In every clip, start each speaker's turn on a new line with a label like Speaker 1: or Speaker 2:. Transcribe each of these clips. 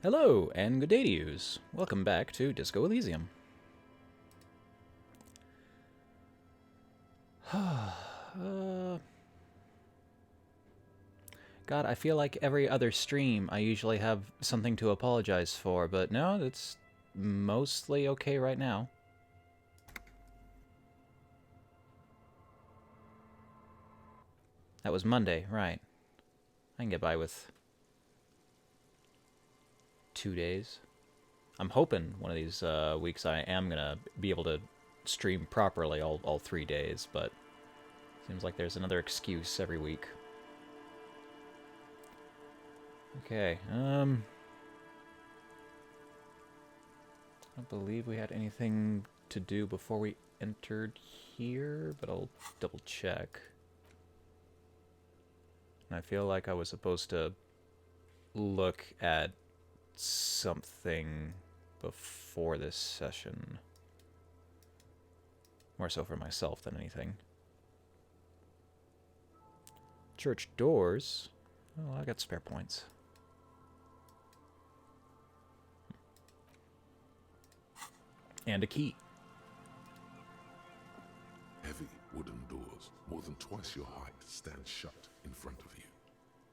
Speaker 1: Hello, and good day to yous. Welcome back to Disco Elysium. God, I feel like every other stream I usually have something to apologize for, but no, it's mostly okay right now. That was Monday, right. I can get by with 2 days. I'm hoping one of these weeks I am going to be able to stream properly all 3 days, but seems like there's another excuse every week. Okay, I don't believe we had anything to do before we entered here, but I'll double check. And I feel like I was supposed to look at something before this session. More so for myself than anything. Church doors. Oh, I got spare points. And a key.
Speaker 2: Heavy wooden doors, more than twice your height, stand shut in front of you.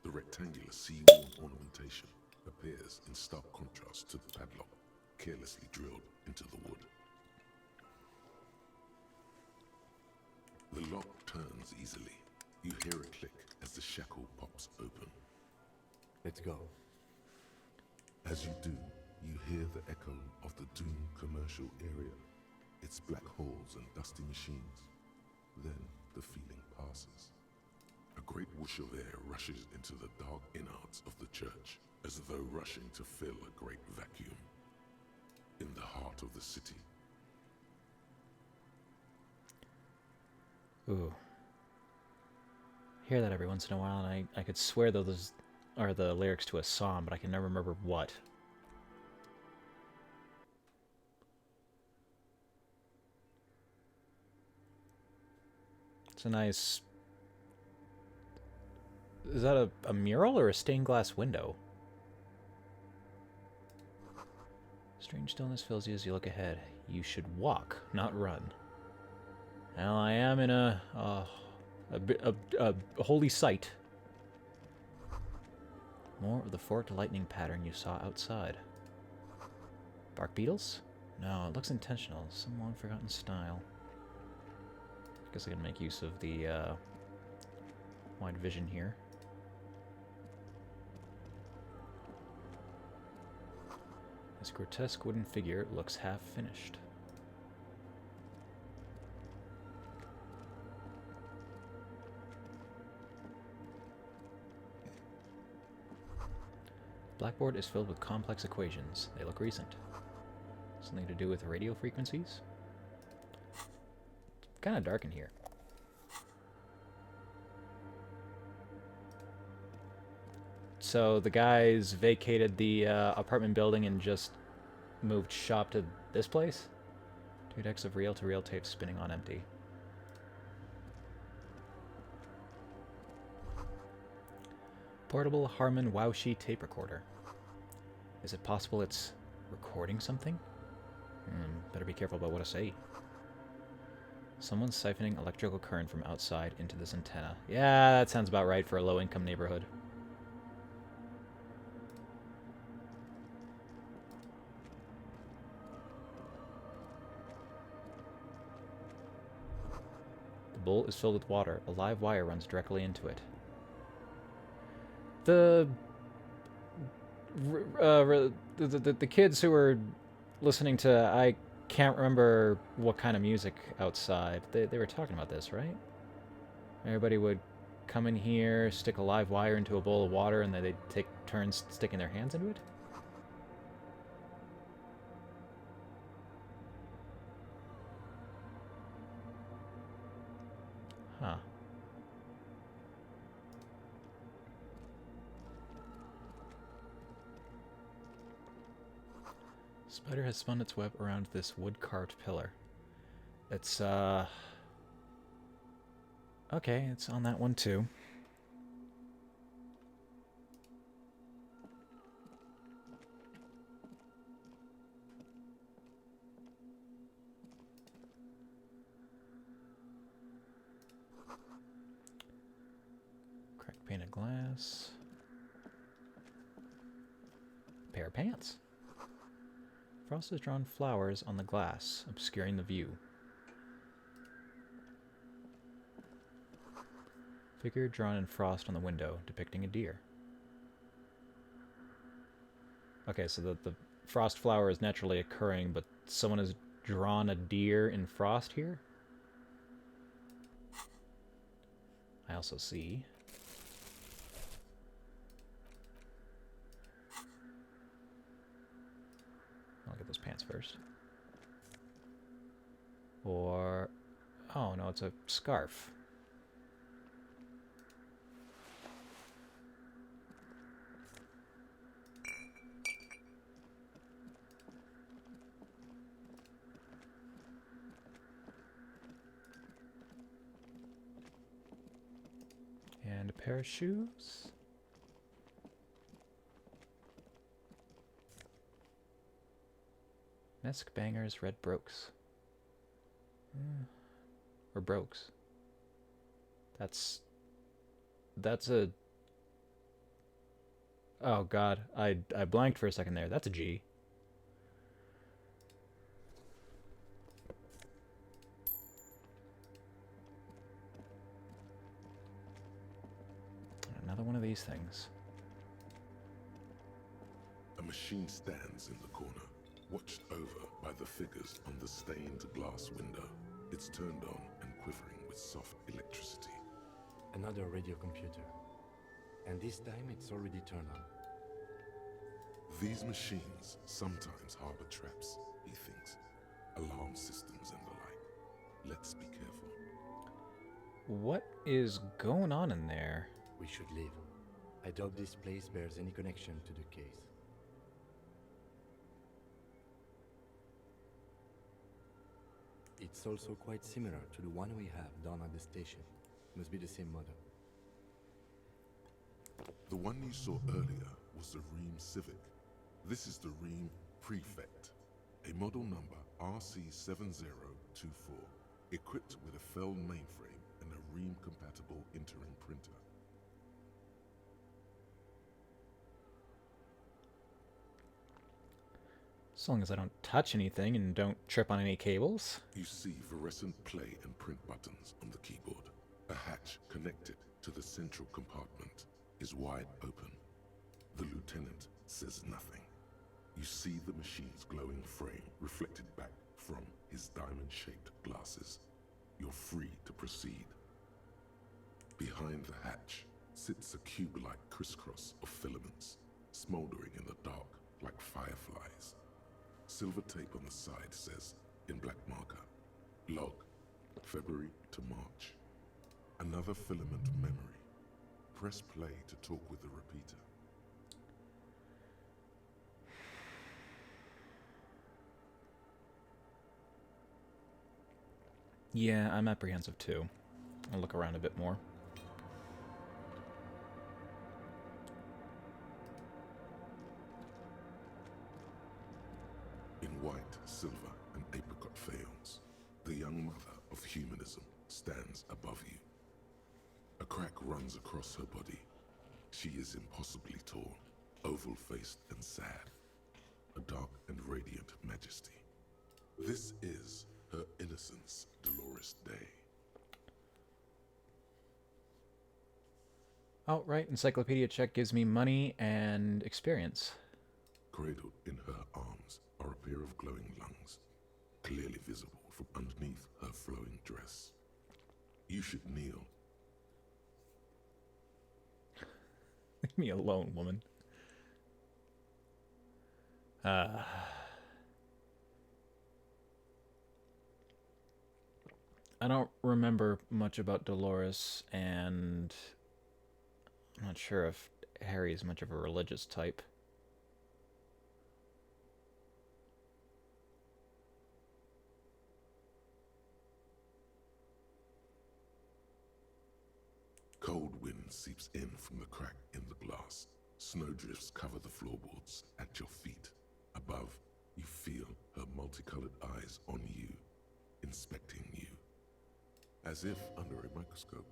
Speaker 2: The rectangular sea-worn ornamentation appears in stark contrast to the padlock, carelessly drilled into the wood. The lock turns easily. You hear a click as the shackle pops open.
Speaker 3: Let's go.
Speaker 2: As you do, you hear the echo of the doomed commercial area, its black holes and dusty machines. Then the feeling passes. A great whoosh of air rushes into the dark innards of the church, as though rushing to fill a great vacuum. In the heart of the city.
Speaker 1: Ooh. Hear that every once in a while, and I could swear those are the lyrics to a song, but I can never remember what. It's a nice... Is that a mural or a stained glass window? Strange stillness fills you as you look ahead. You should walk, not run. Well, I am in a holy site. More of the forked lightning pattern you saw outside. Bark beetles? No, it looks intentional. Some long-forgotten style. Guess I can make use of the wide vision here. This grotesque wooden figure looks half finished. Blackboard is filled with complex equations. They look recent. Something to do with radio frequencies? It's kind of dark in here. So the guys vacated the apartment building and just moved shop to this place? 2 decks of reel-to-reel tape spinning on empty. Portable Harman Wowshi tape recorder. Is it possible it's recording something? Better be careful about what I say. Someone's siphoning electrical current from outside into this antenna. Yeah, that sounds about right for a low-income neighborhood. The bowl is filled with water. A live wire runs directly into it. The kids who were listening to, I can't remember what kind of music outside. They were talking about this, right? Everybody would come in here, stick a live wire into a bowl of water, and then they'd take turns sticking their hands into it? Huh. Spider has spun its web around this wood-carved pillar. It's, okay, it's on that one too. glass. Pair of pants. Frost has drawn flowers on the glass, obscuring the view. Figure drawn in frost on the window, depicting a deer. Okay, so the frost flower is naturally occurring, but someone has drawn a deer in frost here? I also see... I'll get those pants first. Or... Oh, no, it's a scarf. And a pair of shoes. Mesk bangers, red brooks. Or brooks. That's a... Oh god, I blanked for a second there. That's a G. Another one of these things.
Speaker 2: A machine stands in the corner, watched over by the figures on the stained glass window. It's turned on and quivering with soft electricity.
Speaker 3: Another radio computer. And this time it's already turned on.
Speaker 2: These machines sometimes harbor traps, he thinks. Alarm systems and the like. Let's be careful.
Speaker 1: What is going on in there?
Speaker 3: We should leave. I doubt this place bears any connection to the case. It's also quite similar to the one we have down at the station. Must be the same model.
Speaker 2: The one you saw earlier was the Ream Civic. This is the Ream Prefect, a model number RC7024, equipped with a Feld mainframe and a Ream-compatible interim printer.
Speaker 1: As long as I don't touch anything and don't trip on any cables.
Speaker 2: You see fluorescent play and print buttons on the keyboard. A hatch connected to the central compartment is wide open. The lieutenant says nothing. You see the machine's glowing frame reflected back from his diamond-shaped glasses. You're free to proceed. Behind the hatch sits a cube-like crisscross of filaments, smoldering in the dark like fireflies. Silver tape on the side says, in black marker, log, February to March. Another filament memory. Press play to talk with the repeater.
Speaker 1: Yeah, I'm apprehensive too. I'll look around a bit more.
Speaker 2: In white, silver, and apricot faience, the young mother of humanism stands above you. A crack runs across her body. She is impossibly tall, oval-faced and sad. A dark and radiant majesty. This is her innocence, Dolores Day.
Speaker 1: Oh, right. Encyclopedia check gives me money and experience.
Speaker 2: Cradled in her arms are a pair of glowing lungs, clearly visible from underneath her flowing dress. You should kneel.
Speaker 1: Leave me alone, woman. I don't remember much about Dolores, and I'm not sure if Harry is much of a religious type.
Speaker 2: Cold wind seeps in from the crack in the glass. Snowdrifts cover the floorboards at your feet. Above, you feel her multicolored eyes on you, inspecting you, as if under a microscope.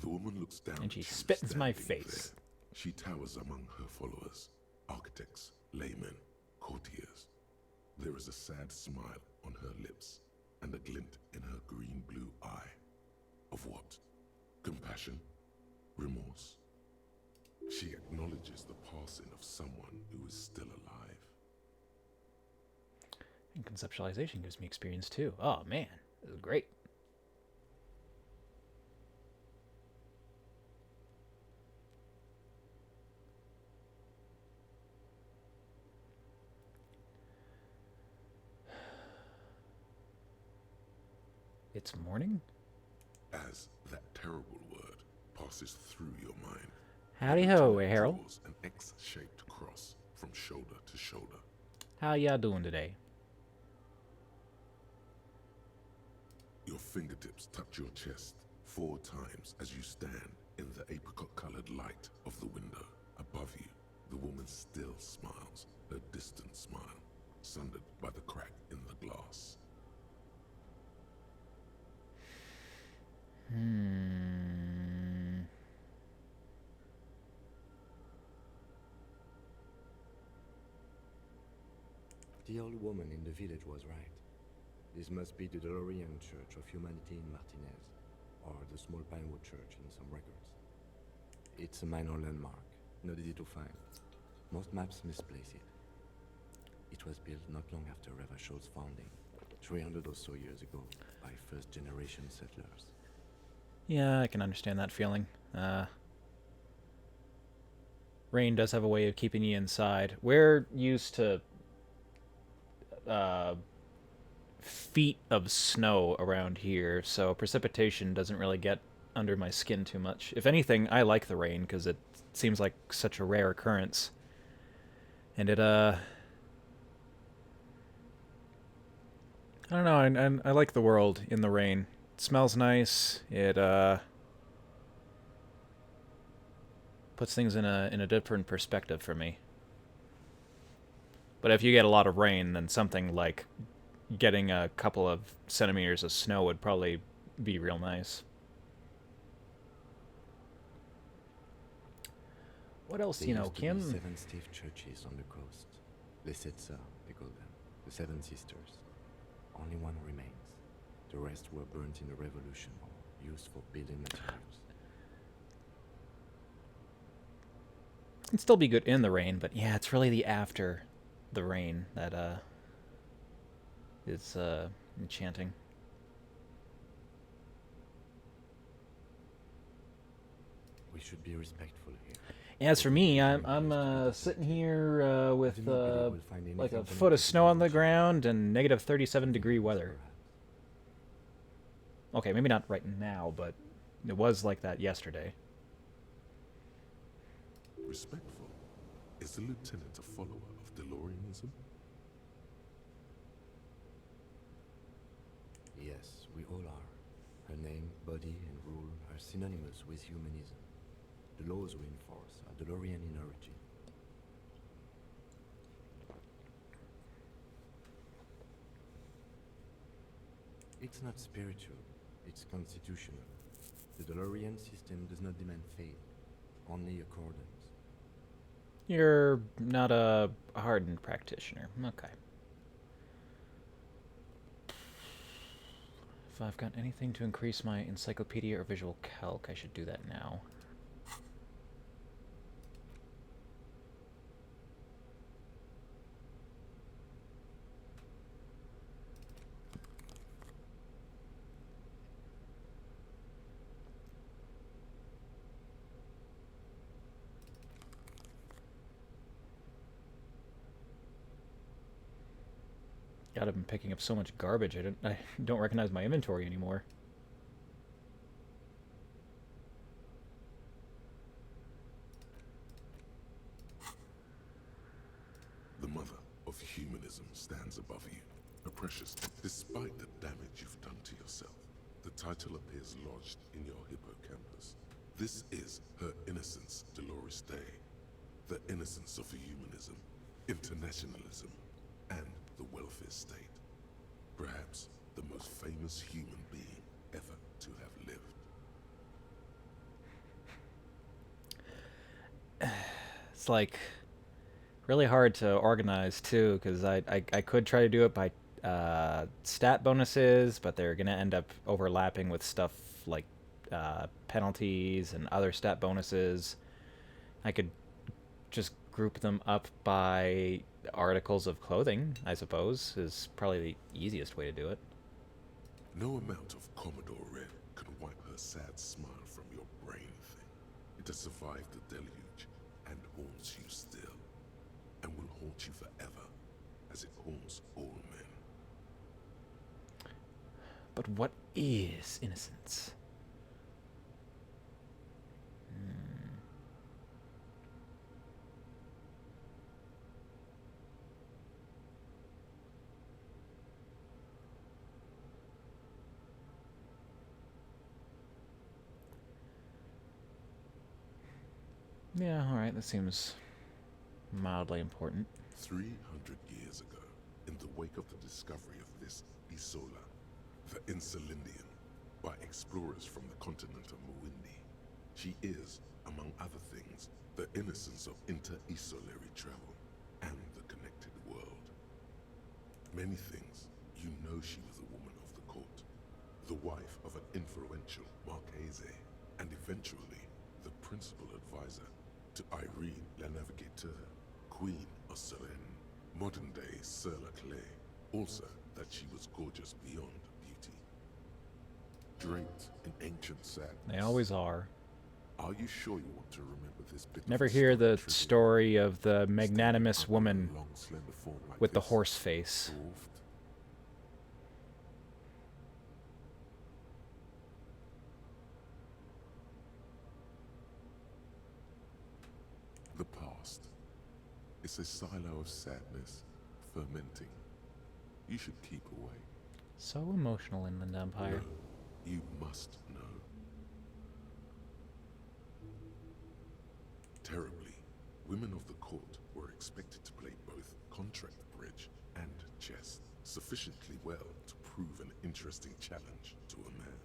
Speaker 2: The woman looks down
Speaker 1: And she
Speaker 2: at you
Speaker 1: spits in my
Speaker 2: standing
Speaker 1: face.
Speaker 2: there. She towers among her followers, architects, laymen, courtiers. There is a sad smile on her lips and a glint in her green-blue eye. Of what? Compassion? Remorse? She acknowledges the passing of someone who is still alive.
Speaker 1: And conceptualization gives me experience too. Oh man, this is great. It's morning?
Speaker 2: As that terrible word passes through your mind,
Speaker 1: Howdy ho,
Speaker 2: Lieutenant
Speaker 1: Harold.
Speaker 2: draws an X-shaped cross from shoulder to shoulder.
Speaker 1: How y'all doing today?
Speaker 2: Your fingertips touch your chest 4 times as you stand in the apricot-colored light of the window. Above you, the woman still smiles, her distant smile, sundered by the crack in the glass.
Speaker 3: The old woman in the village was right. This must be the DeLorean Church of Humanity in Martinez, or the Small Pinewood Church in some records. It's a minor landmark, not easy to find. Most maps misplace it. It was built not long after Revachol's founding, 300 or so years ago, by first-generation settlers.
Speaker 1: Yeah, I can understand that feeling. Rain does have a way of keeping you inside. We're used to feet of snow around here, so precipitation doesn't really get under my skin too much. If anything, I like the rain because it seems like such a rare occurrence. And it, I don't know, I like the world in the rain. It smells nice. It, puts things in a different perspective for me. But if you get a lot of rain, then something like getting a couple of centimeters of snow would probably be real nice. What else do you know, Kim?
Speaker 3: 7 Stave churches on the coast. Les Sept Sœurs, they call them. The 7 Sisters. Only one remains. The rest were burnt in the revolution or used for building materials.
Speaker 1: Can still be good in the rain, but yeah, it's really the after the rain that is enchanting.
Speaker 3: We should be respectful here.
Speaker 1: As for me, I'm sitting here with like a foot of snow on the ground and negative 37-degree weather. Okay, maybe not right now, but it was like that yesterday.
Speaker 2: Respectful? Is the lieutenant a follower of DeLoreanism?
Speaker 3: Yes, we all are. Her name, body, and rule are synonymous with humanism. The laws we enforce are DeLorean in origin. It's not spiritual, it's constitutional. The DeLorean system does not demand faith, only accordance.
Speaker 1: You're not a hardened practitioner. Okay. If I've got anything to increase my encyclopedia or visual calc, I should do that now. God, I've been picking up so much garbage. I don't recognize my inventory anymore.
Speaker 2: The mother of humanism stands above you, a precious, despite the damage you've done to yourself. The title appears lodged in your hippocampus. This is her innocence, Dolores Day. The innocence of humanism, internationalism, and the welfare state. Perhaps the most famous human being ever to have lived.
Speaker 1: It's like really hard to organize too, because I could try to do it by stat bonuses, but they're gonna end up overlapping with stuff like penalties and other stat bonuses. I could just group them up by articles of clothing, I suppose, is probably the easiest way to do it.
Speaker 2: No amount of Commodore Red can wipe her sad smile from your brain thing. It has survived the deluge and haunts you still, and will haunt you forever, as it haunts all men.
Speaker 1: But what is innocence? Yeah, alright, that seems mildly important.
Speaker 2: 300 years ago, in the wake of the discovery of this Isola, the Insulindian, by explorers from the continent of Muindi, she is, among other things, the innocence of inter-isolary travel and the connected world. Many things, you know she was a woman of the court, the wife of an influential Marchese, and eventually the principal advisor to Irene La Navigateur, Queen of Seren, modern-day Sir Laclay. Also, that she was gorgeous beyond beauty. Draped in ancient sadness.
Speaker 1: They always are.
Speaker 2: Are you sure you want to remember this bit?
Speaker 1: Never hear the story of the magnanimous woman with the horse face.
Speaker 2: The past is a silo of sadness, fermenting. You should keep away.
Speaker 1: So emotional, Inland Empire.
Speaker 2: No, you must know. Terribly, women of the court were expected to play both contract bridge and chess sufficiently well to prove an interesting challenge to a man.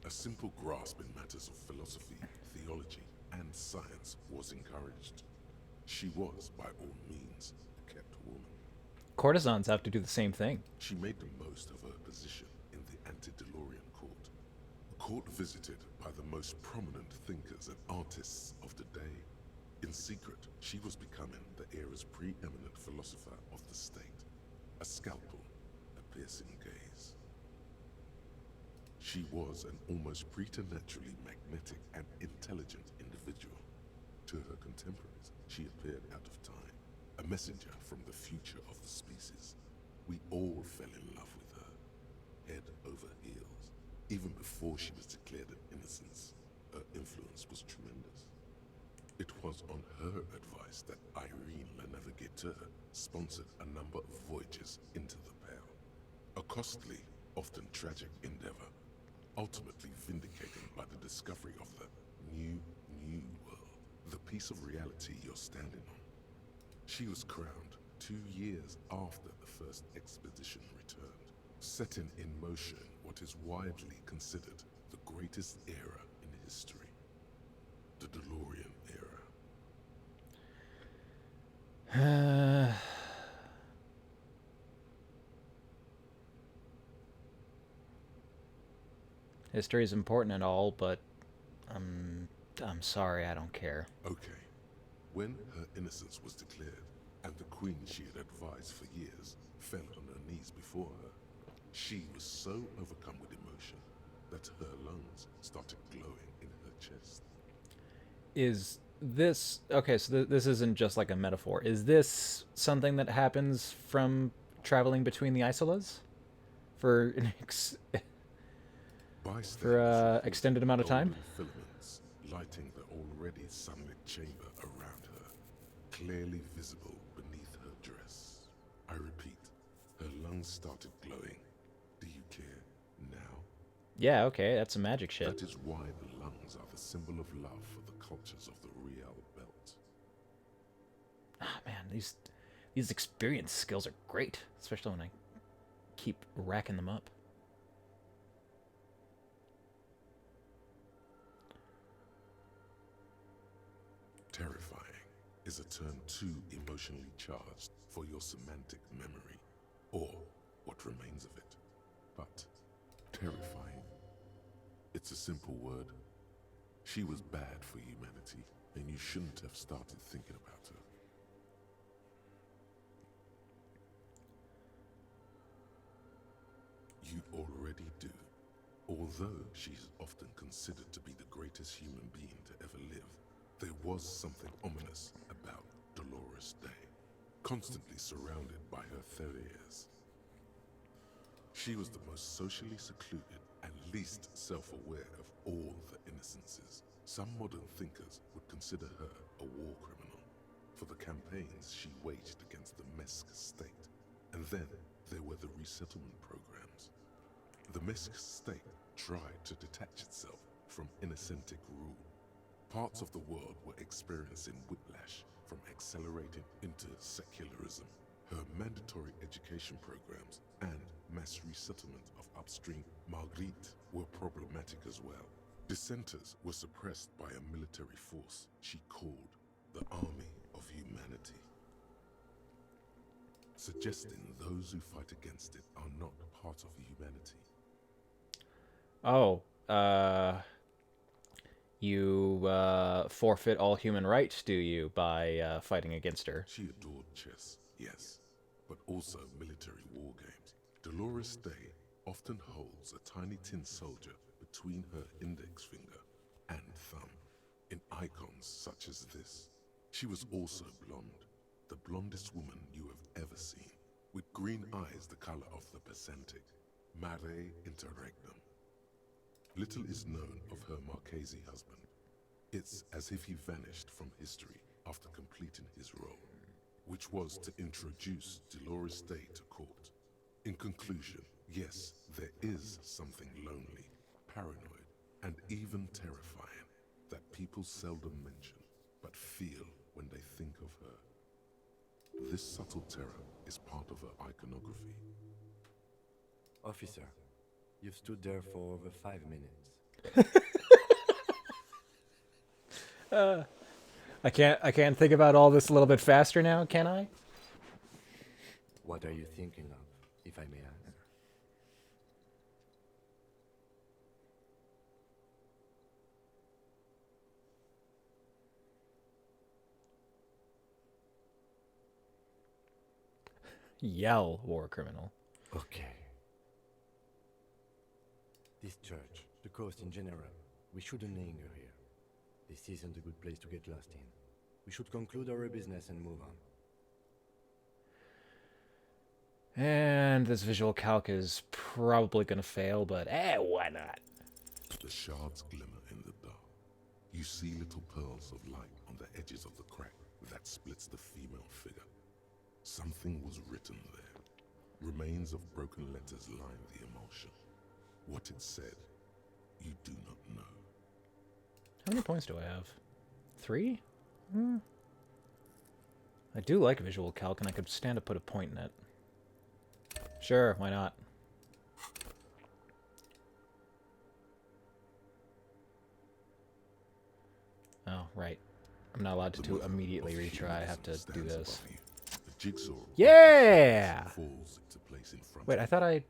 Speaker 2: A simple grasp in matters of philosophy, theology, and science was encouraged. She was, by all means, a kept woman.
Speaker 1: Courtesans have to do the same thing.
Speaker 2: She made the most of her position in the antediluvian court. A court visited by the most prominent thinkers and artists of the day. In secret, she was becoming the era's preeminent philosopher of the state. A scalpel, a piercing gaze. She was an almost preternaturally magnetic and intelligent individual. To her contemporaries, she appeared out of time, a messenger from the future of the species. We all fell in love with her, head over heels. Even before she was declared an innocence, her influence was tremendous. It was on her advice that Irene La Navigateur sponsored a number of voyages into the Pale. A costly, often tragic endeavor, ultimately vindicated by the discovery of the new world, the piece of reality you're standing on. She was crowned 2 years after the first expedition returned, setting in motion what is widely considered the greatest era in history, the DeLorean era.
Speaker 1: History is important and all, but I'm sorry, I don't care.
Speaker 2: Okay. When her innocence was declared, and the queen she had advised for years fell on her knees before her, she was so overcome with emotion that her lungs started glowing in her chest.
Speaker 1: Is this... Okay, so this isn't just like a metaphor. Is this something that happens from traveling between the isolas? For an extended amount of time?
Speaker 2: Filaments lighting the already sunlit chamber around her, clearly visible beneath her dress. I repeat, her lungs started glowing. Do you care now?
Speaker 1: Yeah, okay, that's some magic shit.
Speaker 2: That is why the lungs are the symbol of love for the cultures of the Real Belt.
Speaker 1: Ah, man, these experience skills are great, especially when I keep racking them up.
Speaker 2: Terrifying, is a term too emotionally charged for your semantic memory, or what remains of it. But terrifying. It's a simple word. She was bad for humanity, and you shouldn't have started thinking about her. You already do. Although she's often considered to be the greatest human being to ever live, there was something ominous about Dolores Day, constantly surrounded by her terriers. She was the most socially secluded and least self-aware of all the innocences. Some modern thinkers would consider her a war criminal for the campaigns she waged against the Mesk state. And then there were the resettlement programs. The Mesk state tried to detach itself from Innocentic rule. Parts of the world were experiencing whiplash from accelerating into secularism. Her mandatory education programs and mass resettlement of upstream Marguerite were problematic as well. Dissenters were suppressed by a military force she called the Army of Humanity, suggesting those who fight against it are not part of humanity.
Speaker 1: Oh, you forfeit all human rights, do you, by fighting against her?
Speaker 2: She adored chess, yes, but also military war games. Dolores Day often holds a tiny tin soldier between her index finger and thumb in icons such as this. She was also blonde, the blondest woman you have ever seen, with green eyes the color of the Pacentic, mare interregnum. Little is known of her Marchese husband. It's as if he vanished from history after completing his role, which was to introduce Dolores Day to court. In conclusion, yes, there is something lonely, paranoid, and even terrifying that people seldom mention, but feel when they think of her. This subtle terror is part of her iconography.
Speaker 3: Officer, you've stood there for over 5 minutes.
Speaker 1: I can't think about all this a little bit faster now, can I?
Speaker 3: What are you thinking of, if I may ask?
Speaker 1: Yell, war criminal.
Speaker 3: Okay. This church, the coast in general, we shouldn't linger here. This isn't a good place to get lost in. We should conclude our business and move on.
Speaker 1: And this visual calc is probably going to fail, but why not?
Speaker 2: The shards glimmer in the dark. You see little pearls of light on the edges of the crack that splits the female figure. Something was written there. Remains of broken letters line the emulsion. What it said, you do not know.
Speaker 1: How many points do I have? 3? I do like visual calc, and I could stand to put a point in it. Sure, why not? Oh, right. I'm not allowed to immediately retry. I have to do this.
Speaker 2: The jigsaw
Speaker 1: Yeah!
Speaker 2: falls into place in front
Speaker 1: Wait,
Speaker 2: of
Speaker 1: I thought
Speaker 2: a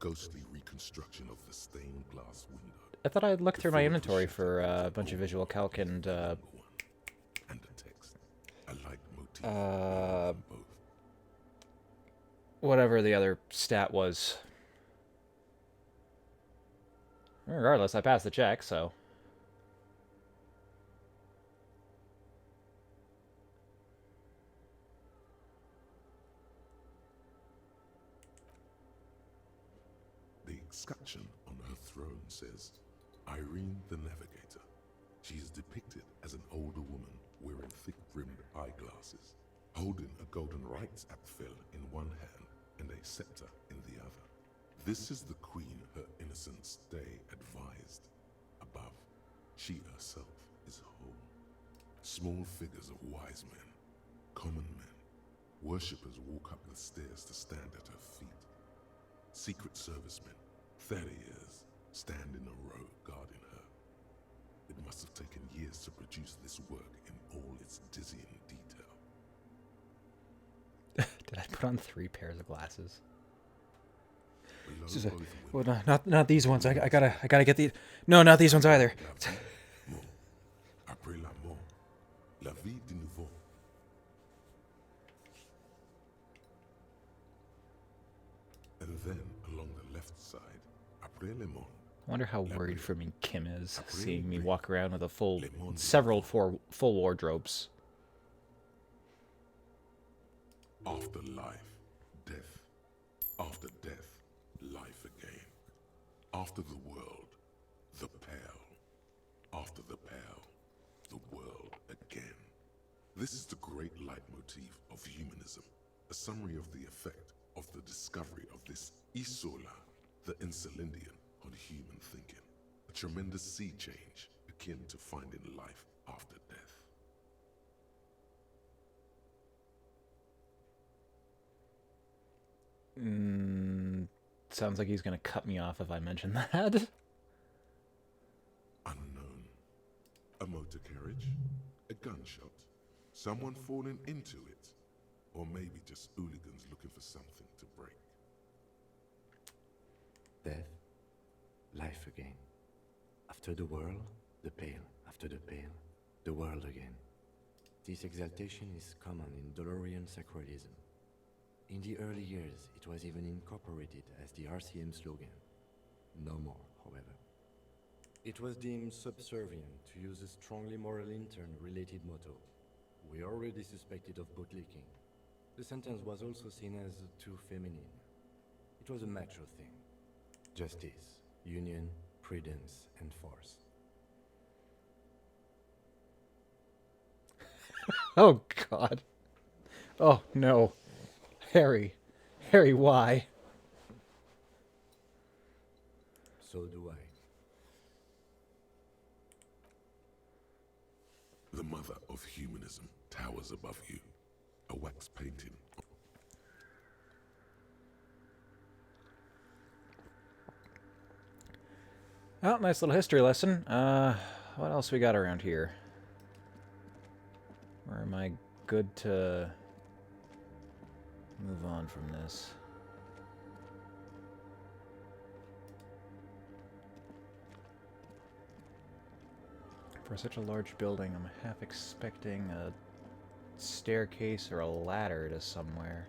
Speaker 2: ghostly reconstruction of the stained glass window.
Speaker 1: I looked through my inventory for a bunch of visual calc and
Speaker 2: And the text. A light motif on both.
Speaker 1: whatever the other stat was. Regardless, I passed the check, so.
Speaker 2: The escutcheon on her throne says, Irene the Navigator. She is depicted as an older woman wearing thick-rimmed eyeglasses, holding a golden rights apfel in one hand and a scepter in the other. This is the queen her innocence day advised. Above, she herself is whole. Small figures of wise men, common men, worshippers walk up the stairs to stand at her feet. Secret servicemen, 30 years, stand in a row guarding her. It must have taken years to produce this work in all its dizzying detail.
Speaker 1: Put on 3 pairs of glasses.
Speaker 2: Below
Speaker 1: This is a,
Speaker 2: both
Speaker 1: well,
Speaker 2: women,
Speaker 1: not these ones. I gotta get these. No, not these ones either.
Speaker 2: la vie, mort. Après la mort, la vie de nouveau. And then along the left side, après le monde,
Speaker 1: I wonder how worried for me Kim is, seeing me walk around with a full, full wardrobes.
Speaker 2: after life, death. After death, life again. After the world, the pale. After the pale, the world again. This is the great leitmotif of humanism, a summary of the effect of the discovery of this isola, the Insulindian, on human thinking. A tremendous sea change akin to finding life after death.
Speaker 1: Sounds like he's gonna cut me off if I mention that.
Speaker 2: Unknown. A motor carriage, a gunshot, someone falling into it, or maybe just hooligans looking for something to break.
Speaker 3: Death, life again. After the world, the pale. After the pale, the world again. This exaltation is common in Dolorian sacralism. In the early years, it was even incorporated as the RCM slogan. No more, however. It was deemed subservient to use a strongly moral intern-related motto. We already suspected of bootlicking. The sentence was also seen as too feminine. It was a macho thing. Justice, union, prudence, and force.
Speaker 1: Oh, God. Oh, no. Harry. Harry, why?
Speaker 3: So do I.
Speaker 2: The mother of humanism towers above you, a wax painting.
Speaker 1: Oh, nice little history lesson. What else we got around here? Or am I good to move on from this? For such a large building, I'm half expecting a staircase or a ladder to somewhere.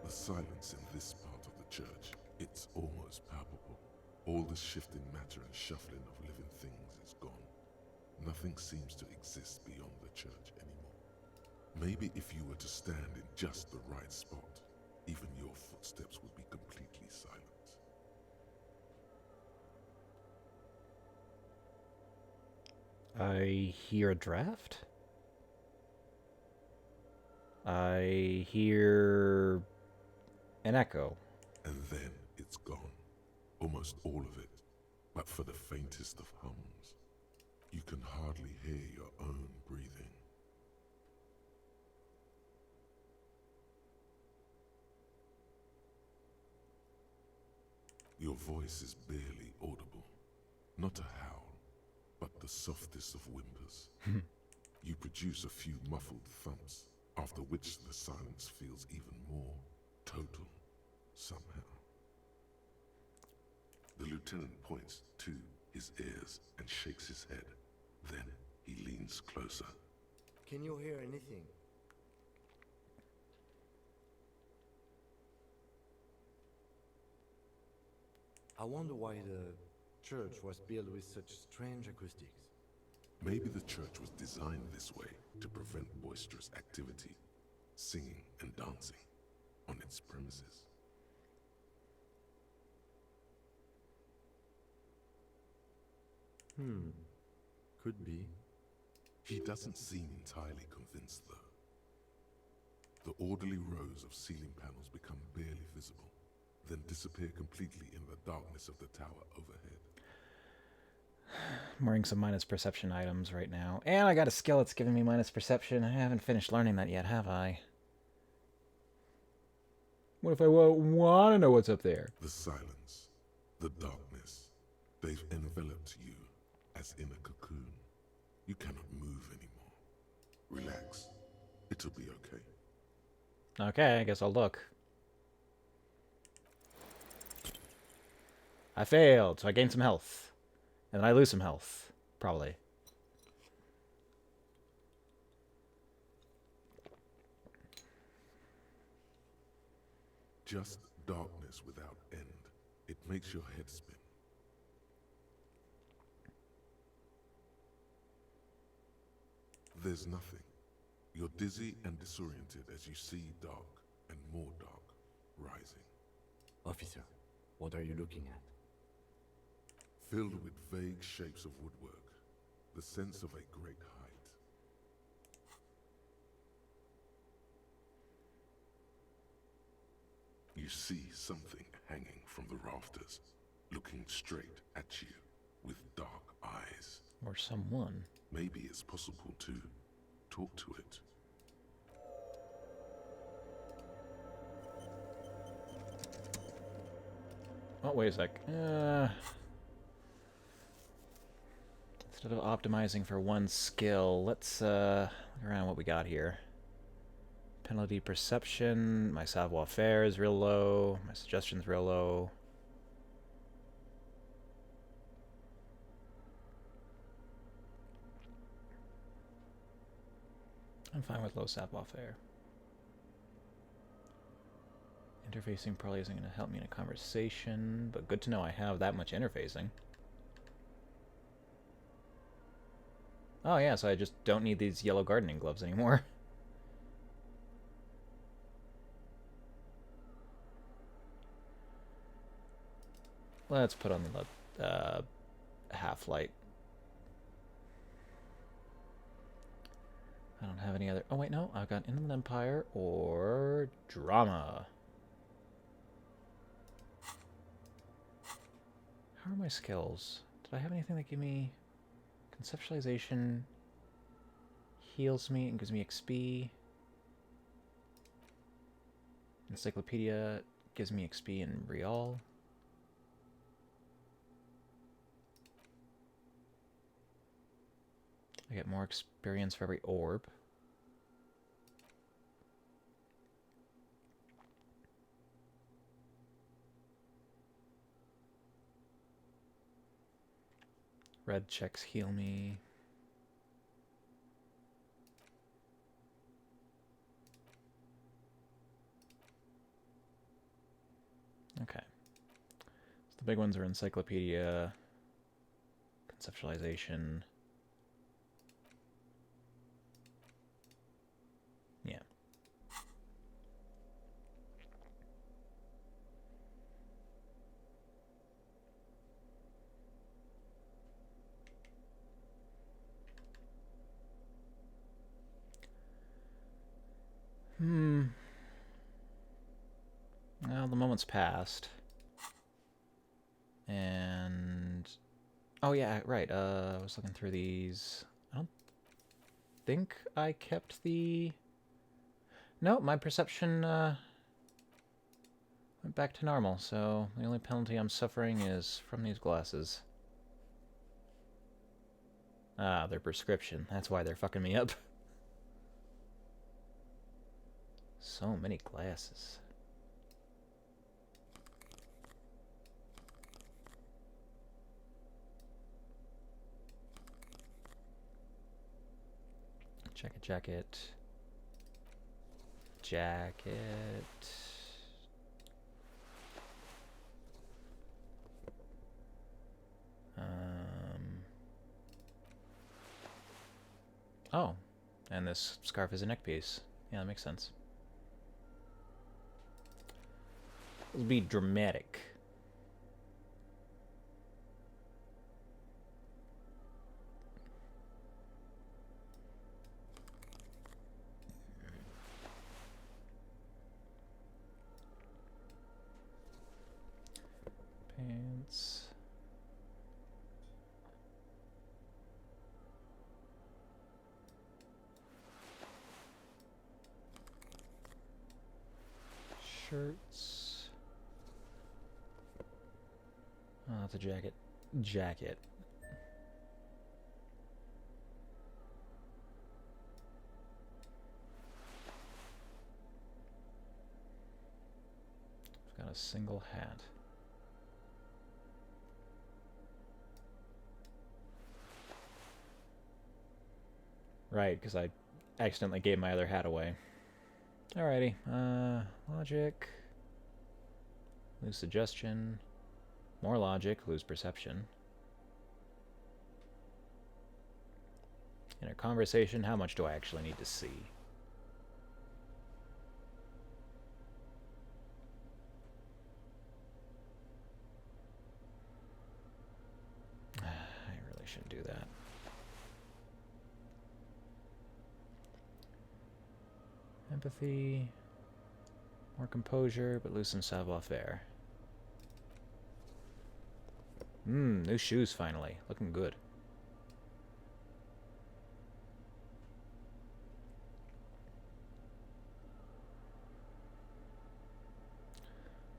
Speaker 2: The silence in this part of the church, it's almost palpable. All the shifting matter and shuffling of living things is gone. Nothing seems to exist beyond the church anymore. Maybe if you were to stand in just the right spot, even your footsteps would be completely silent.
Speaker 1: I hear a draft? I hear an echo.
Speaker 2: And then it's gone. Almost all of it. But for the faintest of hums, you can hardly hear your own breathing. Your voice is barely audible. Not a howl, but the softest of whimpers. You produce a few muffled thumps, after which the silence feels even more total, somehow. The lieutenant points to his ears and shakes his head. Then he leans closer.
Speaker 3: Can you hear anything? I wonder why the church was built with such strange acoustics.
Speaker 2: Maybe the church was designed this way to prevent boisterous activity, singing and dancing, on its premises.
Speaker 3: Could be.
Speaker 2: He doesn't seem entirely convinced, though. The orderly rows of ceiling panels become barely visible, then disappear completely in the darkness of the tower overhead.
Speaker 1: I'm wearing some minus perception items right now. And I got a skill that's giving me minus perception. I haven't finished learning that yet, have I? What if I want to know what's up there?
Speaker 2: The silence, the darkness, they've enveloped you as in a cocoon. You cannot move anymore. Relax. It'll be okay.
Speaker 1: Okay, I guess I'll look. I failed, so I gain some health. And then I lose some health. Probably.
Speaker 2: Just darkness without end. It makes your head spin. There's nothing. You're dizzy and disoriented as you see dark and more dark rising.
Speaker 3: Officer, what are you looking at?
Speaker 2: Filled with vague shapes of woodwork, the sense of a great height. You see something hanging from the rafters, looking straight at you with dark eyes.
Speaker 1: Or someone.
Speaker 2: Maybe it's possible to talk to it.
Speaker 1: Oh, wait a sec. Instead of optimizing for one skill, let's look around what we got here. Penalty perception. My savoir-faire is real low. My suggestion's real low. I'm fine with low savoir-faire. Interfacing probably isn't going to help me in a conversation, but good to know I have that much interfacing. Oh yeah, so I just don't need these yellow gardening gloves anymore. Let's put on the half-light. I don't have any other... Oh wait, no, I've got Inland Empire or Drama. How are my skills? Did I have anything that gave me conceptualization, heals me and gives me XP? Encyclopedia gives me XP in Real. I get more experience for every orb. Red checks heal me. Okay. So the big ones are encyclopedia, conceptualization. Yeah. Well, the moment's passed. And... Oh, yeah, right. I was looking through these. I don't think I kept the... No, my perception went back to normal, so the only penalty I'm suffering is from these glasses. Ah, they're prescription. That's why they're fucking me up. So many glasses. Jacket. Oh, and this scarf is a neck piece. Yeah, that makes sense. This will be dramatic. Pants. Shirts. Oh, that's a jacket. Jacket. single hat. Right, because I accidentally gave my other hat away. Alrighty. Logic. Lose suggestion. More logic. Lose perception. In a conversation, how much do I actually need to see? I really shouldn't do that. Empathy. More composure, but lose some savoir-faire. New shoes finally. Looking good.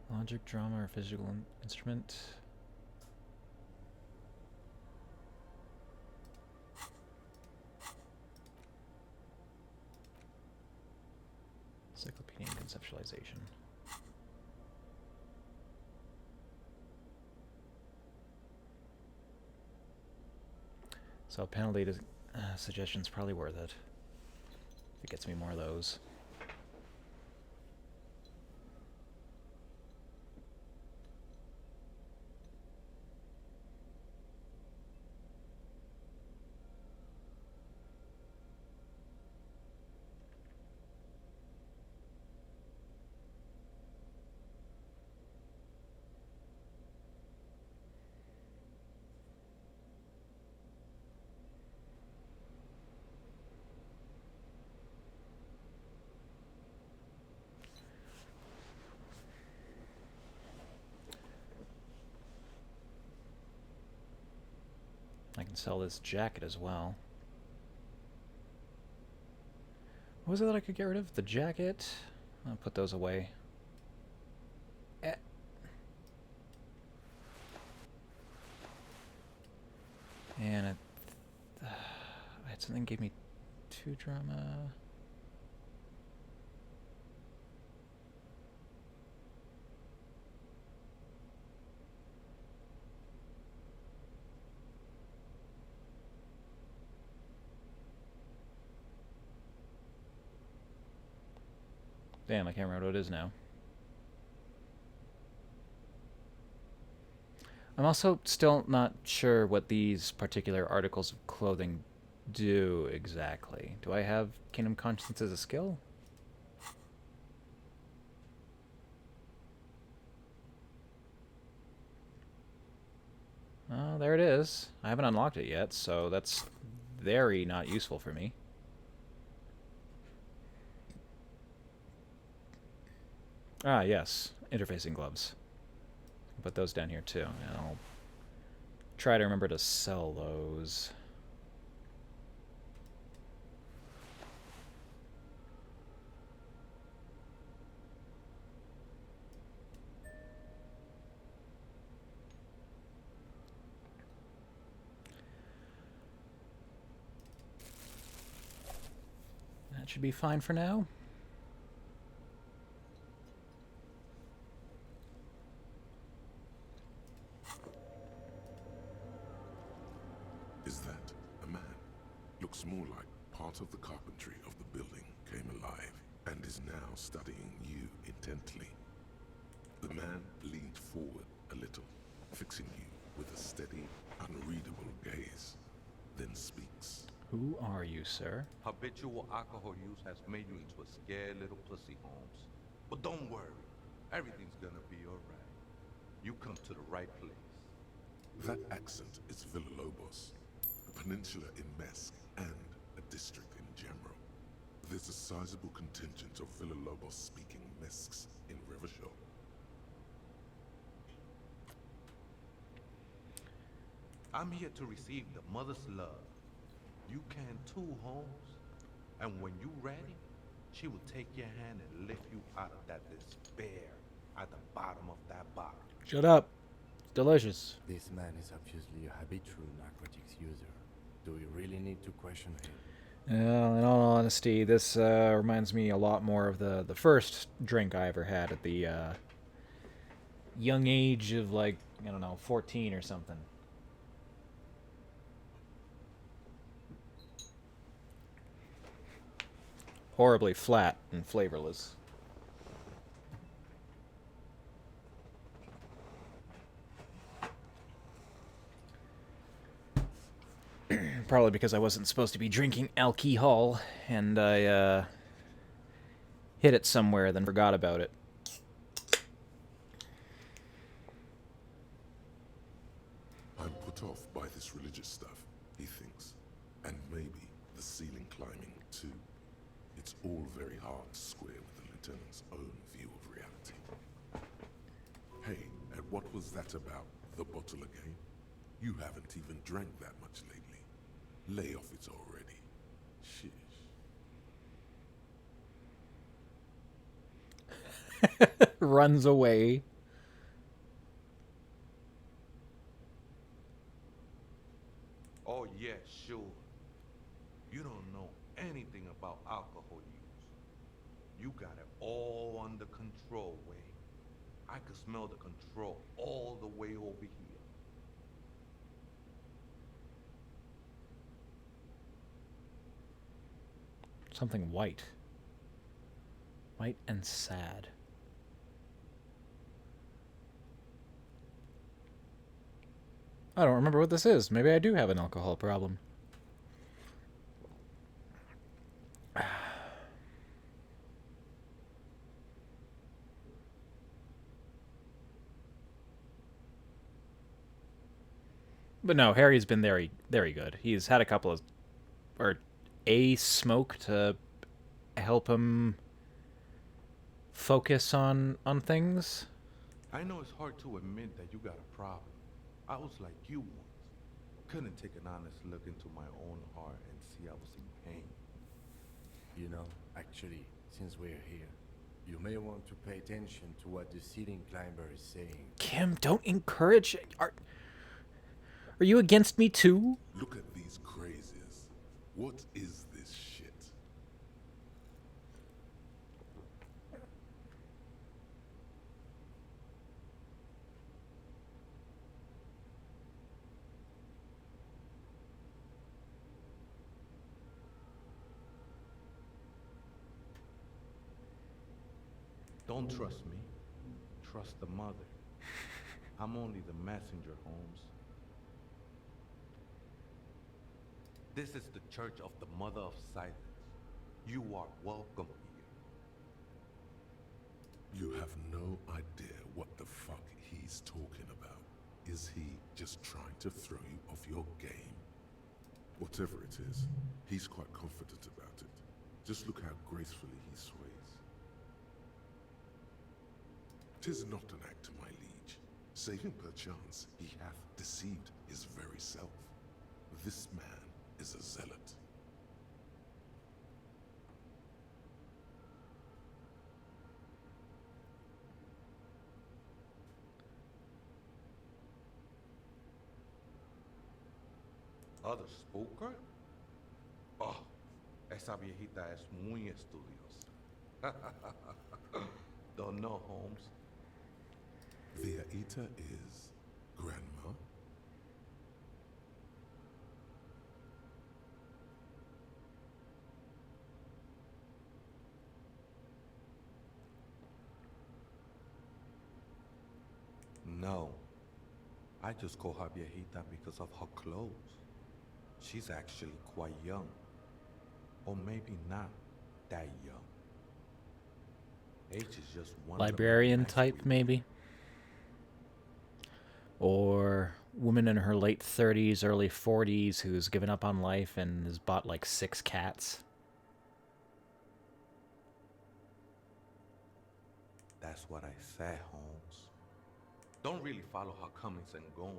Speaker 1: Logic, drama, or physical instrument. Encyclopedia and conceptualization. So penalty to suggestion's probably worth it. If it gets me more of those. I can sell this jacket as well. What was it that I could get rid of? The jacket? I'll put those away. And I had something gave me 2 drama. Damn, I can't remember what it is now. I'm also still not sure what these particular articles of clothing do exactly. Do I have Kingdom Conscience as a skill? Oh, there it is. I haven't unlocked it yet, so that's very not useful for me. Ah, yes. Interfacing gloves. Put those down here, too. And I'll try to remember to sell those. That should be fine for now.
Speaker 2: Is that a man? Looks more like part of the carpentry of the building came alive and is now studying you intently. The man leaned forward a little, fixing you with a steady, unreadable gaze, then speaks.
Speaker 1: Who are you, sir?
Speaker 4: Habitual alcohol use has made you into a scared little pussy, Holmes. But don't worry, everything's gonna be alright. You come to the right place.
Speaker 2: That accent is Villalobos, a peninsula in Mesk and a district in general. There's a sizable contingent of Villalobos-speaking Mesks in Rivershaw.
Speaker 4: I'm here to receive the mother's love. You can too, Holmes. And when you ready, she will take your hand and lift you out of that despair at the bottom of that bottle.
Speaker 1: Shut up. It's delicious.
Speaker 3: This man is obviously a habitual narcotics user. Do we really need to question him?
Speaker 1: In all honesty, this reminds me a lot more of the first drink I ever had at the young age of, like, I don't know, 14 or something. Horribly flat and flavorless. Probably because I wasn't supposed to be drinking alcohol, and I hid it somewhere, then forgot about it.
Speaker 2: I'm put off by this religious stuff, he thinks. And maybe the ceiling climbing, too. It's all very hard to square with the lieutenant's own view of reality. Hey, and what was that about? The bottle again? You haven't even drank that much lately. Lay off it already. Sheesh.
Speaker 1: Runs away.
Speaker 4: Oh, yeah, sure. You don't know anything about alcohol use. You got it all under control, Wayne. I could smell the control all the way over here.
Speaker 1: Something white. White and sad. I don't remember what this is. Maybe I do have an alcohol problem. But no, Harry's been very, very good. He's had a couple of, or a smoke to help him focus on things.
Speaker 4: I know it's hard to admit that you got a problem. I was like you once. Couldn't take an honest look into my own heart and see I was in pain.
Speaker 3: You know, actually, since we're here, you may want to pay attention to what the ceiling climber is saying.
Speaker 1: Kim, don't encourage. Are you against me too?
Speaker 2: Look at these crazies. What is this shit?
Speaker 4: Don't trust me. Trust the mother. I'm only the messenger, Holmes. This is the Church of the Mother of Silence. You are welcome here.
Speaker 2: You have no idea what the fuck he's talking about. Is he just trying to throw you off your game? Whatever it is, he's quite confident about it. Just look how gracefully he sways. 'Tis not an act, my liege, saving perchance he hath deceived his very self. This man is a zealot.
Speaker 4: Other spooker? Oh, esa viejita es muy estudiosa. Don't know, Holmes.
Speaker 2: Viejita is grandma?
Speaker 4: No. I just call her viejita because of her clothes. She's actually quite young. Or maybe not that young. Age is just one
Speaker 1: Librarian
Speaker 4: of the
Speaker 1: type, maybe? Or woman in her late 30s, early 40s who's given up on life and has bought like 6 cats.
Speaker 4: That's what I said, Holmes. Don't really follow her comings and goings.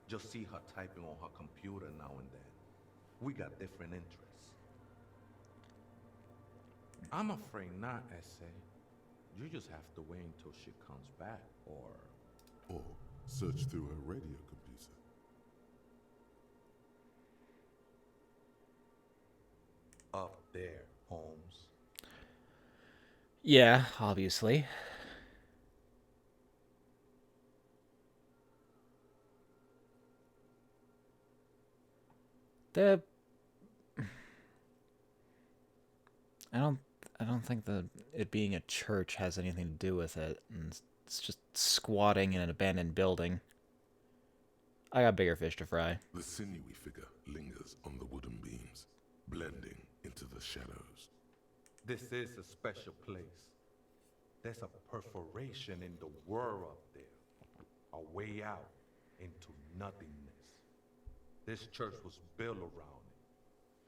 Speaker 4: Just see her typing on her computer now and then. We got different interests. I'm afraid not, Essay. You just have to wait until she comes back,
Speaker 2: Or search through her radio computer.
Speaker 4: up there, Holmes.
Speaker 1: Yeah, obviously. The I don't I don't think that it being a church has anything to do with it. And it's just squatting in an abandoned building. I got bigger fish to fry.
Speaker 2: The sinewy figure lingers on the wooden beams, blending into the shadows.
Speaker 4: This is a special place. There's a perforation in the world up there, a way out into nothingness. This church was built around it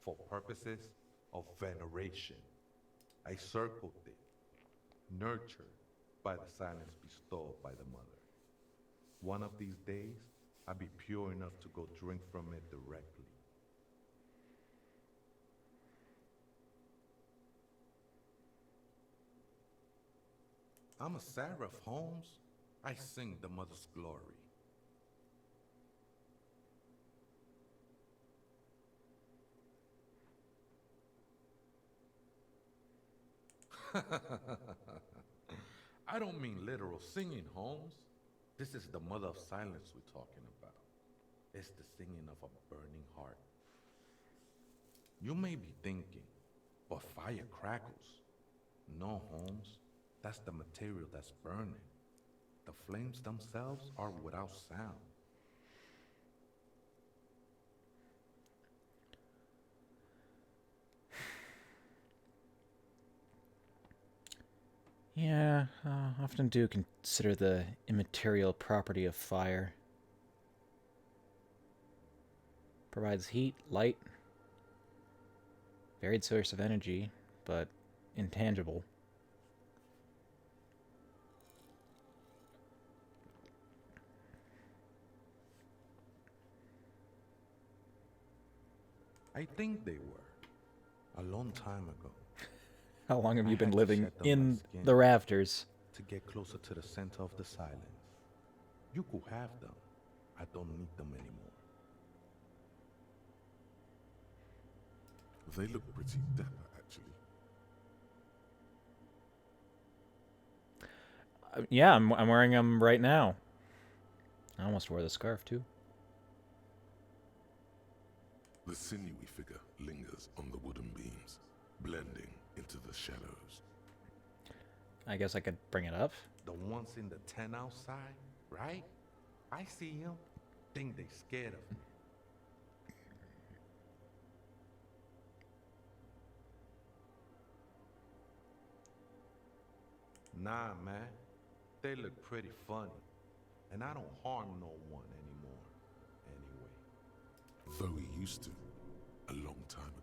Speaker 4: for purposes of veneration. I circled it, nurtured by the silence bestowed by the mother. One of these days, I'll be pure enough to go drink from it directly. I'm a seraph, Holmes. I sing the mother's glory. I don't mean literal singing, Holmes. This is the mother of silence we're talking about. It's the singing of a burning heart. You may be thinking, but fire crackles. No, Holmes. That's the material that's burning. The flames themselves are without sound.
Speaker 1: Yeah, often do consider the immaterial property of fire. Provides heat, light, varied source of energy, but intangible.
Speaker 4: I think they were. A long time ago.
Speaker 1: How long have
Speaker 4: I
Speaker 1: you been
Speaker 4: had to
Speaker 1: living
Speaker 4: shed them my
Speaker 1: in
Speaker 4: skin.
Speaker 1: the rafters?
Speaker 4: To get closer to the center of the silence. You could have them. I don't need them anymore.
Speaker 2: They look pretty dapper, actually.
Speaker 1: Yeah, I'm wearing them right now. I almost wore the scarf too.
Speaker 2: The sinewy figure lingers on the wooden beams, blending into the shadows.
Speaker 1: I guess I could bring it up.
Speaker 4: The ones in the tent outside, right? I see them. Think they scared of me. Nah, man. They look pretty funny. And I don't harm no one anymore. Anyway.
Speaker 2: Though he used to, a long time ago.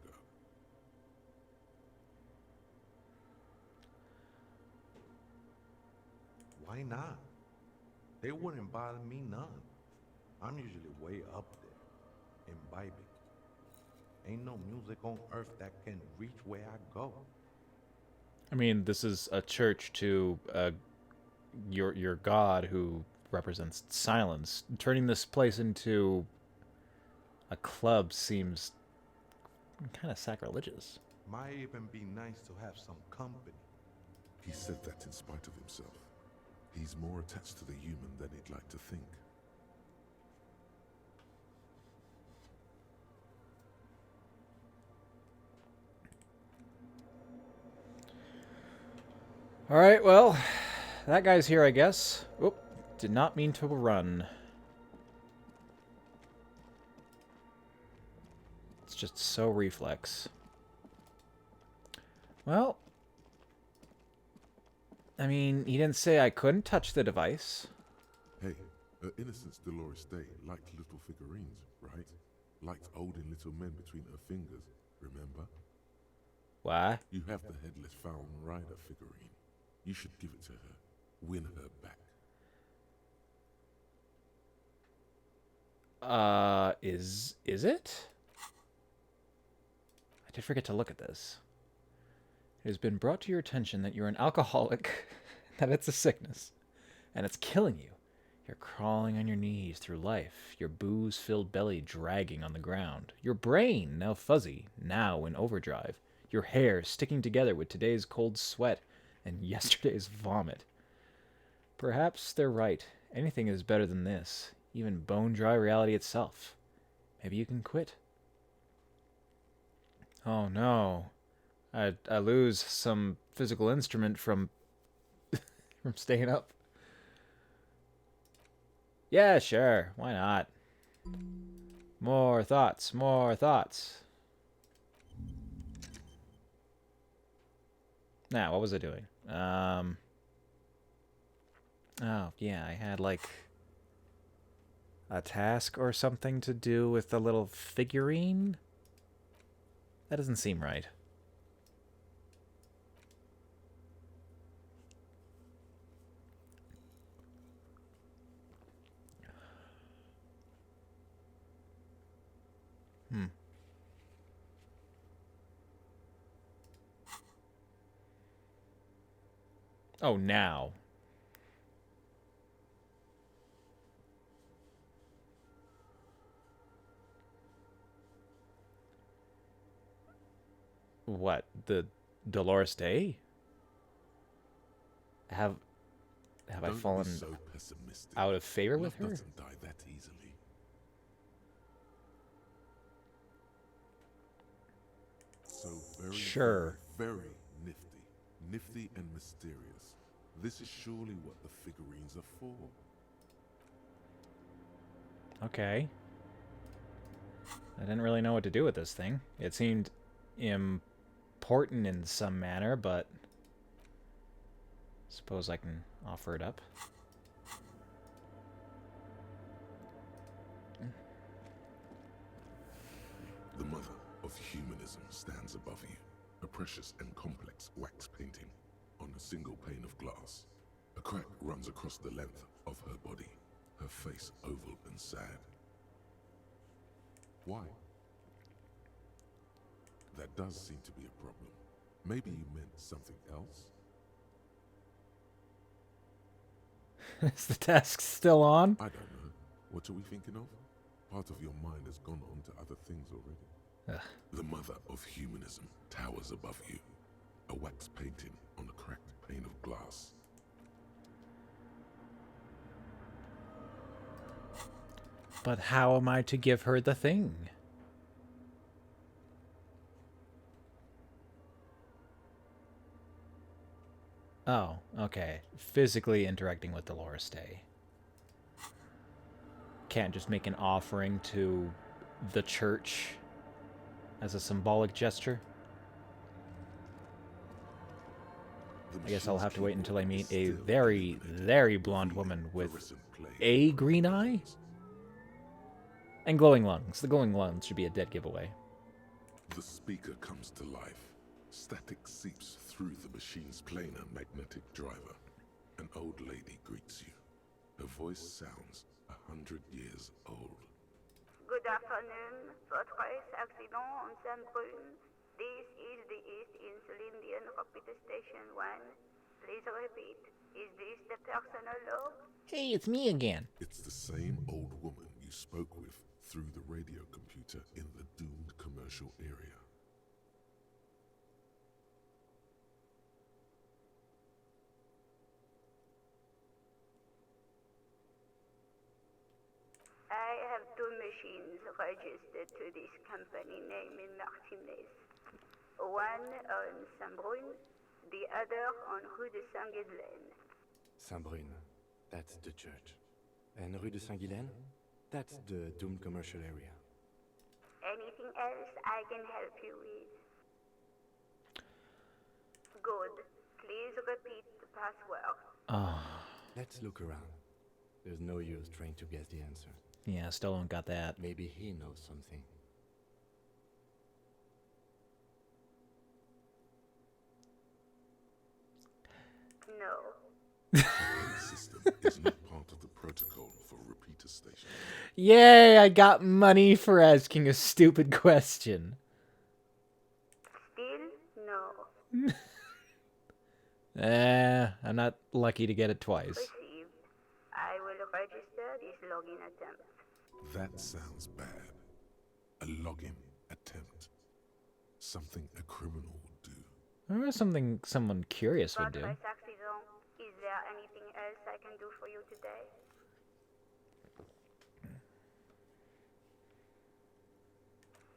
Speaker 4: Why not? They wouldn't bother me none. I'm usually way up there, imbibing. Ain't no music on earth that can reach where I go.
Speaker 1: I mean, this is a church to your god who represents silence. Turning this place into a club seems kind of sacrilegious.
Speaker 4: Might even be nice to have some company.
Speaker 2: He said that in spite of himself. He's more attached to the human than he'd like to think.
Speaker 1: All right, well, that guy's here, I guess. Oop, did not mean to run. It's just so reflex. Well, I mean, he didn't say I couldn't touch the device.
Speaker 2: Hey, her Innocence Dolores Day liked little figurines, right? Liked holding little men between her fingers, remember?
Speaker 1: Why?
Speaker 2: You have the Headless Falcon Rider figurine. You should give it to her. Win her back.
Speaker 1: Is it? I did forget to look at this. It has been brought to your attention that you're an alcoholic, that it's a sickness, and it's killing you. You're crawling on your knees through life, your booze-filled belly dragging on the ground, your brain now fuzzy, now in overdrive, your hair sticking together with today's cold sweat and yesterday's vomit. Perhaps they're right. Anything is better than this, even bone-dry reality itself. Maybe you can quit. Oh no. I lose some physical instrument from from staying up. Yeah, sure. Why not? More thoughts, more thoughts. Now, what was I doing? Oh, yeah, I had like a task or something to do with the little figurine? That doesn't seem right. Oh, now. What? The Dolores Day? Have I
Speaker 2: Don't
Speaker 1: fallen
Speaker 2: be so pessimistic.
Speaker 1: out of favor with
Speaker 2: Love
Speaker 1: her?
Speaker 2: doesn't die that easily. So
Speaker 1: Sure.
Speaker 2: very nifty. Nifty and mysterious. This is surely what the figurines are for.
Speaker 1: Okay. I didn't really know what to do with this thing. It seemed important in some manner, but suppose I can offer it up.
Speaker 2: The mother of humanism stands above you, a precious and complex wax painting on a single pane of glass. A crack runs across the length of her body, her face oval and sad. Why? That does seem to be a problem. Maybe you meant something else?
Speaker 1: Is the task still on?
Speaker 2: I don't know. What are we thinking of? Part of your mind has gone on to other things already.
Speaker 1: Ugh.
Speaker 2: The mother of humanism towers above you, a wax painting on a cracked pane of glass.
Speaker 1: But how am I to give her the thing? Oh, okay. Physically interacting with Dolores Day. Can't just make an offering to the church as a symbolic gesture. I guess I'll have to wait until I meet a very, very blonde woman with a green eye and glowing lungs. The glowing lungs should be a dead giveaway.
Speaker 2: The speaker comes to life. Static seeps through the machine's planar magnetic driver. An old lady greets you. Her voice sounds 100 years old.
Speaker 5: Good afternoon. Votre accident on Saint-Brun. This is the East Elysium Repeater Station 1. Please repeat. Is this the personal log?
Speaker 1: Hey, it's me again.
Speaker 2: It's the same old woman you spoke with through the radio computer in the doomed commercial area.
Speaker 5: I have two machines registered to this company name in Martinez. One on Saint-Brun, the other on Rue de Saint-Ghislaine.
Speaker 3: Saint-Brun, that's the church. And Rue de Saint-Ghilaine, that's the doomed commercial area.
Speaker 5: Anything else I can help you with? Good. Please repeat the password.
Speaker 1: Oh,
Speaker 3: Let's look around. There's no use trying to guess the answer.
Speaker 1: yeah, still don't got that.
Speaker 3: Maybe he knows something.
Speaker 5: No.
Speaker 2: The system is not part of the protocol for repeater stations.
Speaker 1: Yay, I got money for asking a stupid question.
Speaker 5: Still no.
Speaker 1: I'm not lucky to get it twice.
Speaker 5: Received. I will register this login attempt.
Speaker 2: That sounds bad. A login attempt. Something a criminal would do.
Speaker 1: Or something someone curious would do.
Speaker 5: Votre accident. Is there anything else I can do for you today?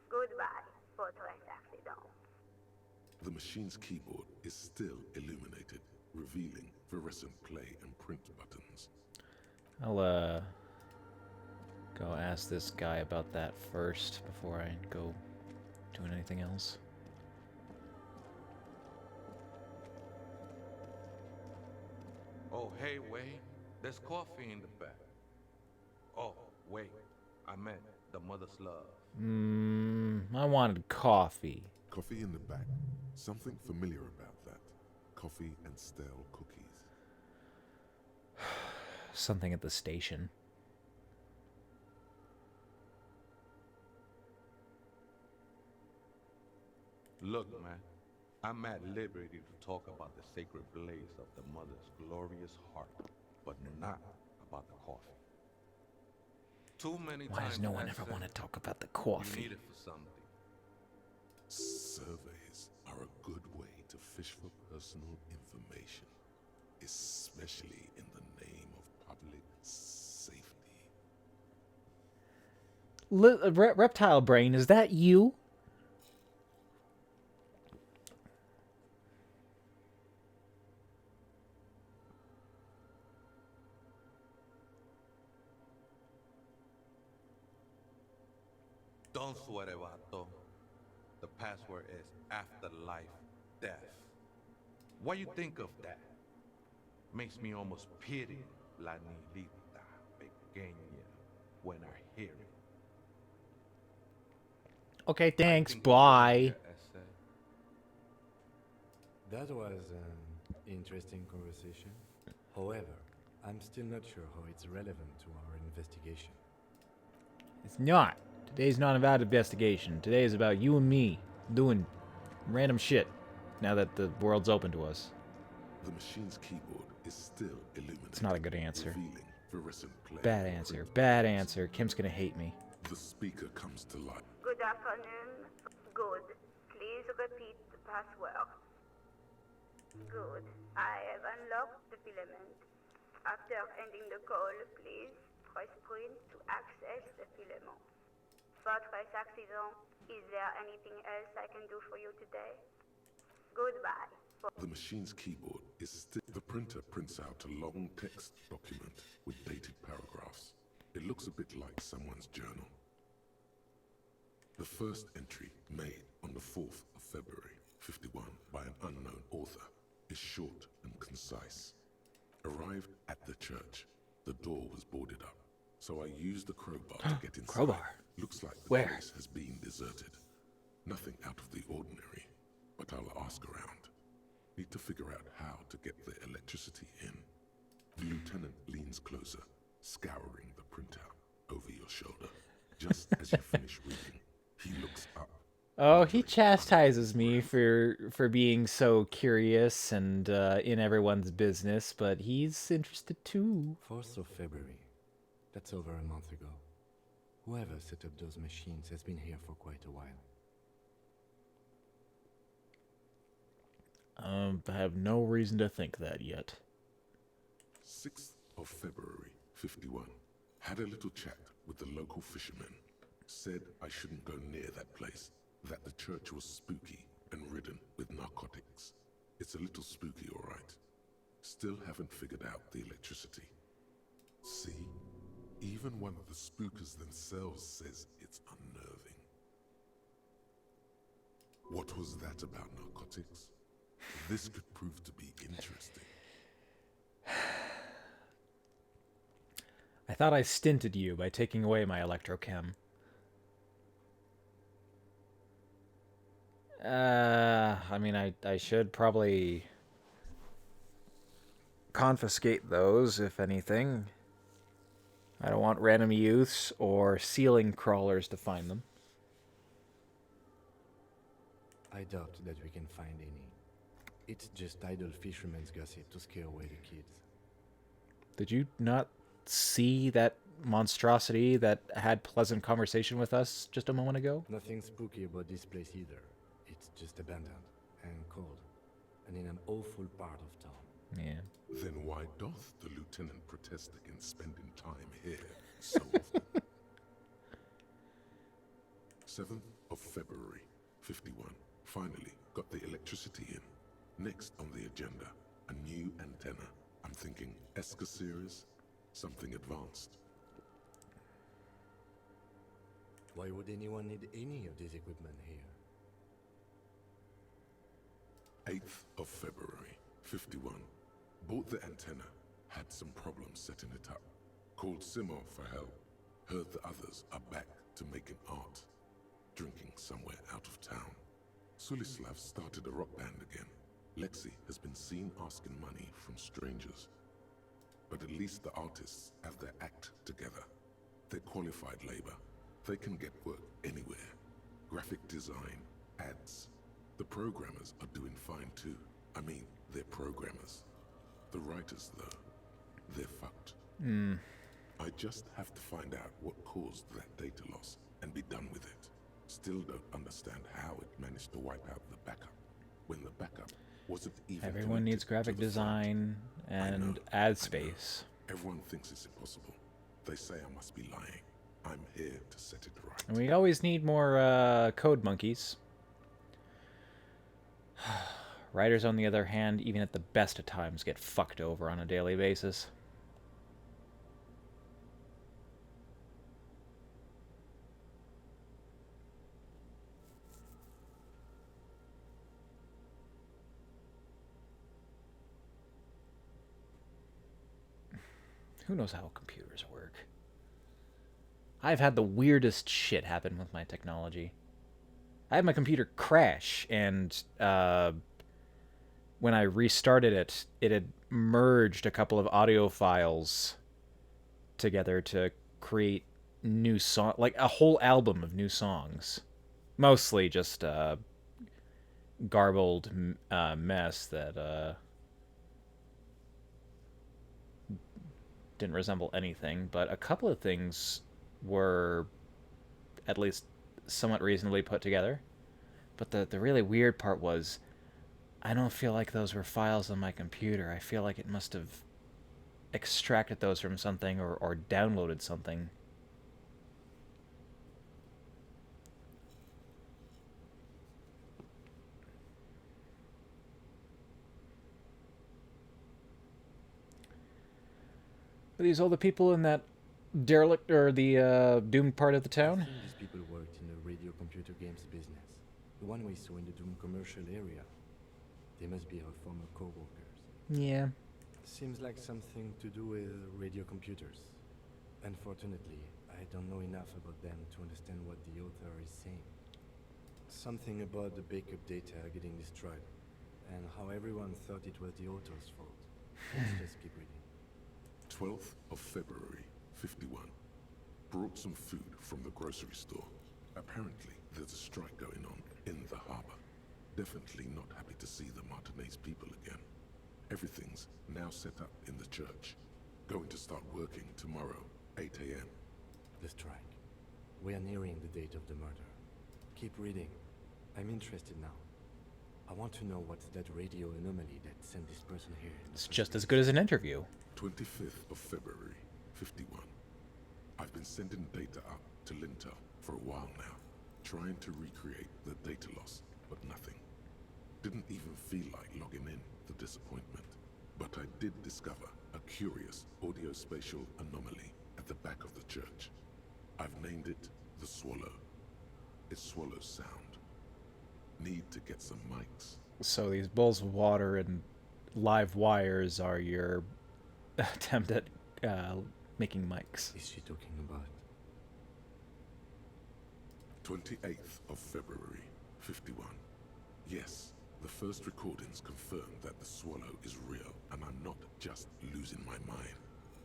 Speaker 5: Goodbye, votre accident. accident.
Speaker 2: The machine's keyboard is still illuminated, revealing fluorescent play and print buttons.
Speaker 1: I'll go ask this guy about that first before I go doing anything else.
Speaker 4: Oh, hey, wait. There's coffee in the back. Oh, wait. I meant the mother's love.
Speaker 1: I wanted coffee.
Speaker 2: Coffee in the back. Something familiar about that. Coffee and stale cookies.
Speaker 1: Something at the station.
Speaker 4: Look, man. I'm at liberty to talk about the sacred blaze of the mother's glorious heart, but not about the coffee. Too many
Speaker 1: Why
Speaker 4: times
Speaker 1: does no one
Speaker 4: I
Speaker 1: ever
Speaker 4: said
Speaker 1: want to talk about the
Speaker 4: you
Speaker 1: coffee?
Speaker 4: need it for something.
Speaker 2: Surveys are a good way to fish for personal information, especially in the name of public safety.
Speaker 1: Reptile brain, is that you?
Speaker 4: Don't sweat it, vato. The password is afterlife death. What you think of that? Makes me almost pity La Nilita Pequeña when I hear it.
Speaker 1: Okay, thanks.
Speaker 4: Think we're done
Speaker 1: Bye.
Speaker 4: here, essay.
Speaker 3: That was an interesting conversation. However, I'm still not sure how it's relevant to our investigation.
Speaker 1: It's not. Today's not about investigation. Today is about you and me doing random shit now that the world's open to us.
Speaker 2: The machine's keyboard is still illuminated.
Speaker 1: It's not a good answer.
Speaker 2: Revealing fluorescent play
Speaker 1: Bad
Speaker 2: and
Speaker 1: answer.
Speaker 2: print
Speaker 1: Bad
Speaker 2: buttons.
Speaker 1: answer. Kim's gonna hate me.
Speaker 2: The speaker comes to life.
Speaker 5: Good afternoon. Good. Please repeat the password. Good. I have unlocked the filament. After ending the call, please press print to access the filament. Fortress accident. Is there anything else I can do for you today? Goodbye.
Speaker 2: The machine's keyboard is still. The printer prints out a long text document with dated paragraphs. It looks a bit like someone's journal. The first entry, made on the 4th of February, 51, by an unknown author, is short and concise. Arrived at the church. The door was boarded up, so I used the crowbar to get inside.
Speaker 1: Crowbar?
Speaker 2: Looks like the
Speaker 1: Where?
Speaker 2: place has been deserted. Nothing out of the ordinary, but I'll ask around. Need to figure out how to get the electricity in. The lieutenant leans closer, scouring the printout over your shoulder. Just as you finish reading, he looks up.
Speaker 1: Oh, he chastises me for being so curious and in everyone's business, but he's interested too.
Speaker 3: 4th of February. That's over a month ago. Whoever set up those machines has been here for quite a while.
Speaker 1: I have no reason to think that yet.
Speaker 2: 6th of February, 51. Had a little chat with the local fishermen. Said I shouldn't go near that place. That the church was spooky and ridden with narcotics. It's a little spooky, all right. Still haven't figured out the electricity. See? Even one of the spookers themselves says it's unnerving. What was that about narcotics? This could prove to be interesting.
Speaker 1: I thought I stinted you by taking away my electrochem. I mean, I should probably confiscate those, if anything. I don't want random youths or ceiling crawlers to find them.
Speaker 3: I doubt that we can find any. It's just idle fishermen's gossip to scare away the kids.
Speaker 1: Did you not see that monstrosity that had pleasant conversation with us just a moment ago?
Speaker 3: Nothing spooky about this place either. It's just abandoned and cold, and in an awful part of town.
Speaker 1: Yeah.
Speaker 2: Then why doth the lieutenant protest against spending time here so often? 7th of February, 51. Finally, got the electricity in. Next on the agenda, a new antenna. I'm thinking Eska series, something advanced.
Speaker 3: Why would anyone need any of this equipment here?
Speaker 2: 8th of February, 51. Bought the antenna, had some problems setting it up. Called Simon for help. Heard the others are back to making art. Drinking somewhere out of town. Sulislav started a rock band again. Lexi has been seen asking money from strangers. But at least the artists have their act together. They're qualified labor. They can get work anywhere. Graphic design, ads. The programmers are doing fine too. I mean, they're programmers. The writers, though, they're fucked. I just have to find out what caused that data loss and be done with it. Still don't understand how it managed to wipe out the backup, when the backup wasn't even
Speaker 1: Everyone needs graphic design and ad space.
Speaker 2: Everyone thinks it's impossible. They say I must be lying. I'm here to set it right.
Speaker 1: And we always need more code monkeys. Writers, on the other hand, even at the best of times, get fucked over on a daily basis. Who knows how computers work? I've had the weirdest shit happen with my technology. I had my computer crash, and when I restarted it, it had merged a couple of audio files together to create new song, like a whole album of new songs. Mostly just garbled mess that didn't resemble anything, but a couple of things were at least somewhat reasonably put together. But the really weird part was, I don't feel like those were files on my computer. I feel like it must have extracted those from something or downloaded something. Are these all the people in that derelict or the doomed part of the
Speaker 3: I
Speaker 1: town?
Speaker 3: think these people worked in the radio computer games business. The one we saw in the Doom commercial area. They must be our former co-workers.
Speaker 1: Yeah.
Speaker 3: Seems like something to do with radio computers. Unfortunately, I don't know enough about them to understand what the author is saying. Something about the backup data getting destroyed, and how everyone thought it was the author's fault. Let's just keep reading.
Speaker 2: 12th of February, 51. Brought some food from the grocery store. Apparently, there's a strike going on in the harbor. Definitely not happy to see the Martinez people again. Everything's now set up in the church. Going to start working tomorrow, 8 a.m.
Speaker 3: The strike. We are nearing the date of the murder. Keep reading. I'm interested now. I want to know what's that radio anomaly that sent this person here.
Speaker 1: It's just as good as an interview.
Speaker 2: 25th of February, 51. I've been sending data up to Lintel for a while now, trying to recreate the data loss, but nothing. Didn't even feel like logging in, the disappointment. But I did discover a curious audio-spatial anomaly at the back of the church. I've named it the Swallow. It swallows sound. Need to get some mics.
Speaker 1: So these bowls of water and live wires are your attempt at making mics.
Speaker 3: Is she talking about?
Speaker 2: 28th of February, 51. Yes, the first recordings confirm that the Swallow is real, and I'm not just losing my mind.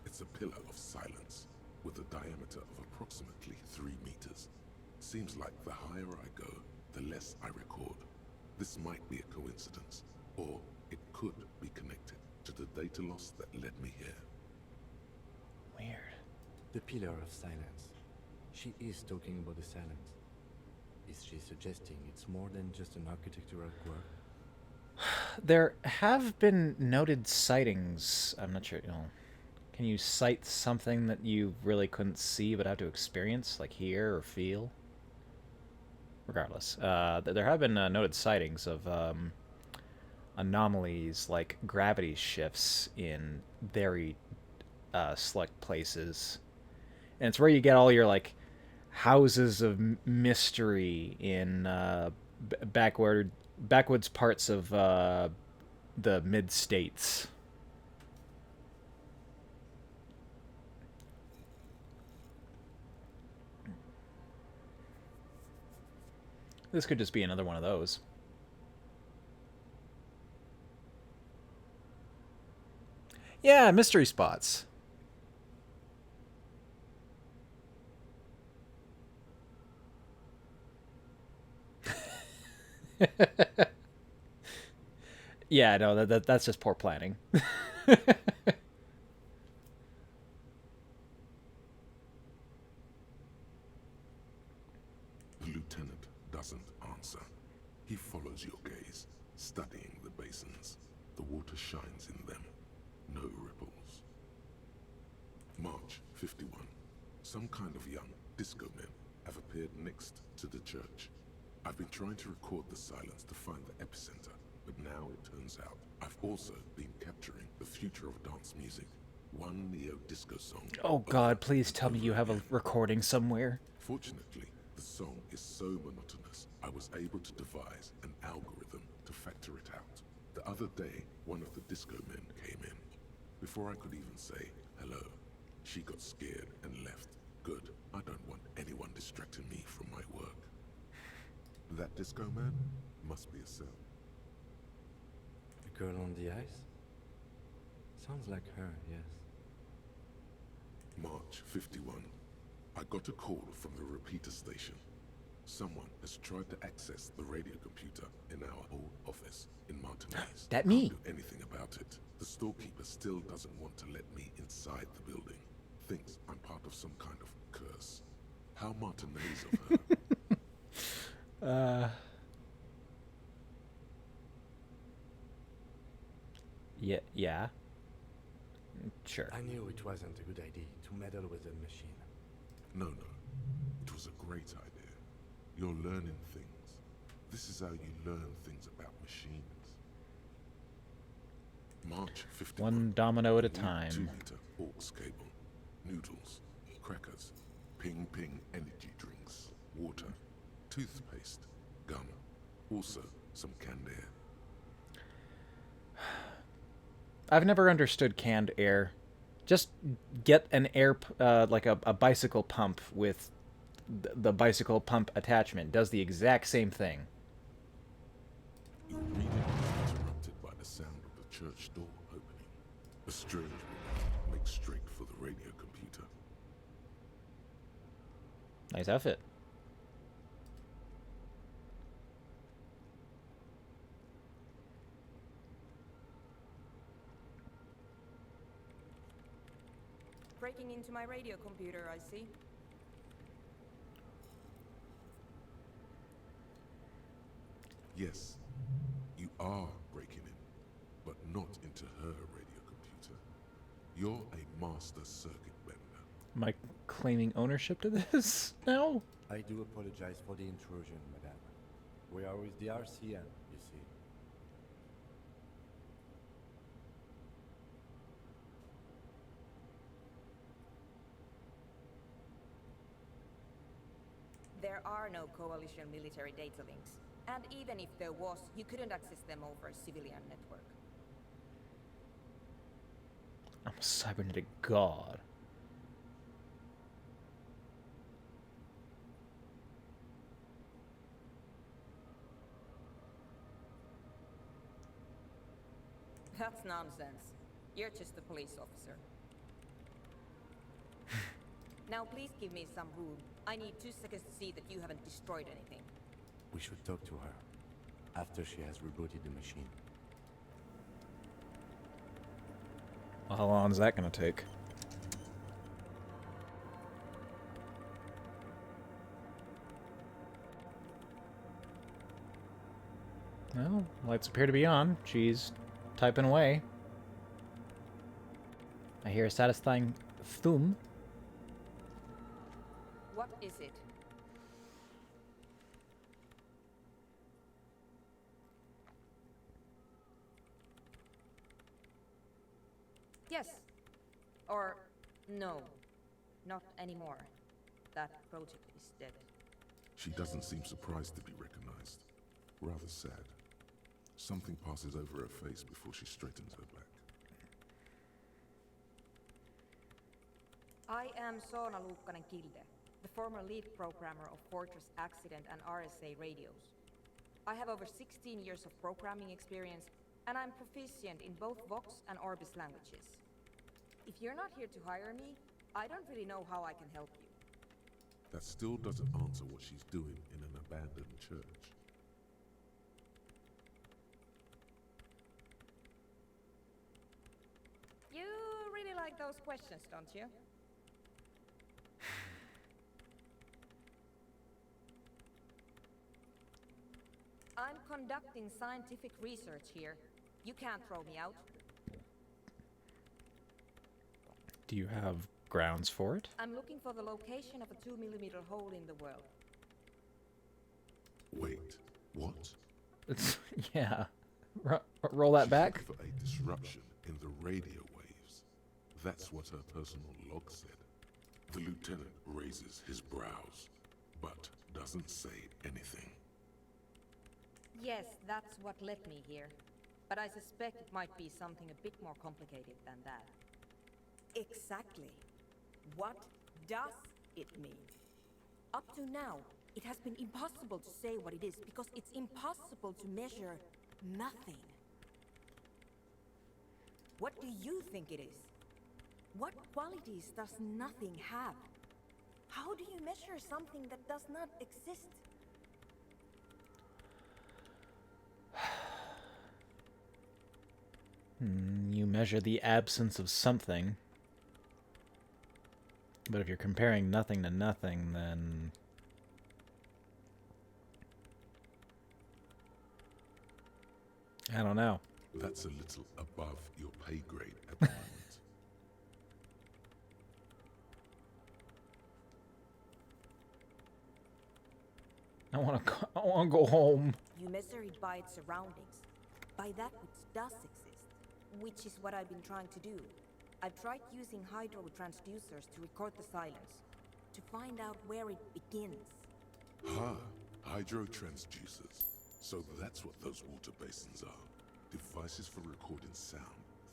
Speaker 2: It's a pillar of silence, with a diameter of approximately 3 meters. Seems like the higher I go, the less I record. This might be a coincidence, or it could be connected to the data loss that led me here.
Speaker 1: Weird.
Speaker 3: The pillar of silence. She is talking about the silence. Is she suggesting it's more than just an architectural quirk?
Speaker 1: There have been noted sightings. I'm not sure, can you cite something that you really couldn't see but have to experience, like hear or feel? regardless, there have been noted sightings of anomalies like gravity shifts in very select places, and it's where you get all your like houses of mystery in backwoods parts of the mid states. This could just be another one of those. Yeah, mystery spots. Yeah, no, that's just poor planning.
Speaker 2: The lieutenant doesn't answer. He follows your gaze, studying the basins. The water shines in them. No ripples. March 51. Some kind of young disco men have appeared next to the church. I've been trying to record the silence to find the epicenter, but now it turns out I've also been capturing the future of dance music. One neo-disco song.
Speaker 1: Oh God, please tell me you have a recording somewhere.
Speaker 2: Fortunately, the song is so monotonous, I was able to devise an algorithm to factor it out. The other day, one of the disco men came in. Before I could even say hello, she got scared and left. Good. I don't want anyone distracting me from my work. That disco man must be a cell.
Speaker 3: The girl on the ice? Sounds like her, yes.
Speaker 2: March 51. I got a call from the repeater station. Someone has tried to access the radio computer in our old office in Martinez.
Speaker 1: That me.
Speaker 2: Can't do anything about it. The storekeeper still doesn't want to let me inside the building. Thinks I'm part of some kind of curse. How Martinez of her.
Speaker 1: Yeah. Sure.
Speaker 3: I knew it wasn't a good idea to meddle with the machine.
Speaker 2: No. It was a great idea. You're learning things. This is how you learn things about machines. March 51.
Speaker 1: One domino at a
Speaker 2: New
Speaker 1: time.
Speaker 2: 2-liter aux cable. Noodles. Crackers. Ping energy drinks. Water. Toothpaste. Gum. Also some canned air.
Speaker 1: I've never understood canned air. Just get an air, like a bicycle pump with the bicycle pump attachment. Does the exact same thing.
Speaker 2: Your reading is interrupted by the sound of the church door opening. A strange woman makes straight for the radio computer.
Speaker 1: Nice outfit.
Speaker 6: Breaking into my radio computer, I see.
Speaker 2: Yes, you are breaking in, but not into her radio computer. You're a master circuit bender.
Speaker 1: Am I claiming ownership to this now?
Speaker 3: I do apologize for the intrusion, madame. We are with the RCN, you see.
Speaker 6: There are no coalition military data links. And even if there was, you couldn't access them over a civilian network.
Speaker 1: I'm a cybernetic god.
Speaker 6: That's nonsense. You're just a police officer. Now please give me some room. I need 2 seconds to see that you haven't destroyed anything.
Speaker 3: We should talk to her after she has rebooted the machine.
Speaker 1: Well, how long is that going to take? Well, lights appear to be on. She's typing away. I hear a satisfying thum.
Speaker 6: What is it? Yes. Or no. Not anymore. That project is dead.
Speaker 2: She doesn't seem surprised to be recognized. Rather sad. Something passes over her face before she straightens her back.
Speaker 6: I am Soona Luukkanen-Kilde, the former lead programmer of Fortress Accident and RSA radios. I have over 16 years of programming experience, and I'm proficient in both Vox and Orbis languages. If you're not here to hire me, I don't really know how I can help you.
Speaker 2: That still doesn't answer what she's doing in an abandoned church.
Speaker 6: You really like those questions, don't you? I'm conducting scientific research here. You can't throw me out.
Speaker 1: Do you have grounds for it?
Speaker 6: I'm looking for the location of a 2mm hole in the world.
Speaker 2: Wait, what?
Speaker 1: It's, yeah. Roll that
Speaker 2: She's
Speaker 1: back.
Speaker 2: looking for a disruption in the radio waves. That's what her personal log said. The lieutenant raises his brows, but doesn't say anything.
Speaker 6: Yes, that's what led me here. But I suspect it might be something a bit more complicated than that. Exactly. What does it mean? Up to now, it has been impossible to say what it is because it's impossible to measure nothing. What do you think it is? What qualities does nothing have? How do you measure something that does not exist?
Speaker 1: You measure the absence of something. But if you're comparing nothing to nothing, then... I don't know.
Speaker 2: That's a little above your pay grade at the moment.
Speaker 1: I want to go home.
Speaker 6: You measure it by its surroundings, by that which does exist, which is what I've been trying to do. I've tried using hydro transducers to record the silence, to find out where it begins.
Speaker 2: Hydro transducers. So that's what those water basins are. Devices for recording sound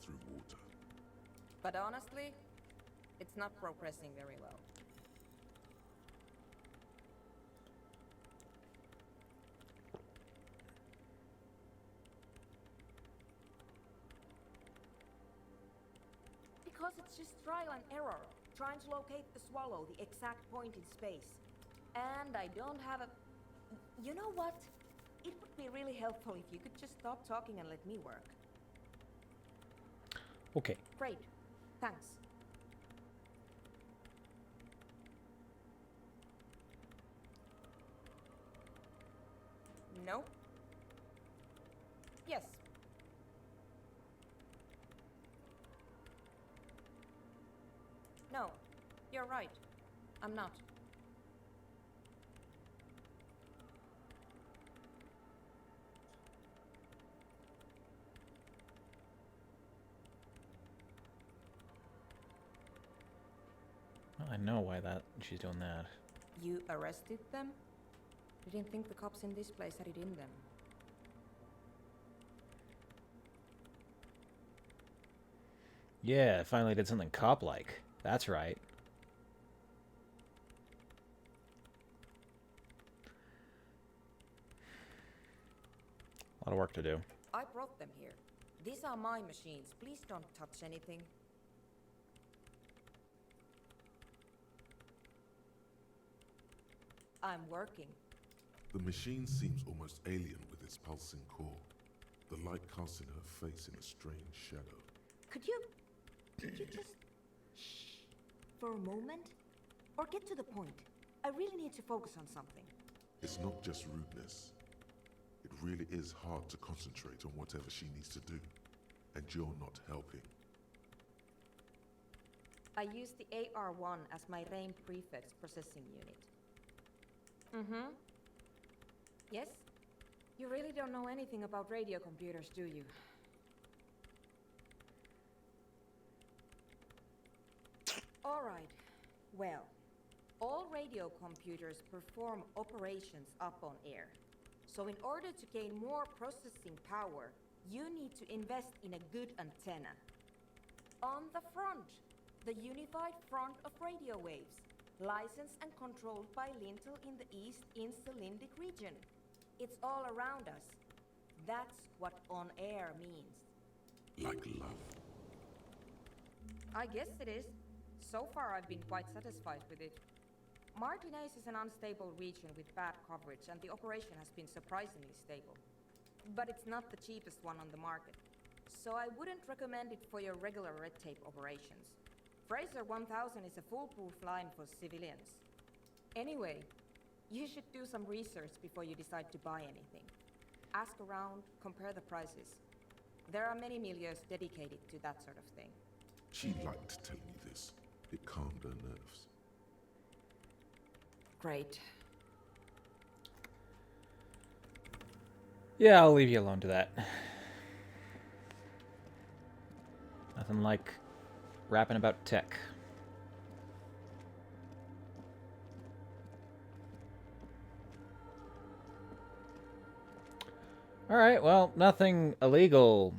Speaker 2: through water.
Speaker 6: But honestly, it's not progressing very well. Because it's just trial and error, trying to locate the swallow, the exact point in space. And I don't have a... You know what? It would be really helpful if you could just stop talking and let me work.
Speaker 1: Okay.
Speaker 6: Great. Thanks. No? Yes. No, you're right. I'm not.
Speaker 1: Well, I know why she's doing that.
Speaker 6: You arrested them? Didn't think the cops in this place had it in them.
Speaker 1: Yeah, I finally did something cop-like. That's right. A lot of work to do.
Speaker 6: I brought them here. These are my machines. Please don't touch anything. I'm working.
Speaker 2: The machine seems almost alien with its pulsing core. The light casting her face in a strange shadow.
Speaker 6: Could you just shh for a moment? Or get to the point. I really need to focus on something.
Speaker 2: It's not just rudeness. It really is hard to concentrate on whatever she needs to do. And you're not helping.
Speaker 6: I use the AR-1 as my RAIN prefix processing unit. Mm-hmm. Yes? You really don't know anything about radio computers, do you? Alright. Well, all radio computers perform operations up on air. So in order to gain more processing power, you need to invest in a good antenna. On the front, the unified front of radio waves, licensed and controlled by Lintel in the East Insulindic region. It's all around us. That's what on air means.
Speaker 2: Like love.
Speaker 6: I guess it is. So far I've been quite satisfied with it. Martinez is an unstable region with bad coverage, and the operation has been surprisingly stable. But it's not the cheapest one on the market, so I wouldn't recommend it for your regular red tape operations. Fraser 1000 is a foolproof line for civilians. Anyway, you should do some research before you decide to buy anything. Ask around, compare the prices. There are many milieus dedicated to that sort of thing.
Speaker 2: She liked telling me this. It calmed her nerves.
Speaker 6: Great.
Speaker 1: Yeah, I'll leave you alone to that. Nothing like rapping about tech. Alright, well, nothing illegal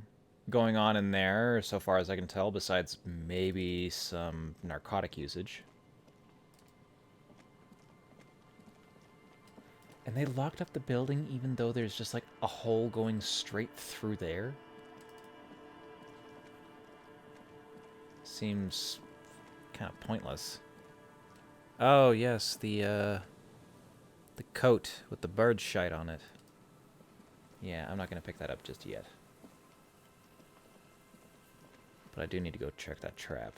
Speaker 1: going on in there, so far as I can tell, besides maybe some narcotic usage. And they locked up the building even though there's just like a hole going straight through there? Seems kind of pointless. Oh, yes, the coat with the bird shite on it. Yeah, I'm not going to pick that up just yet. But I do need to go check that trap.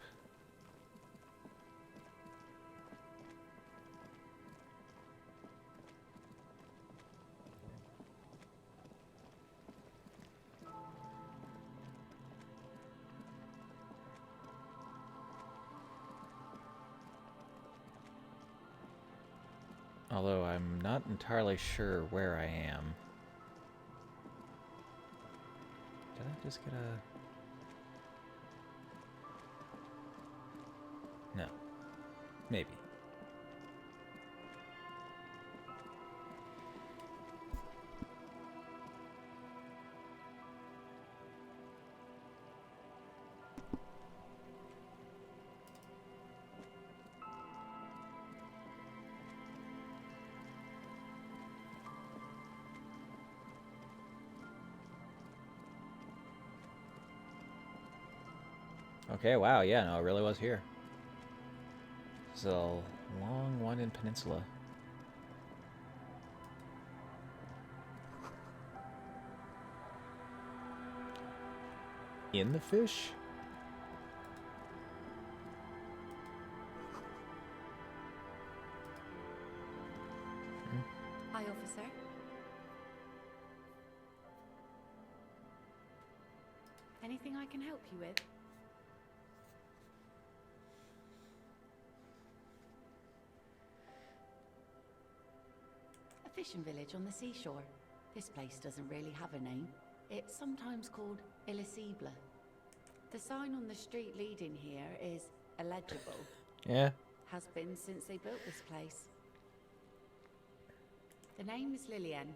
Speaker 1: Although I'm not entirely sure where I am. Did I just get a... No. Maybe. Okay, wow, yeah, no, it really was here. It's a long winding peninsula. In the fish?
Speaker 7: Hi, officer. Anything I can help you with? A fishing village on the seashore. This place doesn't really have a name. It's sometimes called Elysium. The sign on the street leading here is illegible.
Speaker 1: Yeah.
Speaker 7: Has been since they built this place. The name is Lillian.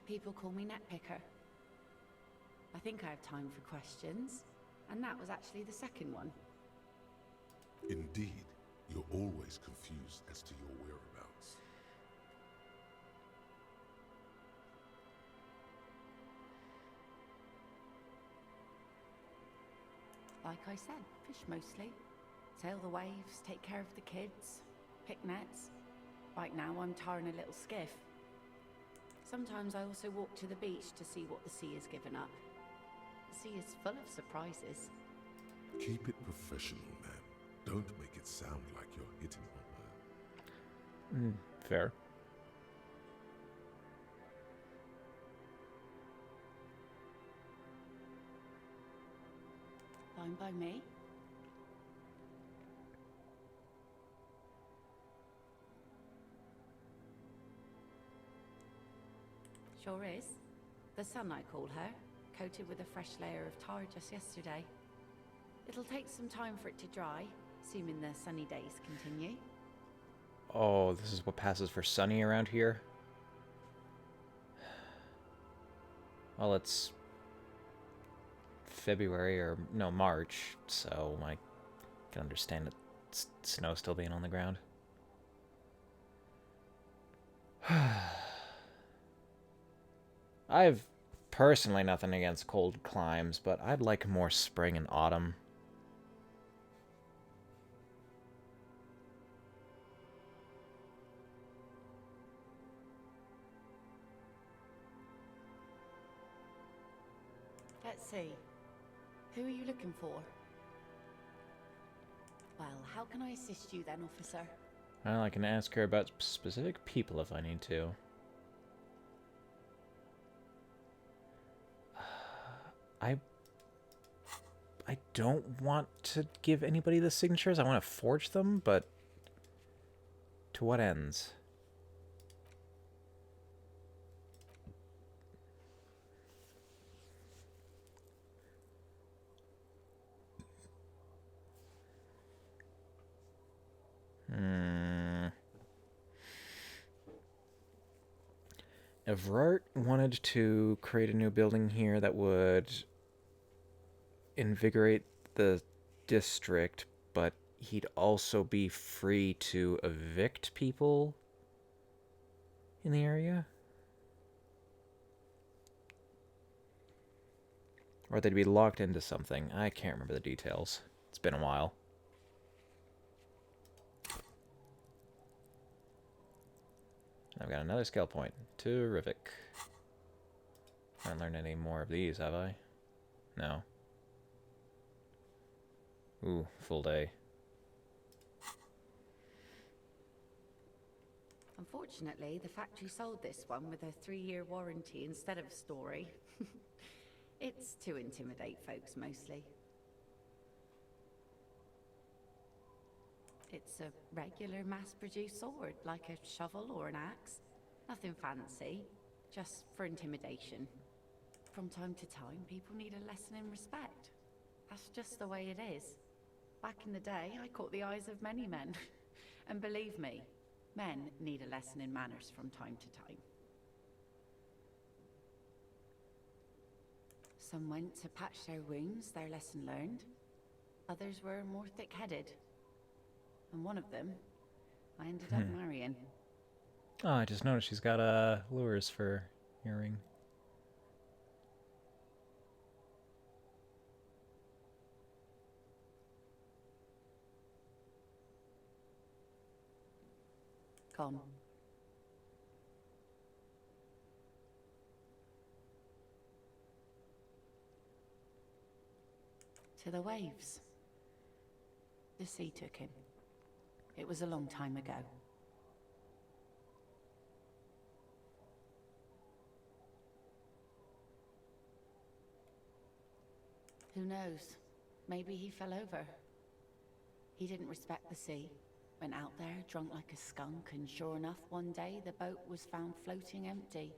Speaker 7: People call me Netpicker. I think I have time for questions, and that was actually the second one.
Speaker 2: Indeed, you're always confused as to your whereabouts.
Speaker 7: Like I said, fish mostly. Sail the waves, take care of the kids, pick nets. Right now I'm tarring a little skiff. Sometimes I also walk to the beach to see what the sea has given up. The sea is full of surprises.
Speaker 2: Keep it professional, man. Don't make it sound like you're hitting on her.
Speaker 1: Fair.
Speaker 7: Fine by me. Sure is. The sun, I call her, coated with a fresh layer of tar just yesterday. It'll take some time for it to dry, assuming the sunny days continue.
Speaker 1: Oh, this is what passes for sunny around here? Well, it's February, or no, March, so I can understand snow still being on the ground. I've personally nothing against cold climes, but I'd like more spring and autumn.
Speaker 7: Let's see. Who are you looking for? Well, how can I assist you then, officer?
Speaker 1: Well, I can ask her about specific people if I need to. I don't want to give anybody the signatures. I want to forge them, but to what ends? If Rart wanted to create a new building here that would invigorate the district, but he'd also be free to evict people in the area? Or they'd be locked into something. I can't remember the details. It's been a while. I've got another skill point. Terrific. I haven't learned any more of these, have I? No. Ooh, full day.
Speaker 7: Unfortunately, the factory sold this one with a 3-year warranty instead of a story. It's to intimidate folks, mostly. It's a regular mass-produced sword, like a shovel or an axe. Nothing fancy, just for intimidation. From time to time, people need a lesson in respect. That's just the way it is. Back in the day, I caught the eyes of many men. And believe me, men need a lesson in manners from time to time. Some went to patch their wounds, their lesson learned. Others were more thick-headed. And one of them, I ended up marrying.
Speaker 1: Oh, I just noticed she's got lures for earring.
Speaker 7: Gone. To the waves. The sea took him. It was a long time ago. Who knows? Maybe he fell over. He didn't respect the sea. Went out there, drunk like a skunk, and sure enough, one day the boat was found floating empty.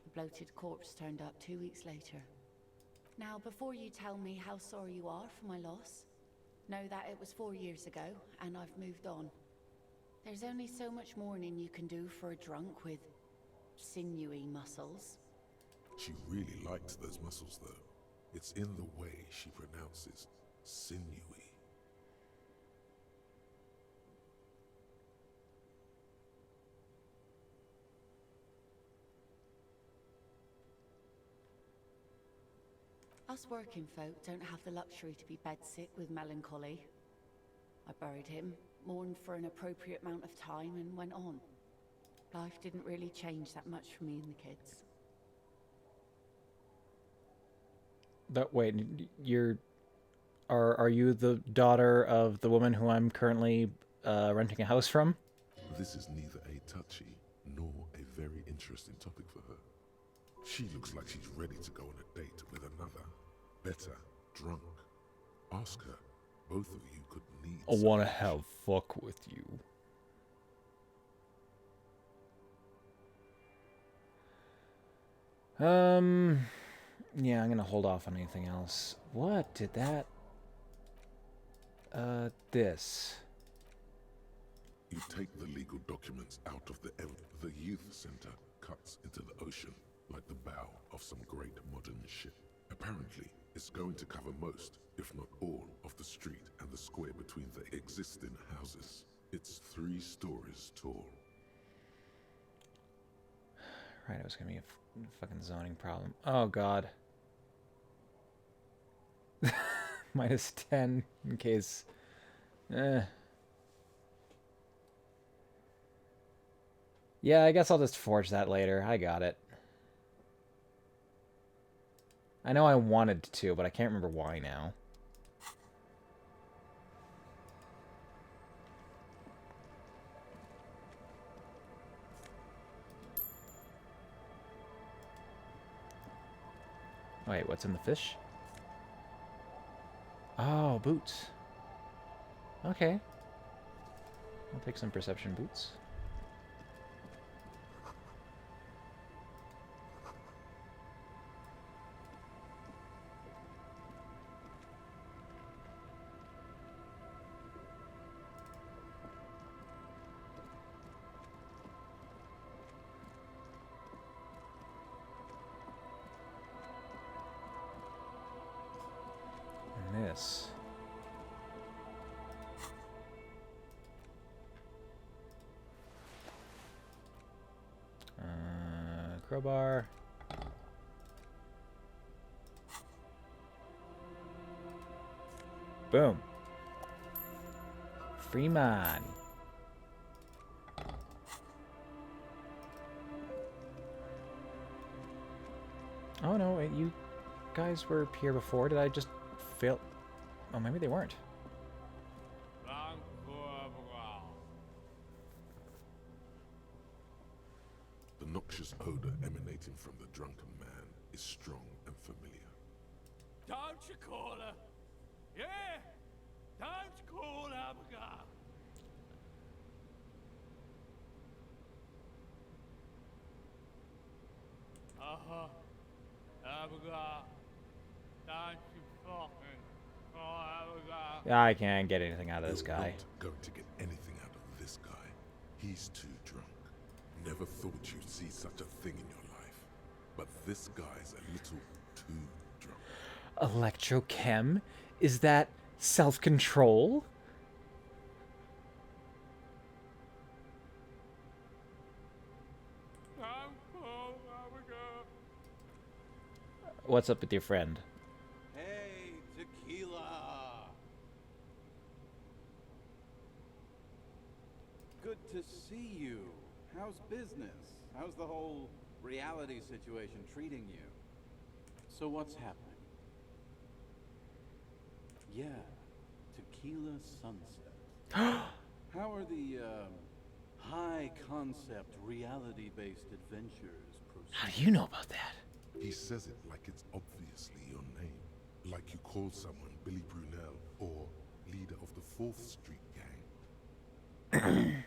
Speaker 7: The bloated corpse turned up 2 weeks later. Now, before you tell me how sorry you are for my loss, know that it was 4 years ago, and I've moved on. There's only so much mourning you can do for a drunk with sinewy muscles.
Speaker 2: She really liked those muscles, though. It's in the way she pronounces sinewy.
Speaker 7: Us working folk don't have the luxury to be bedsick with melancholy. I buried him, mourned for an appropriate amount of time, and went on. Life didn't really change that much for me and the kids.
Speaker 1: But wait, are you the daughter of the woman who I'm currently renting a house from?
Speaker 2: This is neither a touchy nor a very interesting topic for her. She looks like she's ready to go on a date with another, better, drunk. Ask her. Both of you could need
Speaker 1: I want to have fuck with you. Yeah, I'm gonna hold off on anything else. What did that... This.
Speaker 2: You take the legal documents out of the youth center cuts into the ocean like the bow of some great modern ship. Apparently, it's going to cover most, if not all, of the street and the square between the existing houses. It's 3 stories tall.
Speaker 1: Right, it was gonna be a fucking zoning problem. Oh god. -10 in case. Yeah, I guess I'll just forge that later. I got it. I know I wanted to, but I can't remember why now. Wait, what's in the fish? Oh, boots. Okay. I'll take some perception boots. And this. Crowbar. Boom. Freeman. Oh no, wait, you guys were here before. Did I just fail? Oh, maybe they weren't.
Speaker 2: The noxious odor emanating from the drunken man is strong and familiar.
Speaker 8: Don't you call her? Yeah! Don't call Abigail! Uh-huh. Abigail. Don't you fucking call Abigail.
Speaker 1: I can't get anything out of this
Speaker 2: You're
Speaker 1: guy.
Speaker 2: not going to get anything out of this guy. He's too drunk. Never thought you'd see such a thing in your life. But this guy's a little too drunk.
Speaker 1: Electrochem? Is that self-control?
Speaker 8: Don't call Abigail.
Speaker 1: What's up with your friend?
Speaker 9: Hey, tequila! Good to see you. How's business? How's the whole reality situation treating you? So what's happening? Yeah, Tequila Sunset. How are the, high-concept, reality-based adventures proceeding?
Speaker 1: How do you know about that?
Speaker 2: He says it like it's obviously your name. Like you call someone Billy Brunel or leader of the 4th Street gang.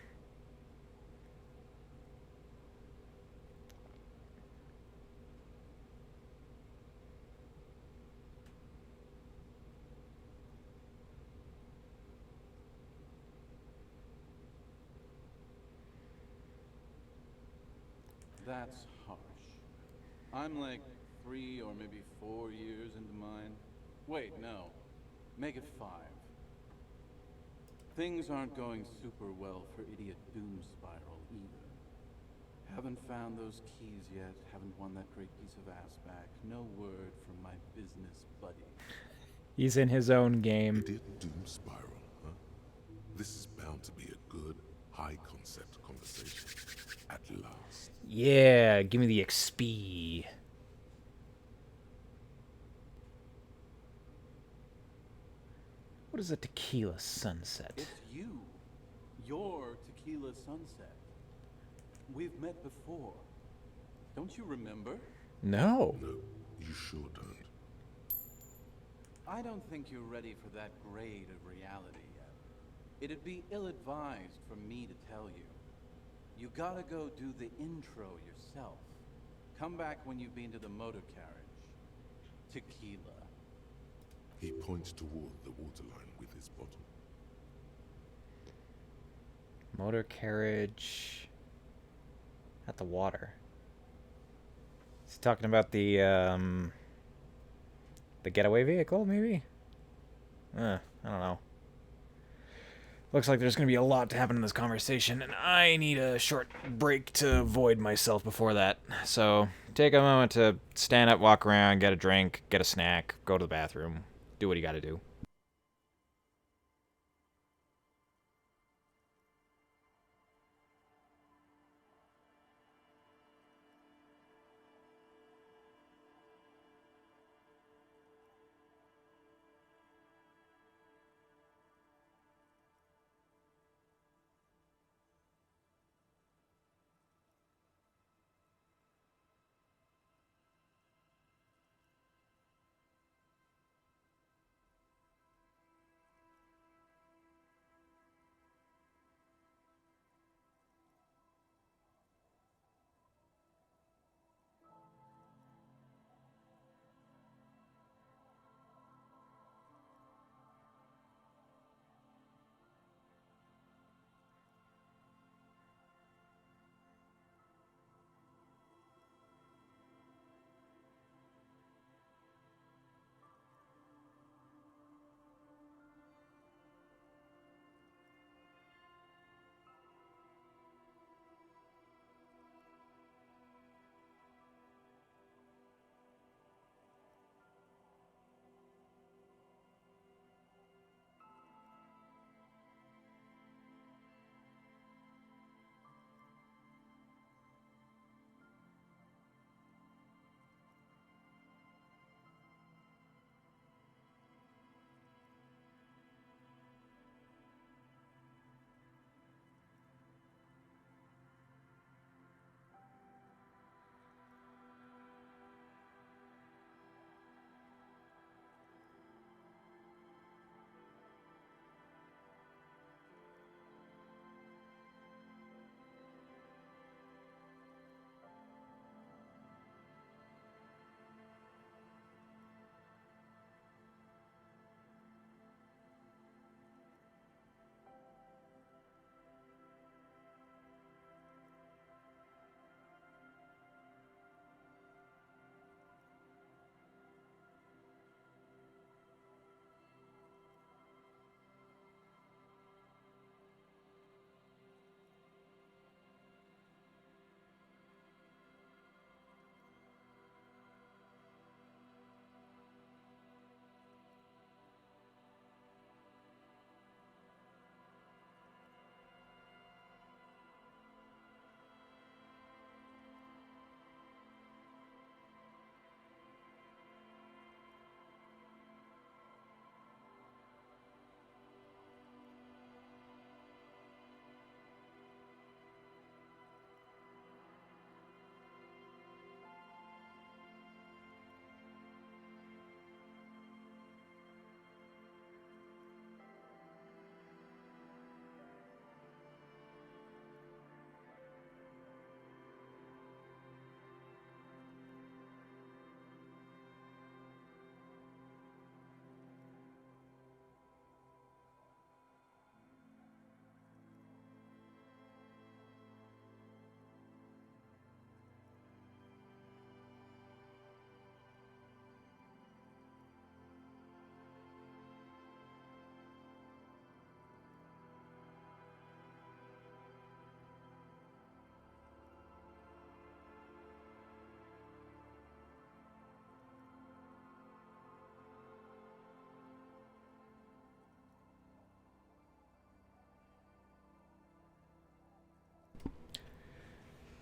Speaker 9: That's harsh. I'm like 3 or maybe 4 years into mine. Wait, no. Make it 5. Things aren't going super well for Idiot Doom Spiral either. Haven't found those keys yet, haven't won that great piece of ass back. No word from my business buddy.
Speaker 1: He's in his own game.
Speaker 2: Idiot Doom Spiral, huh? This is bound to be a good, high-concept conversation. At last.
Speaker 1: Yeah, give me the XP. What is a tequila sunset?
Speaker 9: It's you. You're Tequila Sunset. We've met before. Don't you remember?
Speaker 1: No.
Speaker 2: No, you sure don't.
Speaker 9: I don't think you're ready for that grade of reality yet. It'd be ill-advised for me to tell you. You gotta go do the intro yourself. Come back when you've been to the motor carriage. Tequila.
Speaker 2: He points toward the waterline with his bottle.
Speaker 1: Motor carriage at the water. He's talking about the getaway vehicle, maybe? I don't know. Looks like there's going to be a lot to happen in this conversation, and I need a short break to void myself before that. So, take a moment to stand up, walk around, get a drink, get a snack, go to the bathroom, do what you gotta do.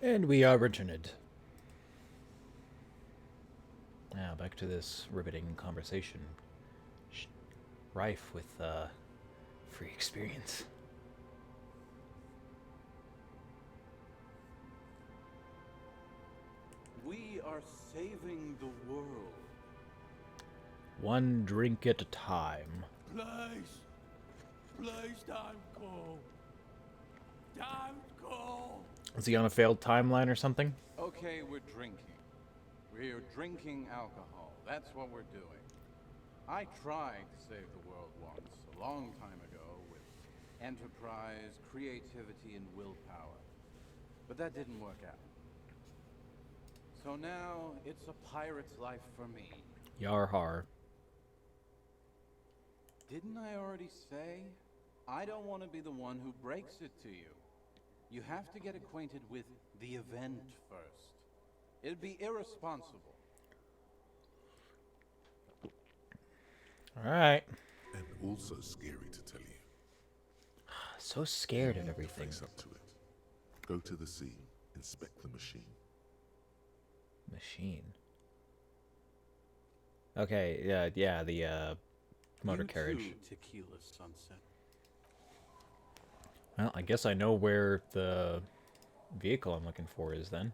Speaker 1: And we are returned. Now, back to this riveting conversation. Rife with free experience.
Speaker 9: We are saving the world.
Speaker 1: One drink at a time.
Speaker 8: Please. Please don't go. Don't go.
Speaker 1: Is he on a failed timeline or something?
Speaker 9: Okay, we're drinking. We're drinking alcohol. That's what we're doing. I tried to save the world once, a long time ago, with enterprise, creativity, and willpower. But that didn't work out. So now, it's a pirate's life for me.
Speaker 1: Yar har.
Speaker 9: Didn't I already say? I don't want to be the one who breaks it to you. You have to get acquainted with the event first. It'd be irresponsible.
Speaker 1: Alright.
Speaker 2: And also scary to tell you.
Speaker 1: So scared of
Speaker 2: To
Speaker 1: everything.
Speaker 2: face up to it. Go to the sea, inspect the machine.
Speaker 1: Machine. Okay, yeah, the motor carriage.
Speaker 9: You too, Tequila Sunset.
Speaker 1: Well, I guess I know where the vehicle I'm looking for is then.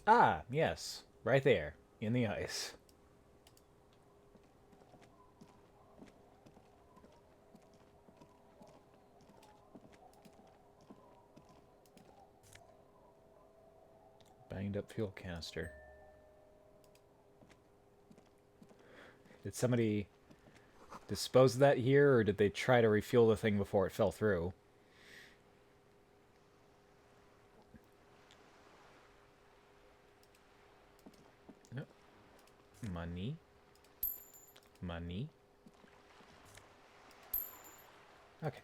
Speaker 1: Ah, yes. Right there. In the ice. Banged up fuel canister. Did somebody dispose of that here, or did they try to refuel the thing before it fell through? Nope. Money. Money. Okay.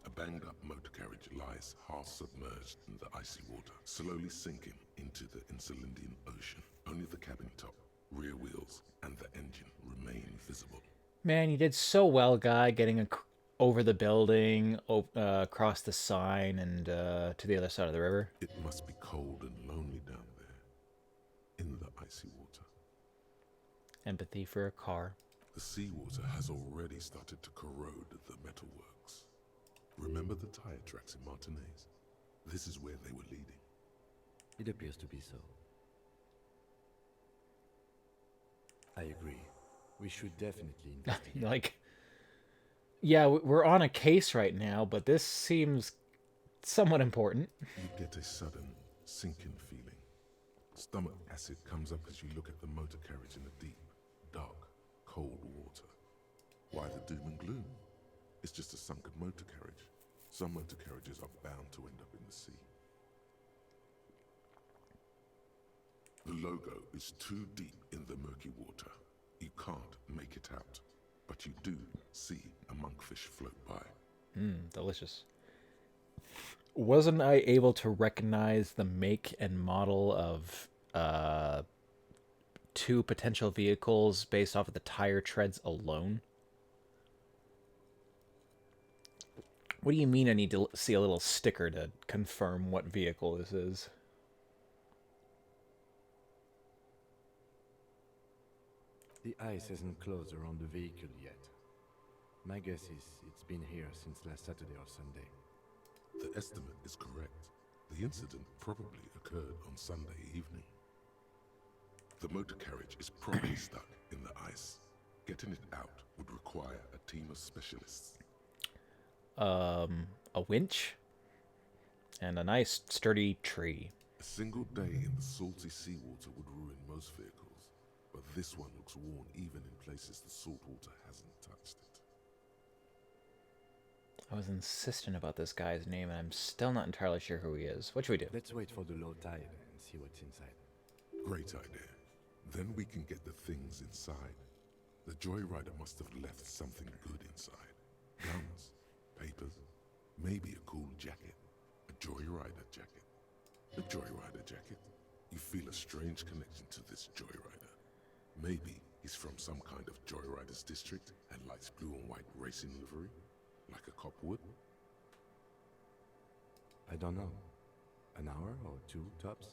Speaker 2: A banged up motor carriage lies half submerged in the icy water, slowly sinking into the Insulindian Ocean. Only the cabin top, rear wheels, and the engine remain visible.
Speaker 1: Man, you did so well, guy, getting over the building, across the sign, and to the other side of the river.
Speaker 2: It must be cold and lonely down there, in the icy water.
Speaker 1: Empathy for a car.
Speaker 2: The seawater has already started to corrode the metalworks. Remember the tire tracks in Martinez? This is where they were leading.
Speaker 3: It appears to be so. I agree. We should definitely investigate.
Speaker 1: Like, yeah, we're on a case right now, but this seems somewhat important.
Speaker 2: You get a sudden sinking feeling. Stomach acid comes up as you look at the motor carriage in the deep, dark, cold water. Why the doom and gloom? It's just a sunken motor carriage. Some motor carriages are bound to end up in the sea. The logo is too deep in the murky water. You can't make it out, but you do see a monkfish float by.
Speaker 1: Delicious. Wasn't I able to recognize the make and model of two potential vehicles based off of the tire treads alone? What do you mean I need to see a little sticker to confirm what vehicle this is?
Speaker 3: The ice hasn't closed around the vehicle yet. My guess is it's been here since last Saturday or Sunday.
Speaker 2: The estimate is correct. The incident probably occurred on Sunday evening. The motor carriage is probably stuck in the ice. Getting it out would require a team of specialists.
Speaker 1: A winch? And a nice sturdy tree.
Speaker 2: A single day in the salty seawater would ruin most vehicles, but this one looks worn even in places the salt water hasn't touched it.
Speaker 1: I was insistent about this guy's name, and I'm still not entirely sure who he is. What should we do?
Speaker 3: Let's wait for the low tide and see what's inside.
Speaker 2: Great idea. Then we can get the things inside. The Joyrider must have left something good inside. Guns, papers, maybe a cool jacket. A Joyrider jacket. A Joyrider jacket. You feel a strange connection to this Joyrider. Maybe he's from some kind of Joyriders district and likes blue and white racing livery, like a cop would.
Speaker 3: I don't know. An hour or two, tops?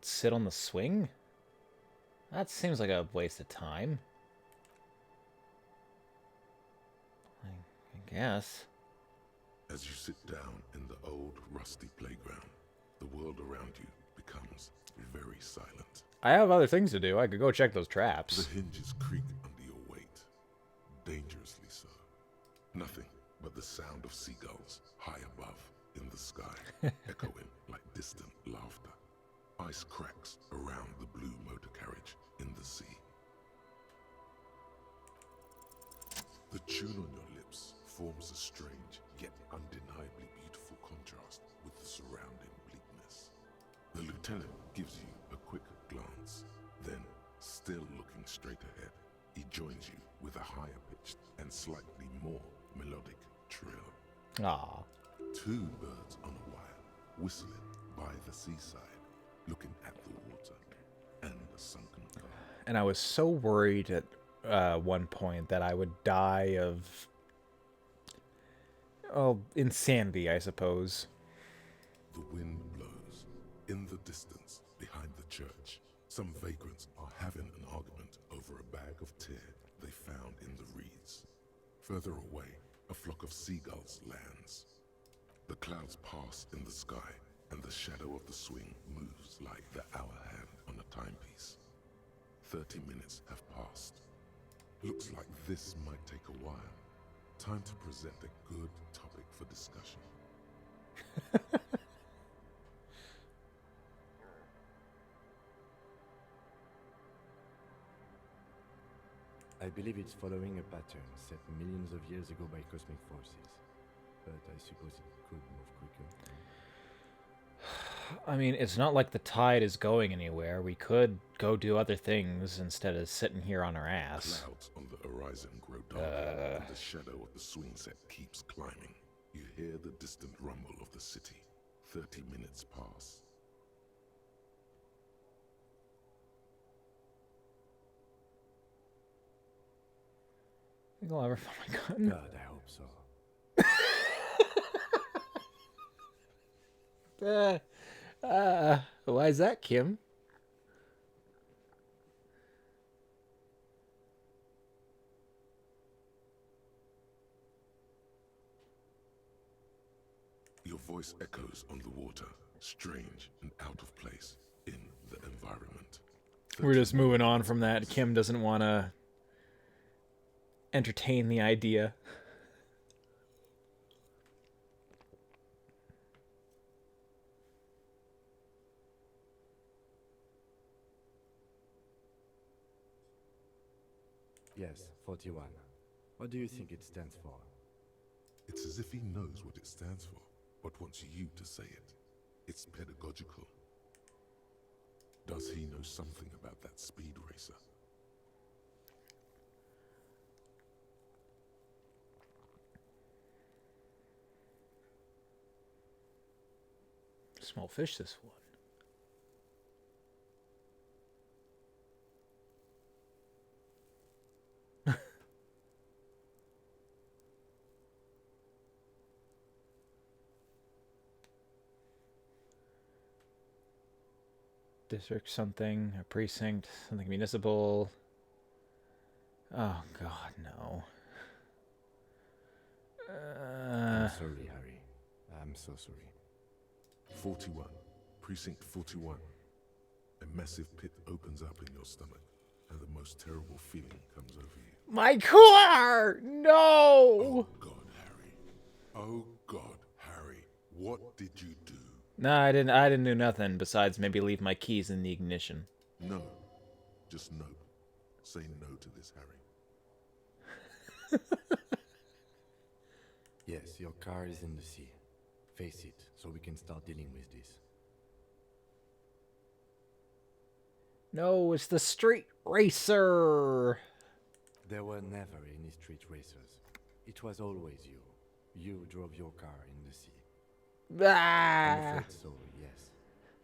Speaker 1: Sit on the swing? That seems like a waste of time. I guess.
Speaker 2: As you sit down in the old, rusty playground, The world around you becomes very silent.
Speaker 1: I have other things to do. I could go check those
Speaker 2: The
Speaker 1: traps.
Speaker 2: hinges creak under your weight, dangerously so. Nothing but the sound of seagulls high above in the sky, echoing like distant laughter. Ice cracks around the blue motor carriage in the sea. The tune on your lips forms a strange yet undeniably beautiful contrast with the surrounding bleakness. The lieutenant gives you a quick glance, then, still looking straight ahead, he joins you with a higher pitched and slightly more melodic trill.
Speaker 1: Ah.
Speaker 2: Two birds on a wire, whistling by the seaside, looking at the water and the sunken car.
Speaker 1: And I was so worried at one point that I would die of, insanity, I suppose.
Speaker 2: The wind blows. In the distance, behind the church, some vagrants are having an argument over a bag of tear they found in the reeds. Further away, a flock of seagulls lands. The clouds pass in the sky, and the shadow of the swing moves like the hour hand on a timepiece. 30 minutes have passed. Looks like this might take a while. Time to present a good topic for discussion.
Speaker 3: I believe it's following a pattern set millions of years ago by cosmic forces. But I suppose it could move quicker.
Speaker 1: I mean, it's not like the tide is going anywhere. We could go do other things instead of sitting here on our ass.
Speaker 2: Clouds on the horizon grow darker, and the shadow of the swing set keeps climbing. You hear the distant rumble of the city. 30 minutes pass.
Speaker 1: I think I'll ever find my gun.
Speaker 3: God, I hope so.
Speaker 1: Why is that, Kim?
Speaker 2: Your voice echoes on the water, strange and out of place in the environment.
Speaker 1: We're just moving on from that. Kim doesn't want to entertain the idea.
Speaker 3: Yes, 41. What do you think it stands for?
Speaker 2: It's as if he knows what it stands for, but wants you to say it. It's pedagogical. Does he know something about that speed racer?
Speaker 1: Small fish, this one. District something, a precinct, something municipal. Oh God, no.
Speaker 3: I'm sorry, Harry. I'm so sorry.
Speaker 2: 41. Precinct 41. A massive pit opens up in your stomach, and the most terrible feeling comes over you.
Speaker 1: My car! No!
Speaker 2: Oh God, Harry. Oh God, Harry. What did you do?
Speaker 1: No, I didn't do nothing besides maybe leave my keys in the ignition.
Speaker 2: No. Just no. Say no to this, Harry.
Speaker 3: Yes, your car is in the sea. Face it, so we can start dealing with this.
Speaker 1: No, it's the street racer!
Speaker 3: There were never any street racers. It was always you. You drove your car in the sea. I'm
Speaker 1: Ah!
Speaker 3: afraid so, yes.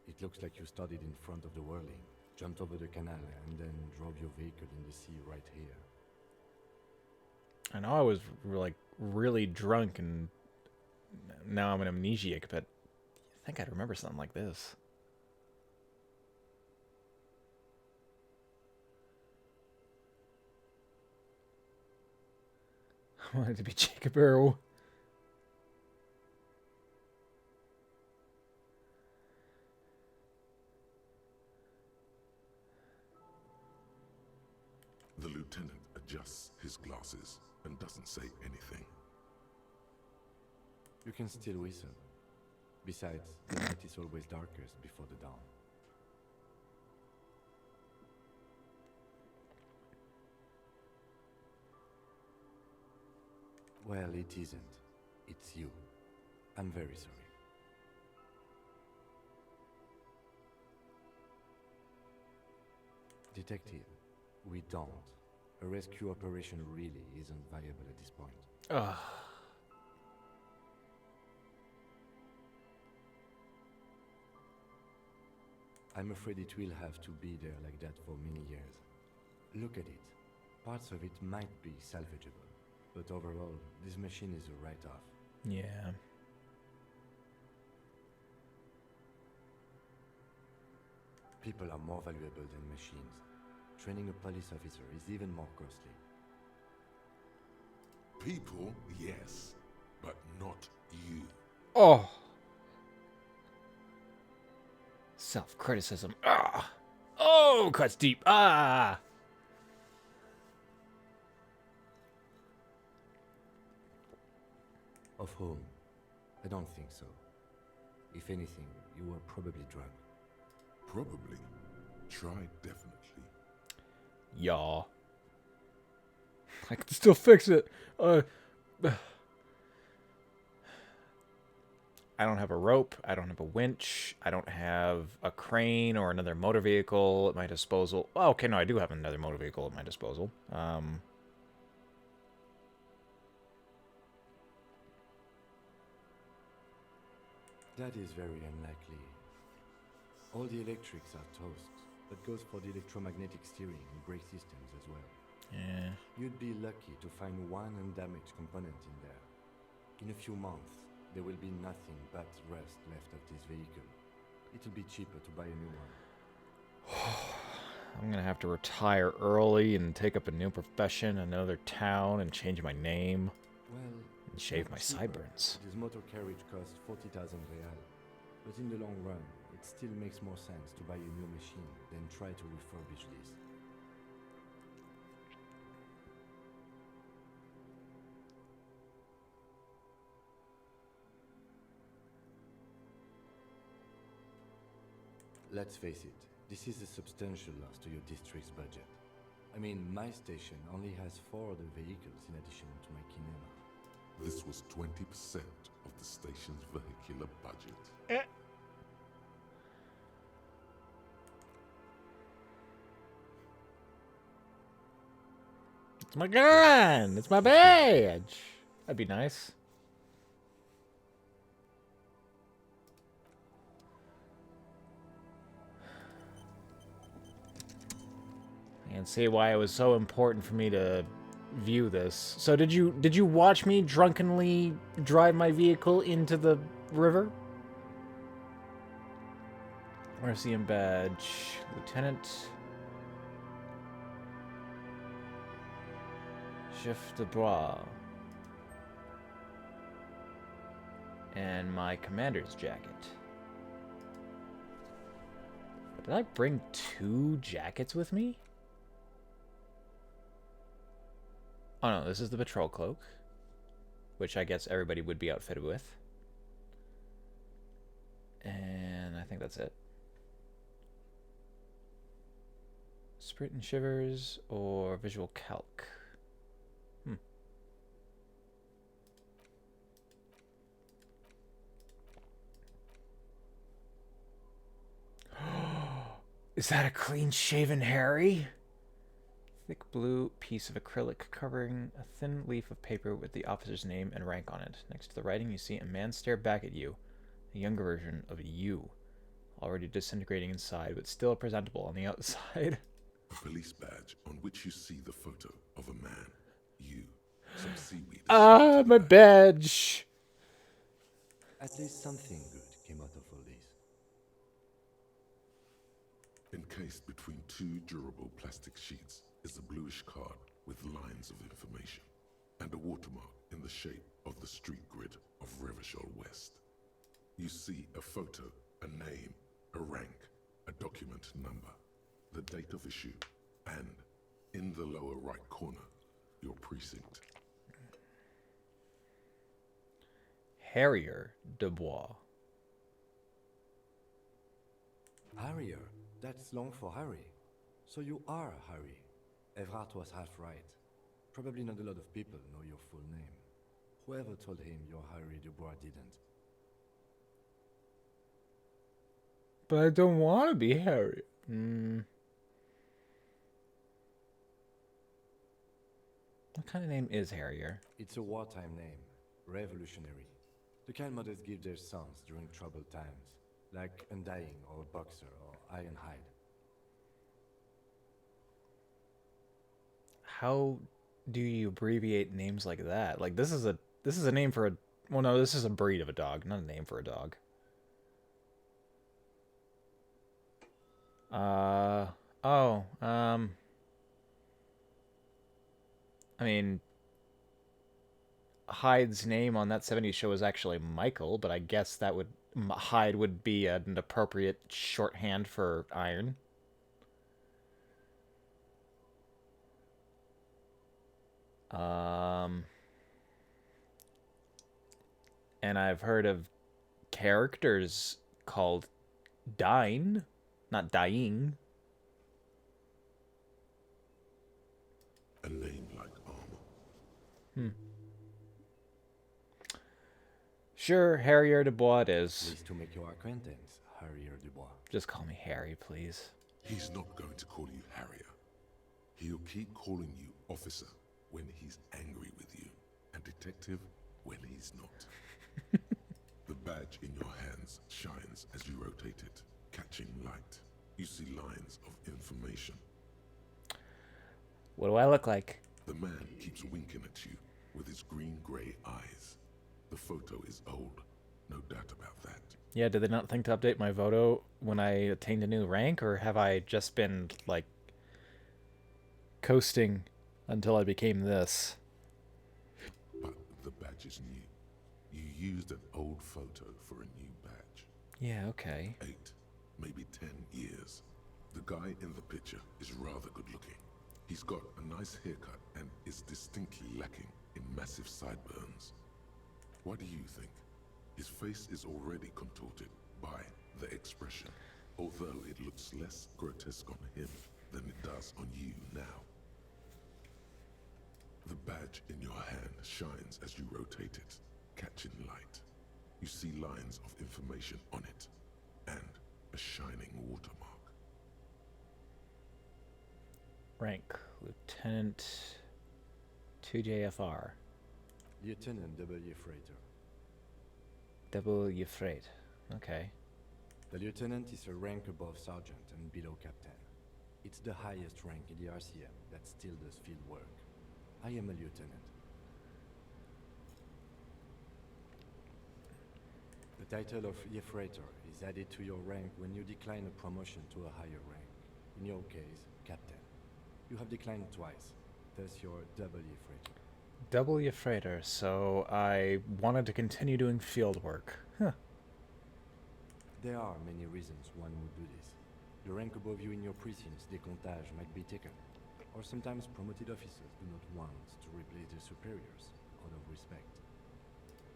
Speaker 3: It looks like you started in front of the whirling, jumped over the canal, and then drove your vehicle in the sea right here.
Speaker 1: I know I was like really drunk and now I'm an amnesiac, but I think I'd remember something like this. I wanted to be Jacob Earl.
Speaker 2: adjusts his glasses and doesn't say anything.
Speaker 3: You can still whistle. Besides, the night is always darkest before the dawn. Well, it isn't. It's you. I'm very sorry. Detective, we don't. A rescue operation really isn't viable at this point.
Speaker 1: Ugh.
Speaker 3: I'm afraid it will have to be there like that for many years. Look at it. Parts of it might be salvageable, but overall, this machine is a write-off.
Speaker 1: Yeah.
Speaker 3: People are more valuable than machines. Training a police officer is even more costly.
Speaker 2: People, yes, but not you.
Speaker 1: Oh. Self-criticism. Ah. Oh, cuts deep. Ah.
Speaker 3: Of whom? I don't think so. If anything, you were probably drunk.
Speaker 2: Probably. Try definitely.
Speaker 1: Yeah. I can still fix it. I don't have a rope. I don't have a winch. I don't have a crane or another motor vehicle at my disposal. Oh, okay, no, I do have another motor vehicle at my disposal.
Speaker 3: That is very unlikely. All the electrics are toast. That goes for the electromagnetic steering and brake systems as well.
Speaker 1: Yeah.
Speaker 3: You'd be lucky to find one undamaged component in there. In a few months, there will be nothing but rust left of this vehicle. It'll be cheaper to buy a new one.
Speaker 1: I'm gonna have to retire early and take up a new profession, another town, and change my name.
Speaker 3: Well,
Speaker 1: And shave
Speaker 3: not
Speaker 1: my
Speaker 3: cheaper.
Speaker 1: sideburns.
Speaker 3: This motor carriage costs 40,000 real. But in the long run, it still makes more sense to buy a new machine than try to refurbish this. Let's face it, this is a substantial loss to your district's budget. I mean, my station only has 4 other vehicles in addition to my kinema.
Speaker 2: This was 20% of the station's vehicular budget.
Speaker 1: It's my gun! It's my badge! That'd be nice. I can see why it was so important for me to view this. So did you watch me drunkenly drive my vehicle into the river? RCM badge. Lieutenant Chef de Bois. And my commander's jacket. Did I bring 2 jackets with me? Oh no, this is the patrol cloak, which I guess everybody would be outfitted with. And I think that's it. Sprint and Shivers or Visual Calc. Is that a clean-shaven Harry? Thick blue piece of acrylic covering a thin leaf of paper with the officer's name and rank on it. Next to the writing, you see a man stare back at you. A younger version of you. Already disintegrating inside, but still presentable on the outside.
Speaker 2: A police badge on which you see the photo of a man. You. Some seaweed.
Speaker 1: Ah, my badge!
Speaker 3: At least something good came out of all this.
Speaker 2: Encased between 2 durable plastic sheets is a bluish card with lines of information and a watermark in the shape of the street grid of Revachol West. You see a photo, a name, a rank, a document number, the date of issue, and in the lower right corner, your precinct.
Speaker 1: Harrier Dubois.
Speaker 3: Harrier. That's long for Harry. So you are Harry. Evrard was half right. Probably not a lot of people know your full name. Whoever told him you're Harry Dubois didn't.
Speaker 1: But I don't want to be Harry. What kind of name is Harrier?
Speaker 3: It's a wartime name. Revolutionary. The kind mothers give their sons during troubled times. Like Undying or Boxer or Ironhide.
Speaker 1: How do you abbreviate names like that? Like this is a name for a well no, this is a breed of a dog, not a name for a dog. I mean Hyde's name on that 70s show is actually Michael, but I guess that would Hyde would be an appropriate shorthand for Iron. And I've heard of characters called Dine, not Dying.
Speaker 2: A name like armor.
Speaker 1: Sure, Harrier Dubois it is.
Speaker 3: Pleased to make your acquaintance, Harrier Dubois.
Speaker 1: Just call me Harry, please.
Speaker 2: He's not going to call you Harrier. He'll keep calling you officer when he's angry with you, and detective when he's not. The badge in your hands shines as you rotate it, catching light. You see lines of information.
Speaker 1: What do I look like?
Speaker 2: The man keeps winking at you with his green-gray eyes. The photo is old, no doubt about that.
Speaker 1: Yeah, did they not think to update my photo when I attained a new rank, or have I just been, like, coasting until I became this?
Speaker 2: But the badge is new. You used an old photo for a new badge.
Speaker 1: Yeah, okay.
Speaker 2: 8, maybe 10 years. The guy in the picture is rather good looking. He's got a nice haircut and is distinctly lacking in massive sideburns. What do you think? His face is already contorted by the expression, although it looks less grotesque on him than it does on you now. The badge in your hand shines as you rotate it, catching light. You see lines of information on it, and a shining watermark.
Speaker 1: Rank, Lieutenant 2JFR.
Speaker 3: Lieutenant W. Freighter.
Speaker 1: W. Freight. Okay.
Speaker 3: The lieutenant is a rank above sergeant and below captain. It's the highest rank in the RCM that still does field work. I am a lieutenant. The title of Freighter is added to your rank when you decline a promotion to a higher rank. In your case, captain. You have declined twice, thus you're W. Freighter.
Speaker 1: W. Freighter, so I wanted to continue doing field work. Huh.
Speaker 3: There are many reasons one would do this. The rank above you in your precinct's décomptage might be taken, or sometimes promoted officers do not want to replace their superiors out of respect.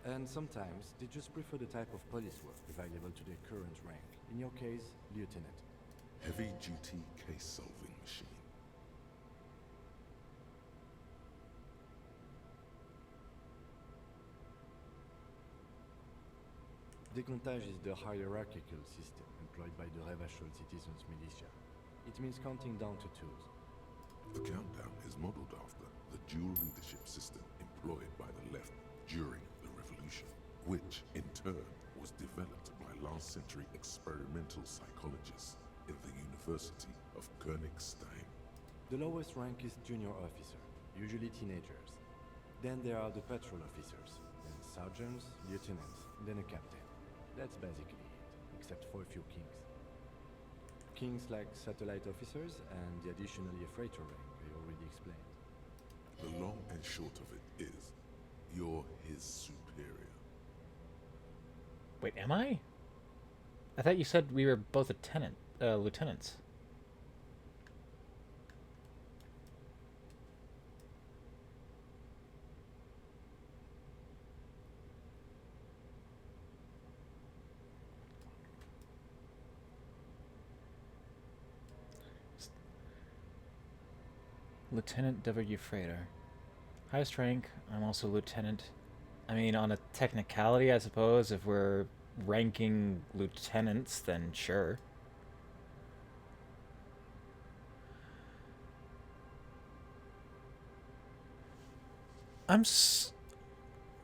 Speaker 3: And sometimes they just prefer the type of police work available to their current rank. In your case, lieutenant.
Speaker 2: Heavy-duty case-solving machine.
Speaker 3: Décomptage is the hierarchical system employed by the Revachol Citizens Militia. It means counting down to twos.
Speaker 2: The countdown is modeled after the dual leadership system employed by the left during the revolution, which in turn was developed by last-century experimental psychologists in the University of Königstein.
Speaker 3: The lowest rank is junior officer, usually teenagers. Then there are the patrol officers, then sergeants, lieutenants, then a captain. That's basically it, except for a few kings. Kings like satellite officers and the additionally a freighter rank I already explained.
Speaker 2: The long and short of it is, you're his superior.
Speaker 1: Wait, am I? I thought you said we were both lieutenants. Lieutenant W. Freighter. Highest rank, I'm also lieutenant. I mean, on a technicality, I suppose, if we're ranking lieutenants, then sure.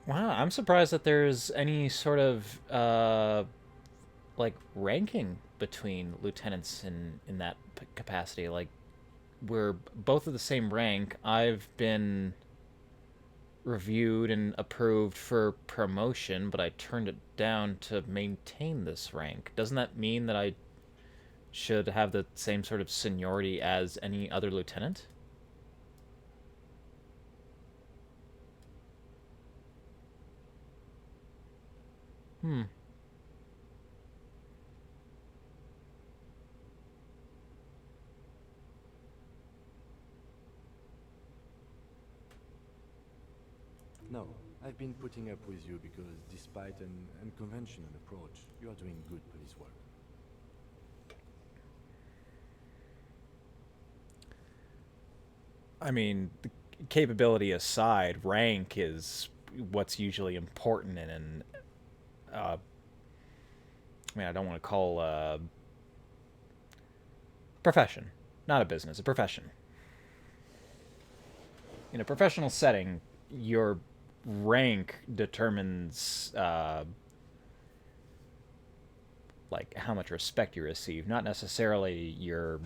Speaker 1: Wow, I'm surprised that there's any sort of, like, ranking between lieutenants in that capacity. Like, we're both of the same rank. I've been reviewed and approved for promotion, but I turned it down to maintain this rank. Doesn't that mean that I should have the same sort of seniority as any other lieutenant? Hmm.
Speaker 3: No, I've been putting up with you because despite an unconventional approach, you are doing good police work.
Speaker 1: I mean, the capability aside, rank is what's usually important in an. I mean, I don't want to call profession, not a business, a profession. In a professional setting, your rank determines like how much respect you receive, not necessarily your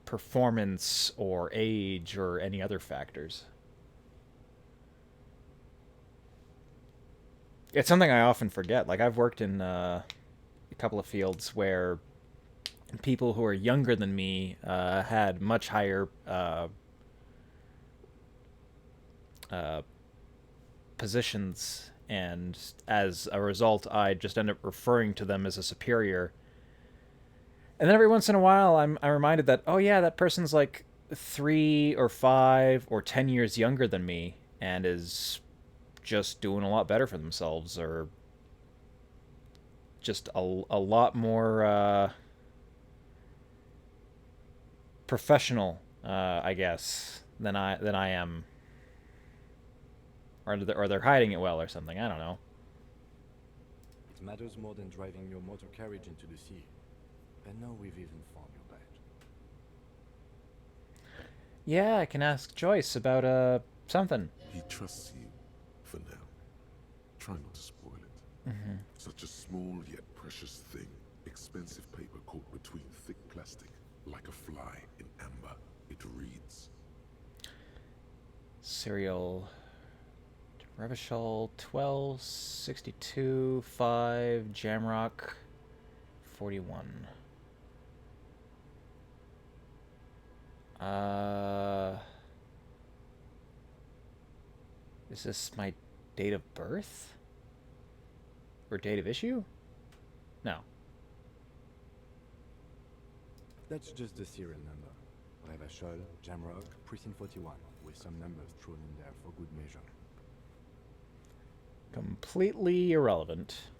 Speaker 1: performance or age or any other factors. It's something I often forget. Like, I've worked in a couple of fields where people who are younger than me had much higher positions, and as a result, I just end up referring to them as a superior. And then every once in a while, I'm reminded that, oh yeah, that person's like 3 or 5 or 10 years younger than me and is just doing a lot better for themselves, or just a lot more professional, I guess, than I am, or they're hiding it well or something. I don't know.
Speaker 3: It matters more than driving your motor carriage into the sea. And now we've even found your badge.
Speaker 1: Yeah, I can ask Joyce about something.
Speaker 2: He trusts you, for now. Try not to spoil it.
Speaker 1: Mm-hmm.
Speaker 2: Such a small yet precious thing. Expensive paper caught between thick plastic, like a fly in amber. It reads.
Speaker 1: Serial Revachol 1262 5 Jamrock 41. Is this my date of birth? Or date of issue? No.
Speaker 3: That's just the serial number. Revachol, Jamrock, Precinct 41, with some numbers thrown in there for good measure.
Speaker 1: Completely irrelevant.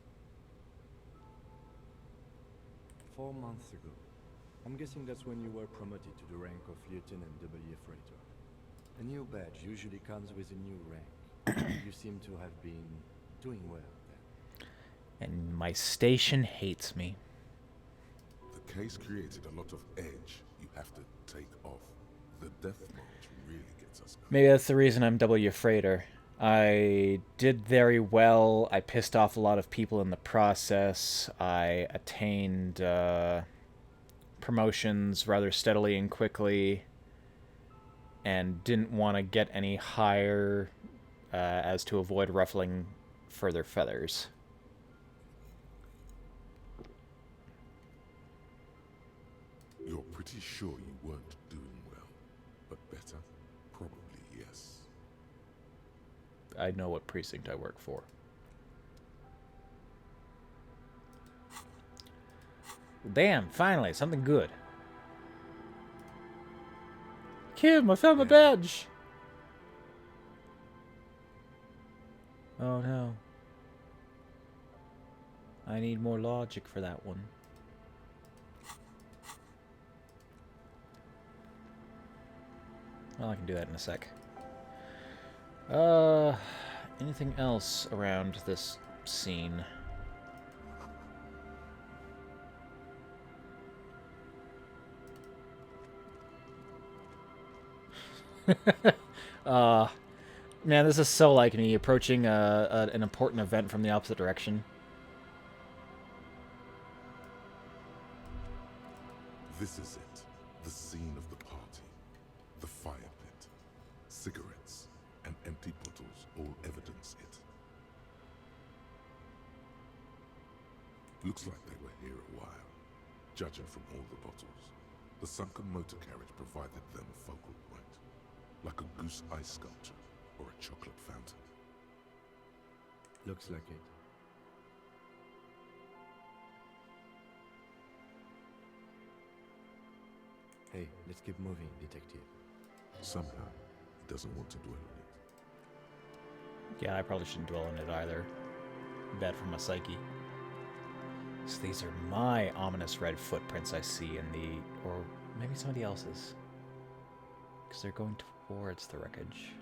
Speaker 3: 4 months ago. I'm guessing that's when you were promoted to the rank of Lieutenant W. Freighter. A new badge usually comes with a new rank. You seem to have been doing well then.
Speaker 1: And my station hates me.
Speaker 2: The case created a lot of edge you have to take off. The death march really gets us going.
Speaker 1: Maybe that's the reason I'm W. Freighter. I did very well. I pissed off a lot of people in the process. I attained promotions rather steadily and quickly, and didn't want to get any higher as to avoid ruffling further feathers.
Speaker 2: You're pretty sure you weren't doing well, but better? Probably yes.
Speaker 1: I know what precinct I work for. Damn, finally, something good. Kim, I found my badge! Oh no. I need more logic for that one. Well, I can do that in a sec. Anything else around this scene? Man, this is so like me, approaching an important event from the opposite direction.
Speaker 2: This is it. The scene of the party. The fire pit. Cigarettes and empty bottles all evidence it. Looks like they were here a while, judging from all the bottles. The sunken motor carriage provided them a focal point, like a goose ice sculpture or a chocolate fountain.
Speaker 3: Looks like it. Hey, let's keep moving, detective.
Speaker 2: Somehow, he doesn't want to dwell on it.
Speaker 1: Yeah, I probably shouldn't dwell on it either. Bad for my psyche. So these are my ominous red footprints I see in the... or maybe somebody else's. Because they're going towards the wreckage.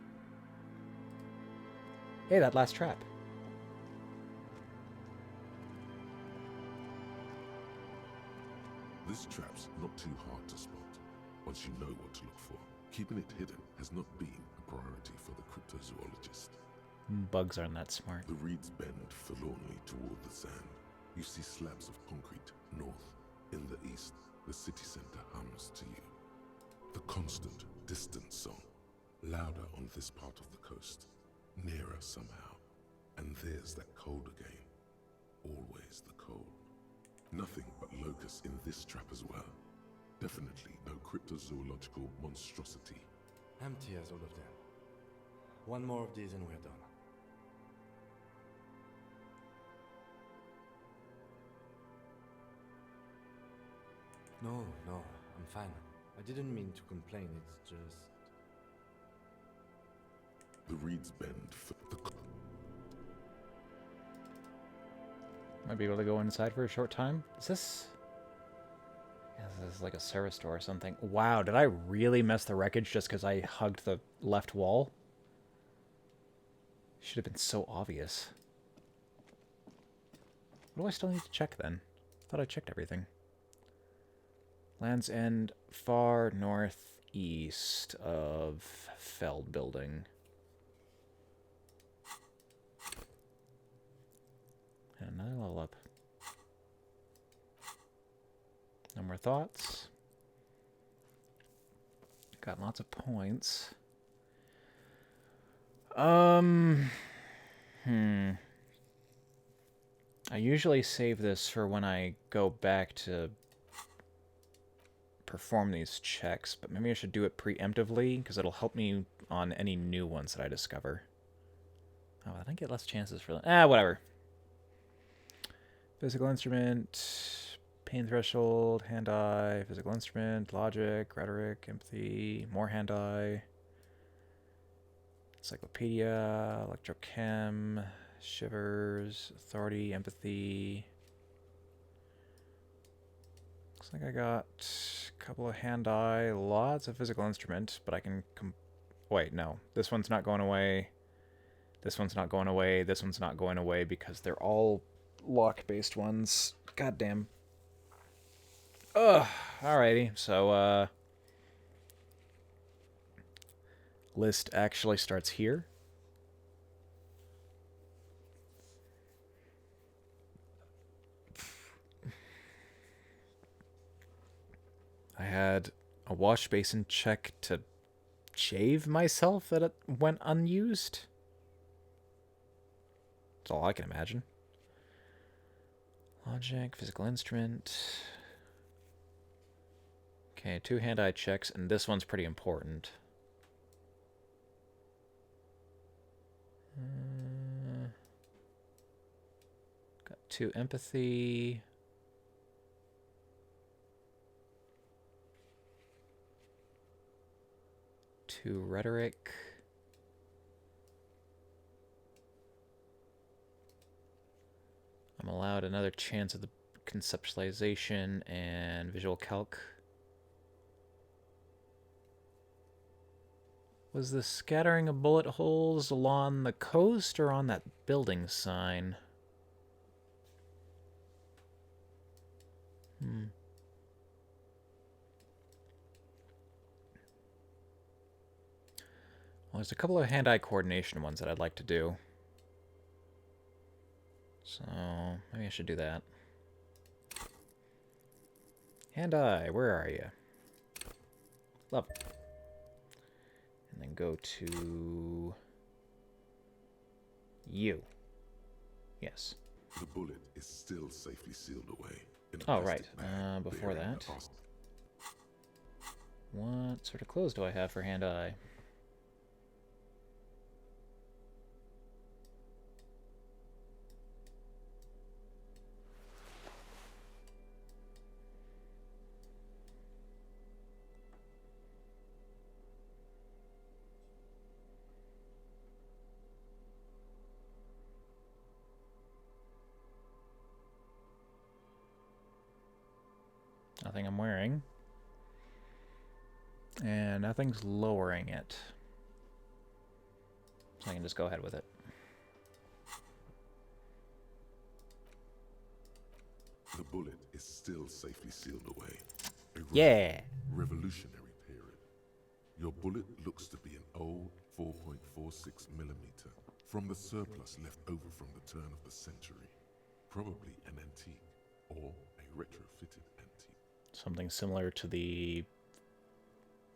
Speaker 1: Hey, that last trap.
Speaker 2: This trap's not too hard to spot, once you know what to look for. Keeping it hidden has not been a priority for the cryptozoologist.
Speaker 1: Bugs aren't that smart.
Speaker 2: The reeds bend forlornly toward the sand. You see slabs of concrete north. In the east, the city center hums to you. The constant, distant song, louder on this part of the coast, nearer somehow. And there's that cold again. Always the cold. Nothing but locusts in this trap as well. Definitely no cryptozoological monstrosity.
Speaker 3: Empty as all of them. One more of these and we're done. No, I'm fine. I didn't mean to complain, it's just...
Speaker 2: The reeds bend for the...
Speaker 1: Might be able to go inside for a short time. Is this... Yeah, this is like a service store or something. Wow, did I really mess the wreckage just because I hugged the left wall? Should have been so obvious. What do I still need to check then? Thought I checked everything. Land's End, far northeast of Feld Building. And another level up. No more thoughts. Got lots of points. I usually save this for when I go back to perform these checks, but maybe I should do it preemptively, because it'll help me on any new ones that I discover. Oh, I didn't get less chances for that. Whatever. Physical instrument, pain threshold, hand-eye, physical instrument, logic, rhetoric, empathy, more hand-eye, encyclopedia, electrochem, shivers, authority, empathy. Looks like I got a couple of hand-eye, lots of physical instrument, but I can... Wait, no. This one's not going away. This one's not going away. This one's not going away because they're all lock-based ones. God damn. Ugh. Alrighty. So, list actually starts here. I had a wash basin check to shave myself that it went unused. That's all I can imagine. Logic, physical instrument. Okay, 2 hand-eye checks, and this one's pretty important. Got 2 empathy. To rhetoric. I'm allowed another chance of the conceptualization and visual calc. Was the scattering of bullet holes along the coast or on that building sign? Well, there's a couple of hand-eye coordination ones that I'd like to do. So, maybe I should do that. Hand-eye, where are you? Love. And then go to... you. Yes.
Speaker 2: The bullet is still safely sealed away.
Speaker 1: Oh, right. Before that... what sort of clothes do I have for hand-eye? Nothing I'm wearing. And nothing's lowering it. So I can just go ahead with it.
Speaker 2: The bullet is still safely sealed away.
Speaker 1: Yeah!
Speaker 2: Revolutionary period. Your bullet looks to be an old 4.46 millimeter from the surplus left over from the turn of the century. Probably an antique or a retrofitted antique.
Speaker 1: Something similar to the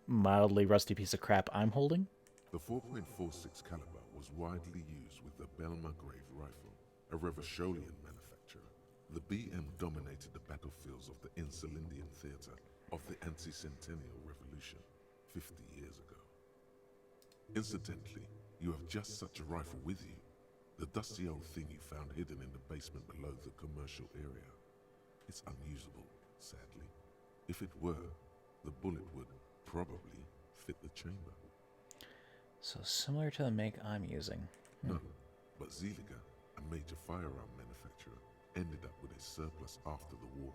Speaker 1: mildly rusty piece of crap I'm holding?
Speaker 2: The 4.46 caliber was widely used with the Belma Grave rifle, a Revacholian manufacturer. The BM dominated the battlefields of the Insulindian theater of the anti-centennial revolution 50 years ago. Incidentally, you have just such a rifle with you. The dusty old thing you found hidden in the basement below the commercial area. It's unusable, sadly. If it were, the bullet would probably fit the chamber.
Speaker 1: So similar to the make I'm using.
Speaker 2: No, but Zeliger, a major firearm manufacturer, ended up with a surplus after the war.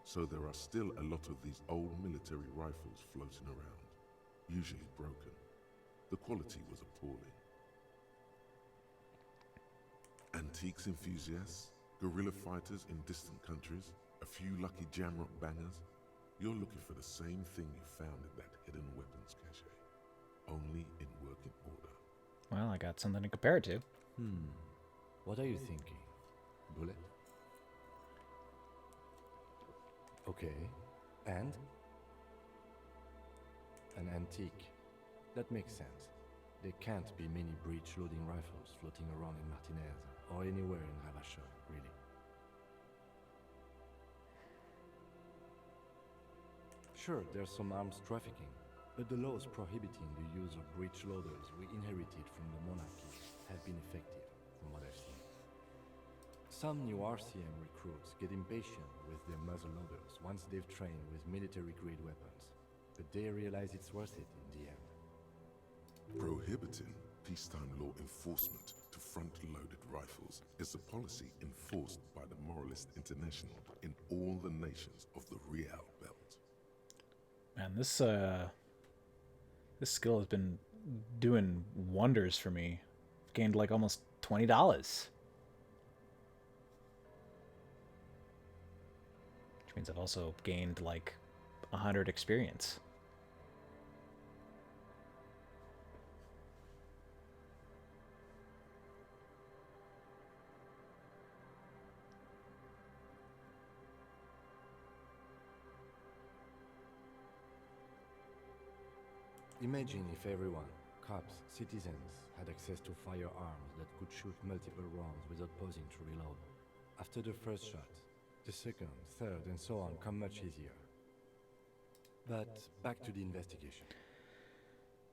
Speaker 2: So there are still a lot of these old military rifles floating around, usually broken. The quality was appalling. Antiques enthusiasts, guerrilla fighters in distant countries, a few lucky jamrock bangers. You're looking for the same thing you found in that hidden weapons cache, only in working order.
Speaker 1: Well, I got something to compare it to.
Speaker 3: What are you thinking? Bullet? Okay. And? An antique. That makes sense. There can't be many breech-loading rifles floating around in Martinez or anywhere in Ravachol, really. Sure, there's some arms trafficking, but the laws prohibiting the use of breech loaders we inherited from the monarchy have been effective, from what I've seen. Some new RCM recruits get impatient with their muzzle loaders once they've trained with military-grade weapons, but they realize it's worth it in the end.
Speaker 2: Prohibiting peacetime law enforcement to front-loaded rifles is a policy enforced by the Moralist International in all the nations of the Real Belt.
Speaker 1: Man, this skill has been doing wonders for me. I've gained like almost $20. Which means I've also gained like 100 experience.
Speaker 3: Imagine if everyone, cops, citizens, had access to firearms that could shoot multiple rounds without pausing to reload. After the first shot, the second, third, and so on come much easier. But back to the investigation.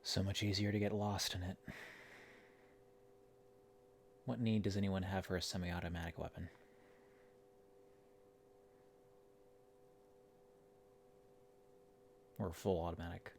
Speaker 1: So much easier to get lost in it. What need does anyone have for a semi-automatic weapon? Or a full automatic?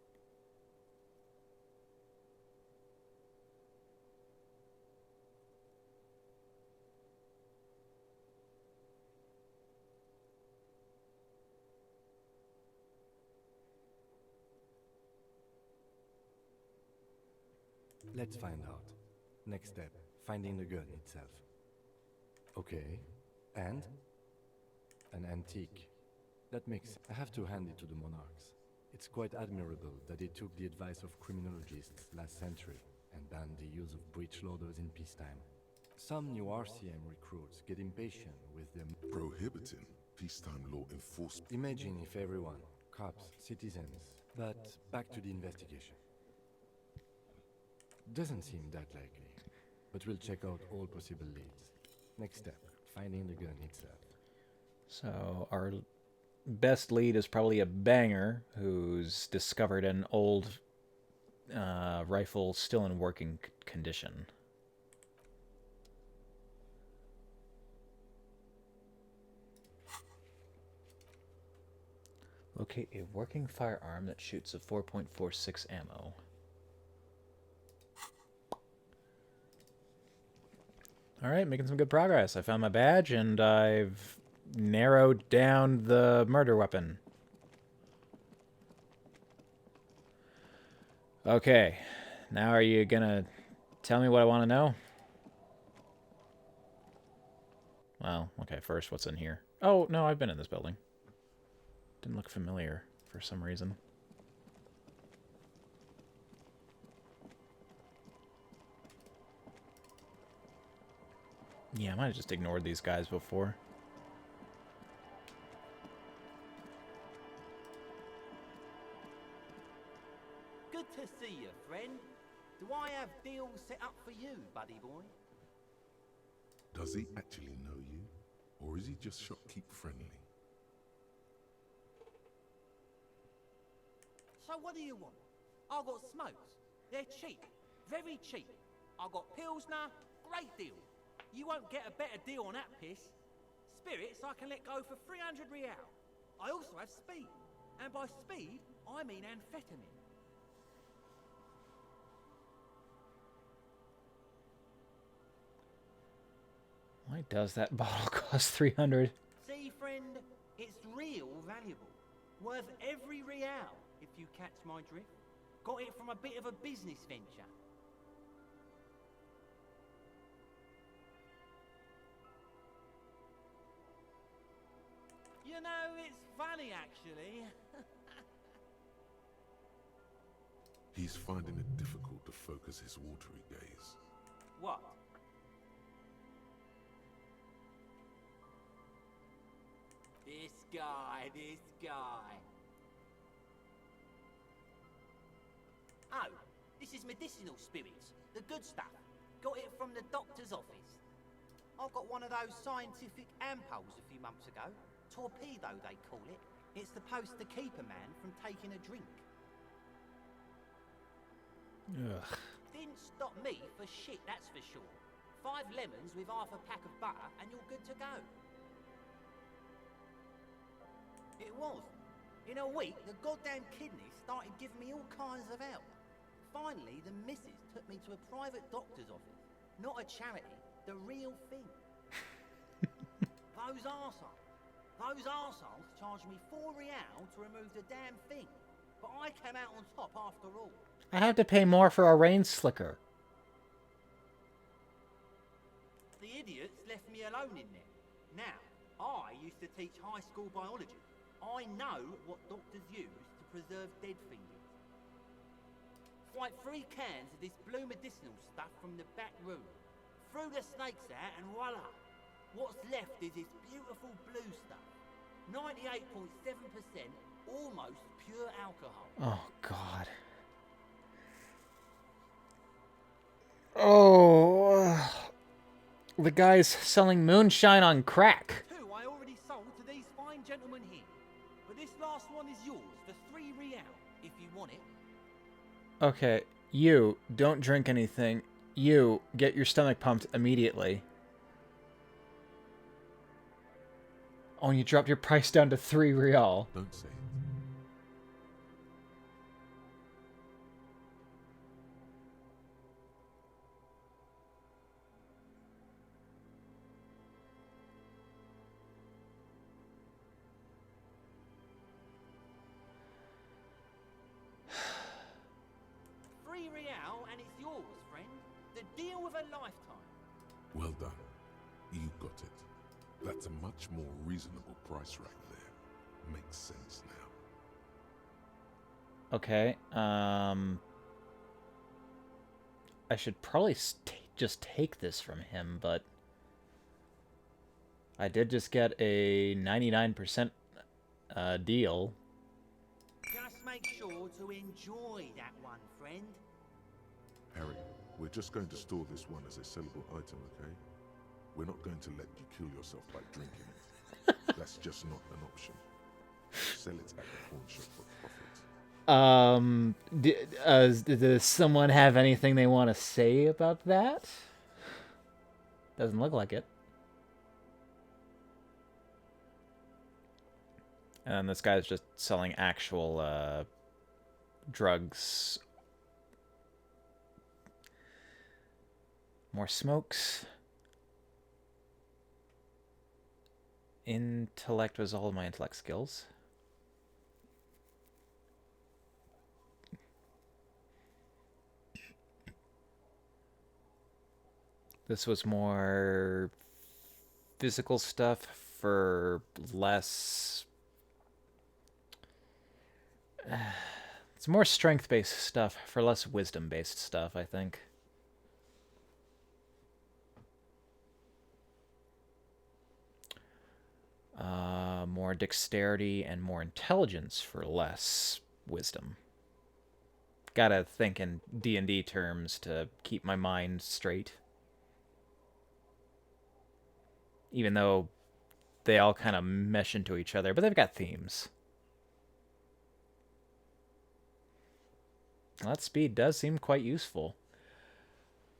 Speaker 3: Let's find out. Next step, finding the gun itself. Okay, and? An antique. That makes... I have to hand it to the monarchs. It's quite admirable that they took the advice of criminologists last century and banned the use of breech loaders in peacetime. Some new RCM recruits get impatient with them
Speaker 2: Prohibiting peacetime law enforcement.
Speaker 3: Imagine if everyone, cops, citizens... But back to the investigation. Doesn't seem that likely, but we'll check out all possible leads. Next step, finding the gun itself.
Speaker 1: So our best lead is probably a banger who's discovered an old rifle still in working condition. Locate a working firearm that shoots a 4.46 ammo. Alright, making some good progress. I found my badge and I've narrowed down the murder weapon. Okay, now are you gonna tell me what I want to know? Well, okay, first, what's in here? Oh, no, I've been in this building. Didn't look familiar for some reason. Yeah, I might have just ignored these guys before.
Speaker 10: Good to see you, friend. Do I have deals set up for you, buddy boy?
Speaker 2: Does he actually know you? Or is he just shopkeep friendly?
Speaker 10: So what do you want? I've got smokes. They're cheap. Very cheap. I've got Pilsner. Great deal. You won't get a better deal on that piss. Spirits I can let go for 300 real. I also have speed. And by speed, I mean amphetamine.
Speaker 1: Why does that bottle cost 300?
Speaker 10: See, friend, it's real valuable. Worth every real, if you catch my drift. Got it from a bit of a business venture. You know, it's funny, actually.
Speaker 2: He's finding it difficult to focus his watery gaze.
Speaker 10: What? This guy. Oh, this is medicinal spirits. The good stuff. Got it from the doctor's office. I got one of those scientific ampoules a few months ago. Torpedo, they call it. It's supposed to keep a man from taking a drink.
Speaker 1: Ugh.
Speaker 10: Didn't stop me for shit, that's for sure. 5 lemons with half a pack of butter and you're good to go. It was. In a week, the goddamn kidneys started giving me all kinds of help. Finally, the missus took me to a private doctor's office. Not a charity, the real thing. Those arseholes charged me 4 real to remove the damn thing. But I came out on top after all.
Speaker 1: I have to pay more for a rain slicker.
Speaker 10: The idiots left me alone in there. Now, I used to teach high school biology. I know what doctors use to preserve dead fingers. Swipe 3 cans of this blue medicinal stuff from the back room. Threw the snakes out and voila! What's left is this beautiful blue stuff. 98.7%, almost pure alcohol.
Speaker 1: Oh, God. Oh. The guy's selling moonshine on crack.
Speaker 10: 2 I already sold to these fine gentlemen here. But this last one is yours for 3 real, if you want it.
Speaker 1: Okay, you don't drink anything. You get your stomach pumped immediately. Oh, and you dropped your price down to 3 real.
Speaker 2: Don't say it.
Speaker 10: of a lifetime.
Speaker 2: Well done. You got it. That's a much more reasonable price right there. Makes sense now.
Speaker 1: Okay. I should probably just take this from him, but I did just get a 99% deal.
Speaker 10: Just make sure to enjoy that one, friend.
Speaker 2: Harry, we're just going to store this one as a sellable item, okay? We're not going to let you kill yourself by drinking it. That's just not an option. Sell it at the pawn shop for profit.
Speaker 1: Does someone have anything they want to say about that? Doesn't look like it. And this guy's just selling actual drugs. More smokes. Intellect was all of my intellect skills. This was more physical stuff for less... It's more strength-based stuff for less wisdom-based stuff, I think. More dexterity and more intelligence for less wisdom. Gotta think in D&D terms to keep my mind straight. Even though they all kind of mesh into each other, but they've got themes. That speed does seem quite useful.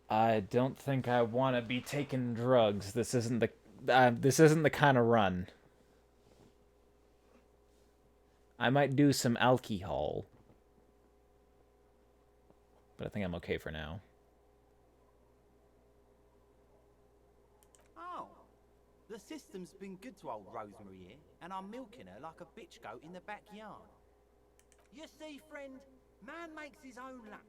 Speaker 1: I don't think I want to be taking drugs. This isn't the kind of run. I might do some alcohol, but I think I'm okay for now.
Speaker 10: Oh, the system's been good to old Rosemary here, and I'm milking her like a bitch goat in the backyard. You see, friend, man makes his own luck,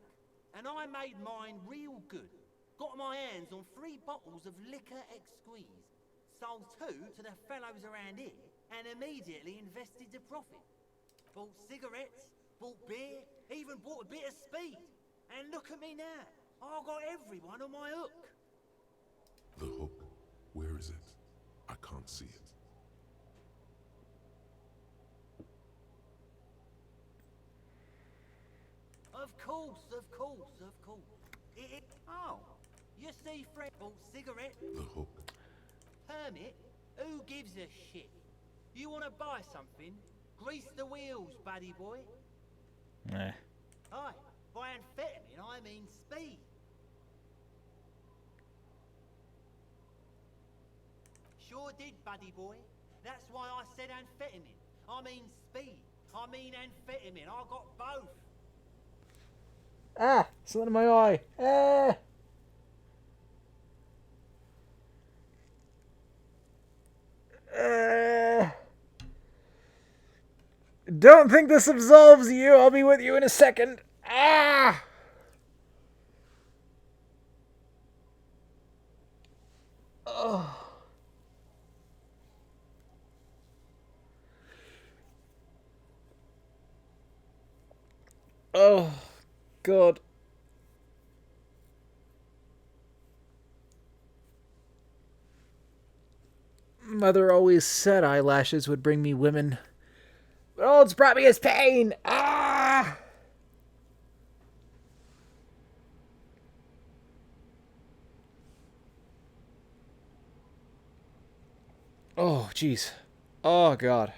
Speaker 10: and I made mine real good. Got my hands on 3 bottles of liquor exquise, sold 2 to the fellows around here, and immediately invested the profit. Bought cigarettes, bought beer, even bought a bit of speed. And look at me now. I've got everyone on my hook.
Speaker 2: The hook? Where is it? I can't see it.
Speaker 10: Of course, of course, of course. Oh, you see, friend, bought cigarettes.
Speaker 2: The hook.
Speaker 10: Hermit? Who gives a shit? You want to buy something? Grease the wheels, buddy boy.
Speaker 1: Eh.
Speaker 10: Aye, by amphetamine, I mean speed. Sure did, buddy boy. That's why I said amphetamine. I mean speed. I mean amphetamine. I got both.
Speaker 1: Ah! Something in my eye. Ah! Don't think this absolves you. I'll be with you in a second. Ah! Oh. Oh, God. Mother always said eyelashes would bring me women. But all it's brought me is pain. Ah! Oh, jeez. Oh, God.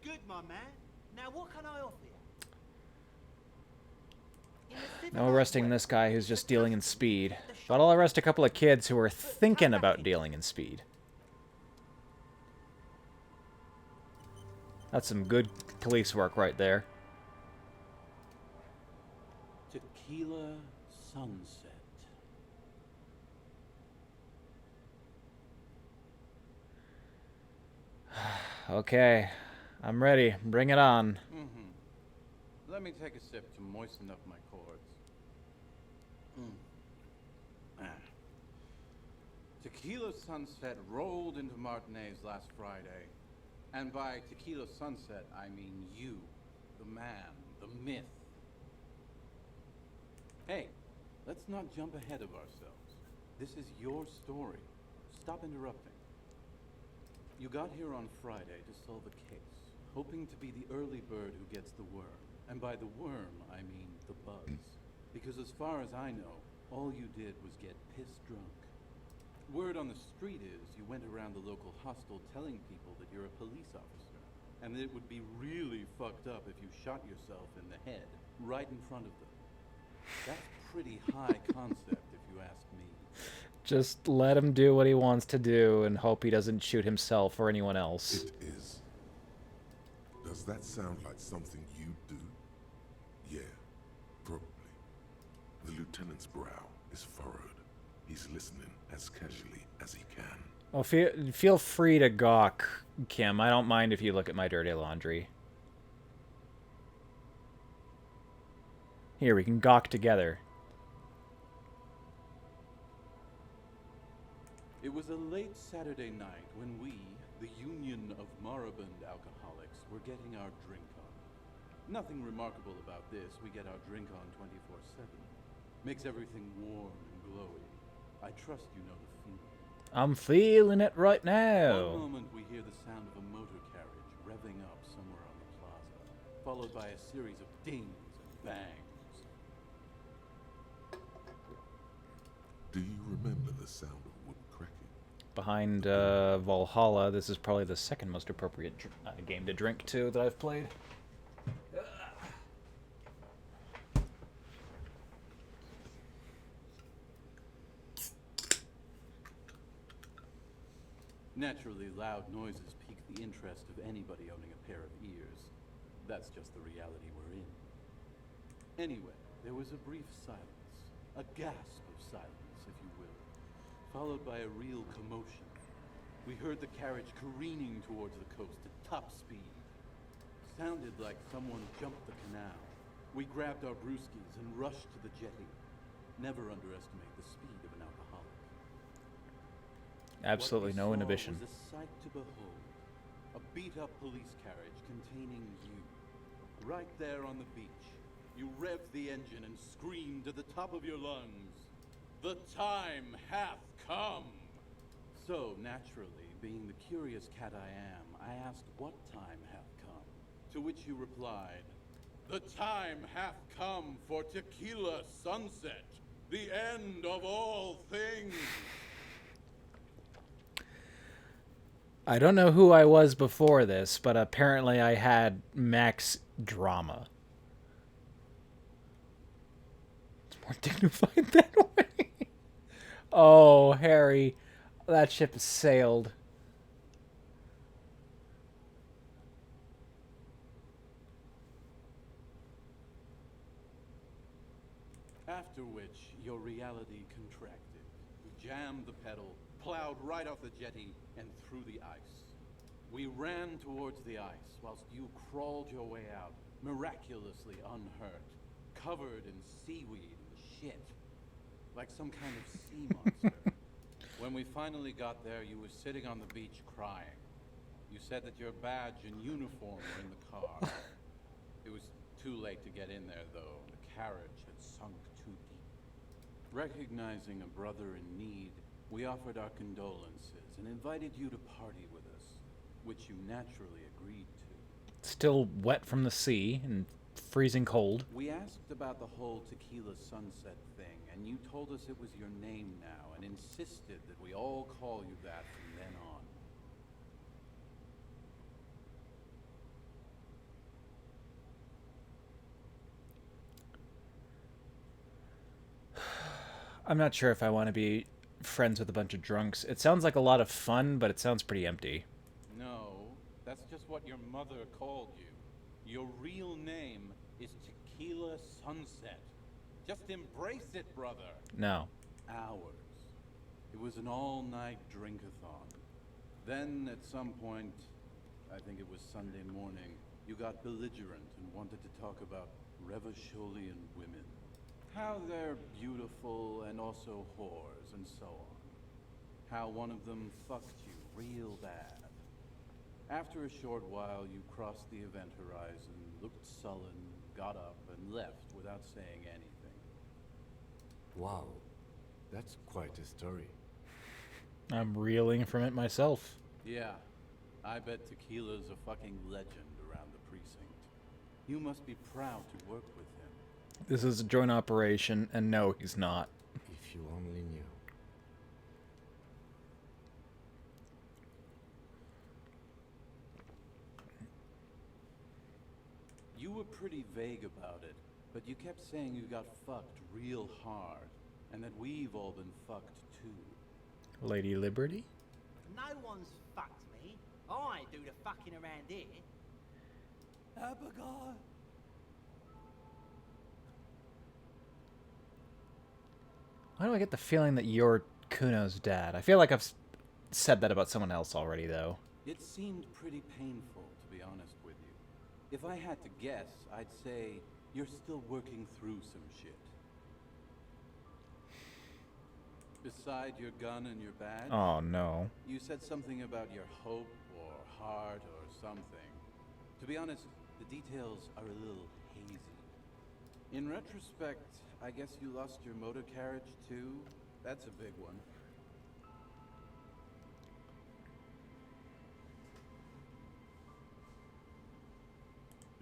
Speaker 10: Good, my man. Now what can I offer you?
Speaker 1: No arresting this guy who's just dealing in speed. But I'll arrest a couple of kids who are thinking about dealing in speed. That's some good police work right there.
Speaker 9: Tequila sunset.
Speaker 1: Okay. I'm ready. Bring it on.
Speaker 9: Let me take a sip to moisten up my cords. Tequila Sunset rolled into Martinez last Friday. And by Tequila Sunset, I mean you, the man, the myth. Hey, let's not jump ahead of ourselves. This is your story. Stop interrupting. You got here on Friday to solve a case, hoping to be the early bird who gets the worm. And by the worm, I mean the buzz. Because as far as I know, all you did was get pissed drunk. Word on the street is you went around the local hostel telling people that you're a police officer, and that it would be really fucked up if you shot yourself in the head, right in front of them. That's pretty high concept, if you ask me.
Speaker 1: Just let him do what he wants to do and hope he doesn't shoot himself or anyone else.
Speaker 2: It is. Does that sound like something you do? Yeah, probably. The lieutenant's brow is furrowed. He's listening as casually as he can.
Speaker 1: Well, feel free to gawk, Kim. I don't mind if you look at my dirty laundry. Here, we can gawk together.
Speaker 9: It was a late Saturday night when we, the Union of Moribund Alcoholics, were getting our drink on. Nothing remarkable about this. We get our drink on 24/7. Makes everything warm and glowy. I trust you know the feeling.
Speaker 1: I'm feeling it right now.
Speaker 9: One moment we hear the sound of a motor carriage revving up somewhere on the plaza, followed by a series of dings and bangs.
Speaker 2: Do you remember the sound of wood cracking?
Speaker 1: Behind Valhalla, this is probably the second most appropriate game to drink to that I've played.
Speaker 9: Naturally, loud noises pique the interest of anybody owning a pair of ears. That's just the reality we're in. Anyway, there was a brief silence, a gasp of silence, if you will, followed by a real commotion. We heard the carriage careening towards the coast at top speed. Sounded like someone jumped the canal. We grabbed our brewskis and rushed to the jetty. Never underestimate the speed of an alcoholic.
Speaker 1: Absolutely no inhibition.
Speaker 9: What we saw was a sight to behold. A beat-up police carriage containing you. Right there on the beach. You revved the engine and screamed at the top of your lungs, "The time hath come!" So, naturally, being the curious cat I am, I asked what time hath come. To which you replied, "The time hath come for Tequila Sunset, the end of all things."
Speaker 1: I don't know who I was before this, but apparently I had max drama. It's more dignified that way. Oh, Harry, that ship has sailed.
Speaker 9: After which, your reality contracted. You jammed the pedal, plowed right off the jetty, and through the ice. We ran towards the ice, whilst you crawled your way out, miraculously unhurt, covered in seaweed and shit, like some kind of sea monster. When we finally got there, you were sitting on the beach crying. You said that your badge and uniform were in the car. It was too late to get in there, though. The carriage had sunk too deep. Recognizing a brother in need, we offered our condolences and invited you to party with us, which you naturally agreed to.
Speaker 1: Still wet from the sea and freezing cold.
Speaker 9: We asked about the whole Tequila Sunset thing, and you told us it was your name now, and insisted that we all call you that from then on.
Speaker 1: I'm not sure if I want to be friends with a bunch of drunks. It sounds like a lot of fun, but it sounds pretty empty.
Speaker 9: No, that's just what your mother called you. Your real name is Tequila Sunset. Just embrace it, brother.
Speaker 1: No.
Speaker 9: Hours. It was an all-night drink-a-thon. Then, at some point, I think it was Sunday morning, you got belligerent and wanted to talk about Revacholian women. How they're beautiful and also whores and so on. How one of them fucked you real bad. After a short while, you crossed the event horizon, looked sullen, got up, and left without saying anything.
Speaker 3: Wow, that's quite a story.
Speaker 1: I'm reeling from it myself.
Speaker 9: Yeah, I bet Tequila's a fucking legend around the precinct. You must be proud to work with him.
Speaker 1: This is a joint operation, and no, he's not.
Speaker 3: If you only knew.
Speaker 9: You were pretty vague about it, but you kept saying you got fucked real hard, and that we've all been fucked too.
Speaker 1: Lady Liberty?
Speaker 10: No one's fucked me. I do the fucking around here.
Speaker 8: Abigail.
Speaker 1: Why do I get the feeling that you're Kuno's dad? I feel like I've said that about someone else already, though.
Speaker 9: It seemed pretty painful, to be honest with you. If I had to guess, I'd say you're still working through some shit. Beside your gun and your badge?
Speaker 1: Oh, no.
Speaker 9: You said something about your hope or heart or something. To be honest, the details are a little hazy. In retrospect, I guess you lost your motor carriage too? That's a big one.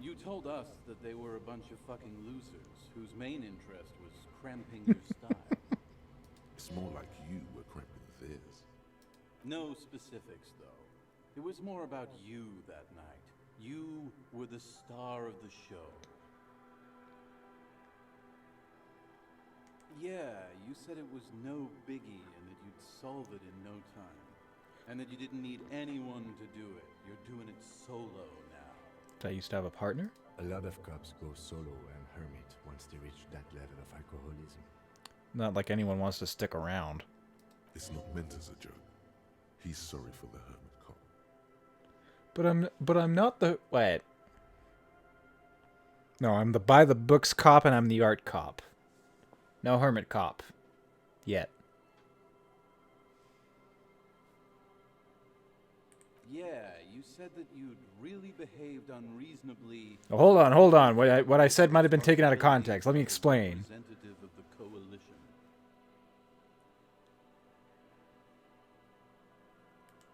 Speaker 9: You told us that they were a bunch of fucking losers whose main interest was cramping your style.
Speaker 2: It's more like you were cramping theirs.
Speaker 9: No specifics, though. It was more about you that night. You were the star of the show. Yeah, you said it was no biggie and that you'd solve it in no time. And that you didn't need anyone to do it. You're doing it solo now.
Speaker 1: Did I used to have a partner?
Speaker 3: A lot of cops go solo and hermit once they reach that level of alcoholism.
Speaker 1: Not like anyone wants to stick around.
Speaker 2: It's not meant as a joke. He's sorry for the hermit cop.
Speaker 1: But I'm not the... Wait. No, I'm the by the books cop and I'm the art cop. No hermit cop. Yet.
Speaker 9: Yeah, you said that you'd really behaved unreasonably.
Speaker 1: Oh, hold on. What I said might have been taken out of context. Let me explain.
Speaker 9: Representative of the coalition.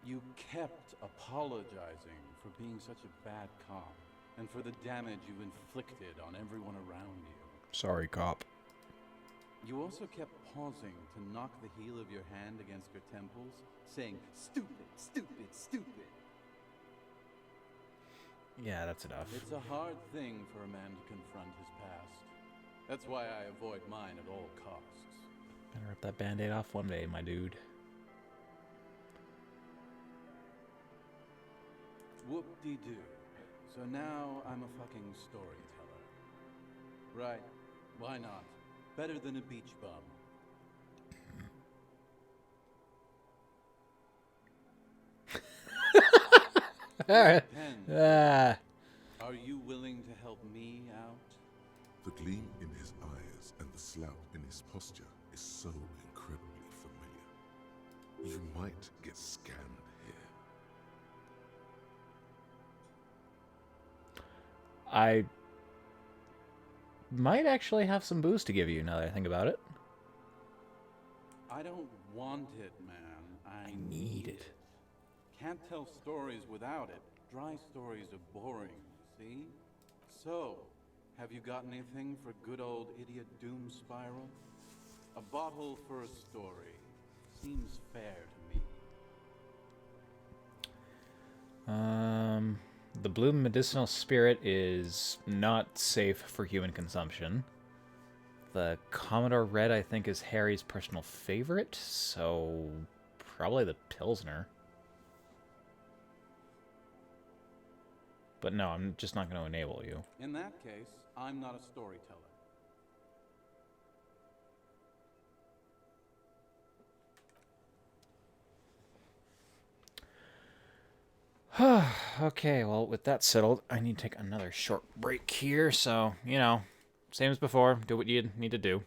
Speaker 9: You kept apologizing for being such a bad cop and for the damage you inflicted on everyone around you.
Speaker 1: Sorry, cop.
Speaker 9: You also kept pausing to knock the heel of your hand against your temples, saying, "Stupid, stupid, stupid."
Speaker 1: Yeah, that's enough.
Speaker 9: It's a hard thing for a man to confront his past. That's why I avoid mine at all costs.
Speaker 1: Gonna rip that band-aid off one day, my dude.
Speaker 9: Whoop-de-doo. So now I'm a fucking storyteller. Right, why not? Better than a beach bum.
Speaker 1: Alright.
Speaker 9: Are you willing to help me out?
Speaker 2: The gleam in his eyes and the slout in his posture is so incredibly familiar. You might get scammed here.
Speaker 1: I might actually have some booze to give you now that I think about it.
Speaker 9: I don't want it, man. I
Speaker 1: Need it.
Speaker 9: Can't tell stories without it. Dry stories are boring, see? So, have you got anything for good old idiot Doom Spiral? A bottle for a story. Seems fair to me.
Speaker 1: The blue medicinal spirit is not safe for human consumption. The Commodore Red, I think, is Harry's personal favorite, so probably the Pilsner. But no, I'm just not going to enable you.
Speaker 9: In that case, I'm not a storyteller.
Speaker 1: Okay, well, with that settled, I need to take another short break here, so, you know, same as before, do what you need to do.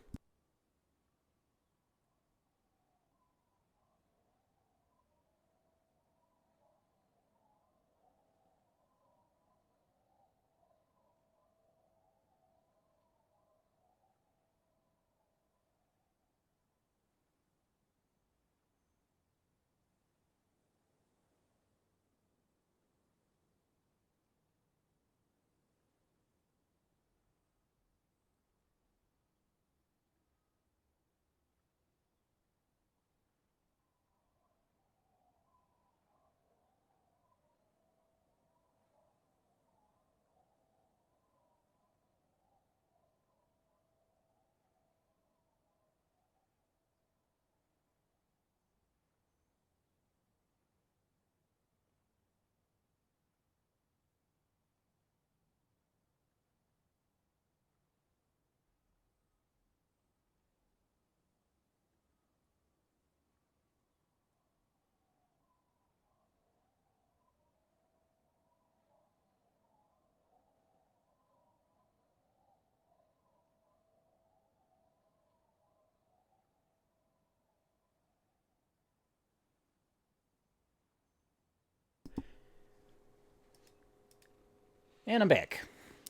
Speaker 1: And I'm back.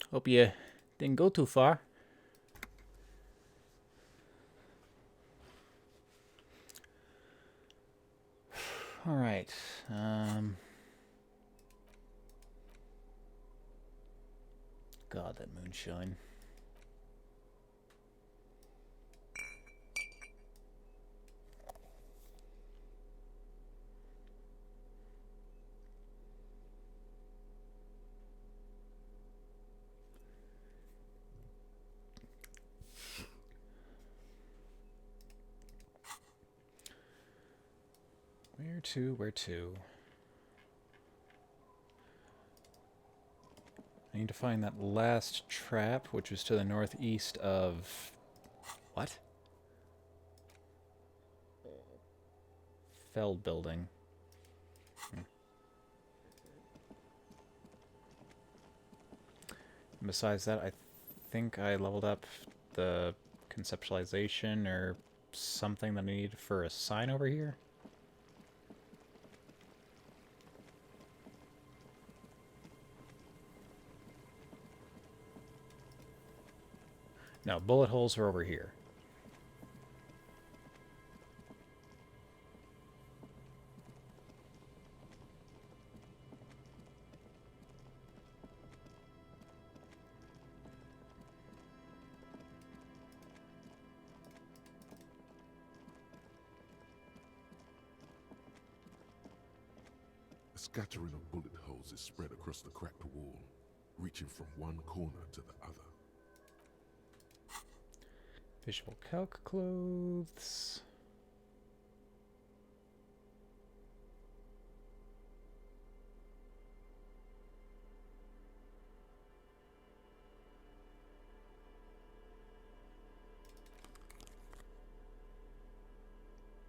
Speaker 1: Hope you didn't go too far. All right. God, that moonshine. Where to? Where to? I need to find that last trap, which is to the northeast of... What? Feld building. And besides that, I think I leveled up the conceptualization or something that I need for a sign over here. No, bullet holes are over here.
Speaker 2: A scattering of bullet holes is spread across the cracked wall, reaching from one corner to the other.
Speaker 1: Visual calc clothes.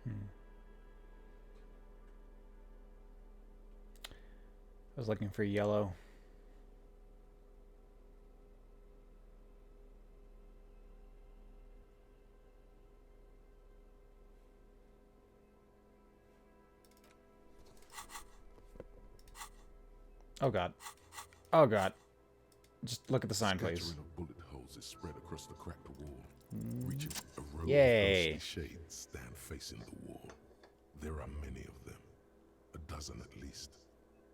Speaker 1: I was looking for yellow. Oh god. Oh god. Just look at the sign, please.
Speaker 2: Scattering of bullet holes is spread across the cracked wall, reaching a row
Speaker 1: Yay.
Speaker 2: of ghostly shades stand facing the wall. There are many of them, a dozen at least,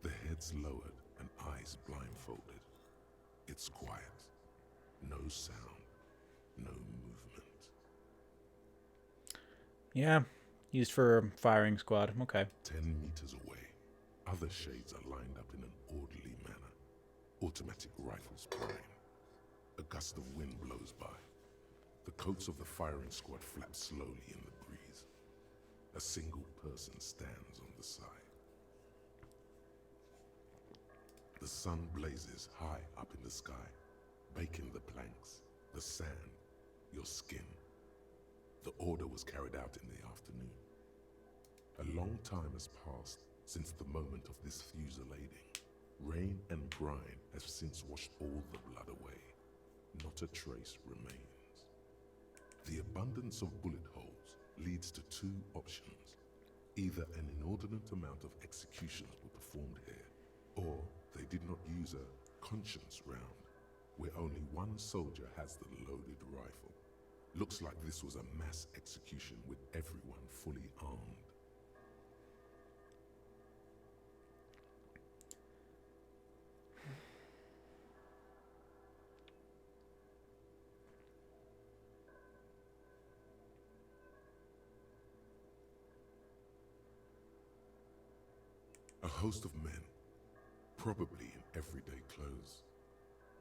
Speaker 2: their heads lowered and eyes blindfolded. It's quiet. No sound, no movement.
Speaker 1: Yeah, used for a firing squad. Okay.
Speaker 2: 10 meters away, other shades are lined up in an orderly manner. Automatic rifles prime. A gust of wind blows by. The coats of the firing squad flap slowly in the breeze. A single person stands on the side. The sun blazes high up in the sky, baking the planks, the sand, your skin. The order was carried out in the afternoon. A long time has passed Since the moment of this fusillading, rain and brine have since washed all the blood away. Not a trace remains. The abundance of bullet holes leads to two options. Either an inordinate amount of executions were performed here, or they did not use a conscience round, where only one soldier has the loaded rifle. Looks like this was a mass execution with everyone fully armed. A host of men, probably in everyday clothes,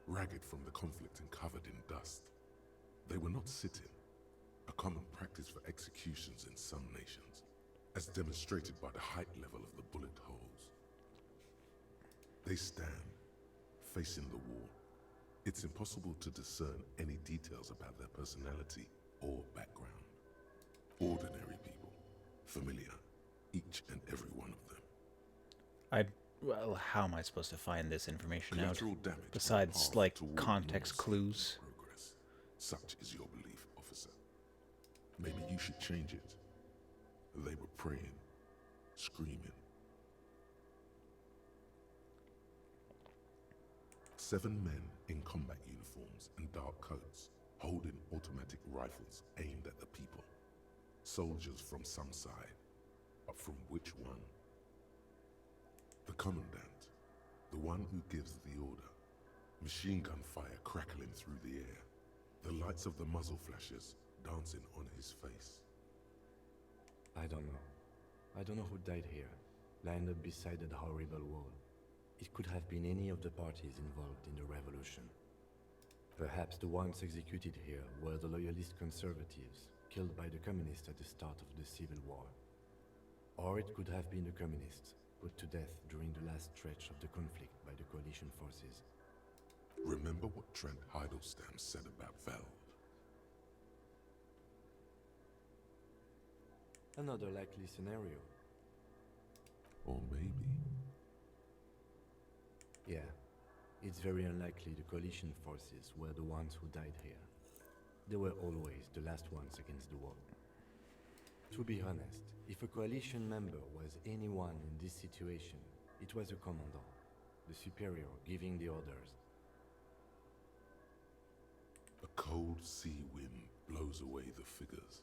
Speaker 2: ragged from the conflict and covered in dust. They were not sitting, a common practice for executions in some nations, as demonstrated by the height level of the bullet holes. They stand, facing the wall. It's impossible to discern any details about their personality or background. Ordinary people, familiar, each and every one of them.
Speaker 1: Well, how am I supposed to find this information out?
Speaker 2: Collateral damage on the
Speaker 1: Besides,
Speaker 2: path
Speaker 1: like,
Speaker 2: toward
Speaker 1: context
Speaker 2: normalcy
Speaker 1: clues.
Speaker 2: and progress. Such is your belief, officer. Maybe you should change it. They were praying, screaming. 7 men in combat uniforms and dark coats, holding automatic rifles aimed at the people. Soldiers from some side, but from which one? The commandant, the one who gives the order. Machine gun fire crackling through the air. The lights of the muzzle flashes dancing on his face.
Speaker 3: I don't know. I don't know who died here, lined up beside that horrible wall. It could have been any of the parties involved in the revolution. Perhaps the ones executed here were the loyalist conservatives, killed by the communists at the start of the Civil War. Or it could have been the communists, put to death during the last stretch of the conflict by the coalition forces.
Speaker 2: Remember what Trent Heidelstein said about Veld?
Speaker 3: Another likely scenario.
Speaker 2: Or maybe...
Speaker 3: Yeah, it's very unlikely the coalition forces were the ones who died here. They were always the last ones against the wall. To be honest, if a coalition member was anyone in this situation, it was a commandant, the superior giving the orders.
Speaker 2: A cold sea wind blows away the figures.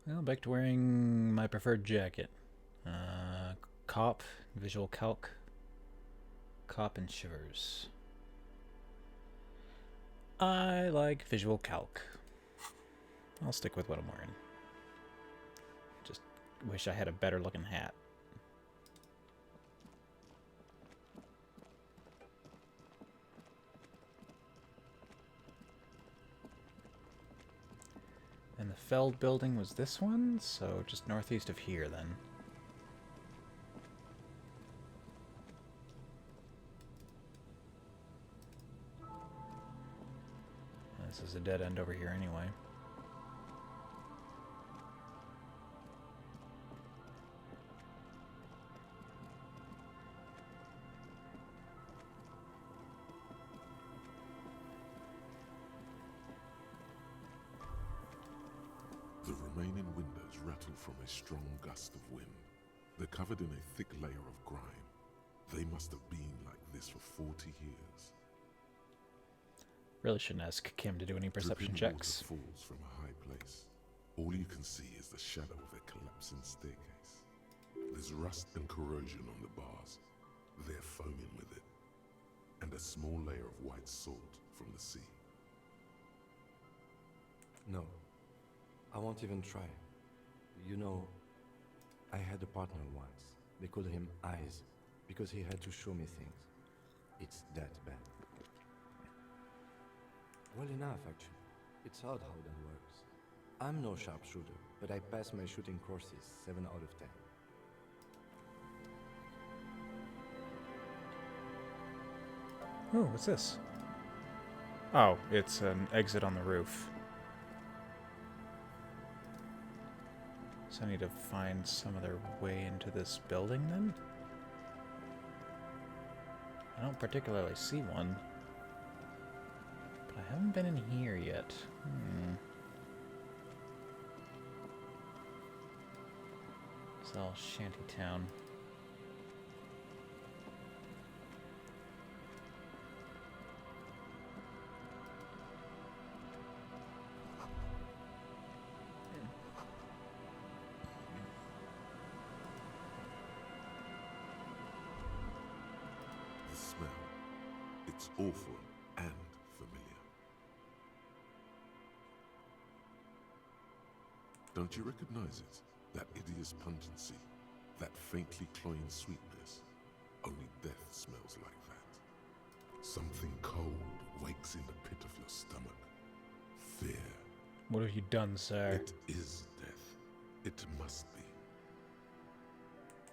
Speaker 1: Well, back to wearing my preferred jacket. Cop, visual calc, cop and shivers. I like visual calc. I'll stick with what I'm wearing. Just wish I had a better looking hat. And the Feld building was this one, so just northeast of here then. This is a dead end over here anyway.
Speaker 2: The remaining windows rattle from a strong gust of wind. They're covered in a thick layer of grime. They must have been like this for 40 years.
Speaker 1: Really shouldn't ask Kim to do any perception
Speaker 2: Dripping
Speaker 1: checks.
Speaker 2: water falls from a high place. All you can see is the shadow of a collapsing staircase. There's rust and corrosion on the bars. They're foaming with it. And a small layer of white salt from the sea.
Speaker 3: No, I won't even try. You know, I had a partner once. They called him Eyes, because he had to show me things. It's that bad. Well enough, actually. It's odd how that works. I'm no sharpshooter, but I pass my shooting courses 7 out of 10.
Speaker 1: Oh, what's this? Oh, it's an exit on the roof. So I need to find some other way into this building then? I don't particularly see one. But I haven't been in here yet. It's all shantytown.
Speaker 2: The smell. It's awful and familiar. Don't you recognize it? That hideous pungency, that faintly cloying sweetness. Only death smells like that. Something cold wakes in the pit of your stomach. Fear.
Speaker 1: What have you done, sir?
Speaker 2: It is death. It must be.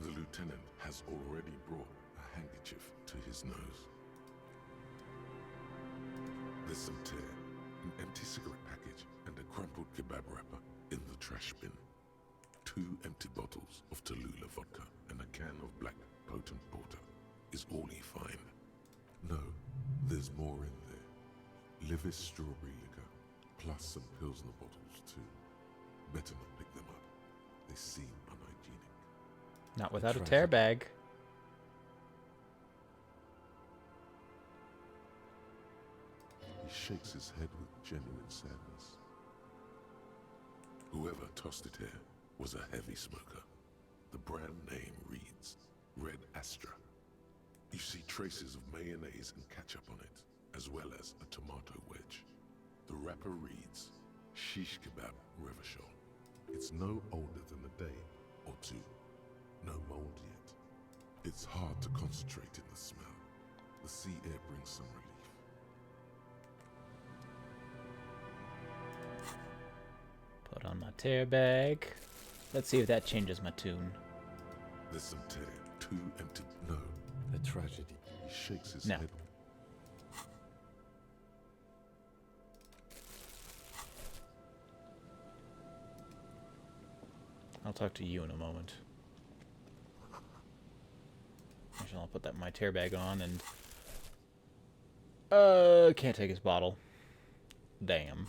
Speaker 2: The lieutenant has already brought a handkerchief to his nose. There's some tear, an empty cigarette package, and a crumpled kebab wrapper in the trash bin. 2 empty bottles of Tallulah vodka and a can of black potent porter is all he find. No, there's more in there. Livis strawberry liquor, plus some Pilsner bottles too. Better not pick them up. They seem unhygienic.
Speaker 1: Not without a tear bag.
Speaker 2: He shakes his head with genuine sadness. Whoever tossed it here was a heavy smoker. The brand name reads Red Astra. You see traces of mayonnaise and ketchup on it, as well as a tomato wedge. The wrapper reads Shish Kebab Revachol. It's no older than a day or two. No mold yet. It's hard to concentrate in the smell. The sea air brings some relief.
Speaker 1: Put on my tear bag. Let's see if that changes my tune.
Speaker 2: There's some tear. 2 empty. No.
Speaker 3: A tragedy.
Speaker 2: He shakes his
Speaker 1: No.
Speaker 2: head.
Speaker 1: I'll talk to you in a moment. Actually, I'll put that my tear bag on and... can't take his bottle. Damn.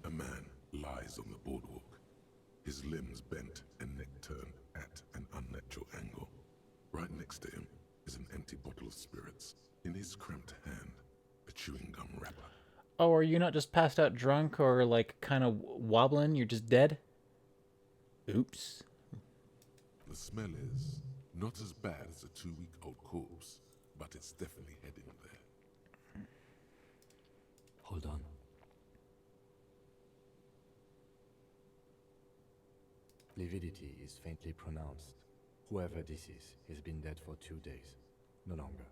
Speaker 2: A man lies on the boardwalk, his limbs bent and neck turned at an unnatural angle. Right next to him is an empty bottle of spirits. In his cramped hand, a chewing gum wrapper.
Speaker 1: Oh, are you not just passed out drunk or, like, kind of wobbling? You're just dead? Oops.
Speaker 2: The smell is not as bad as a 2-week-old corpse, but it's definitely heading there.
Speaker 3: Hold on. Lividity is faintly pronounced. Whoever this is has been dead for 2 days. No longer.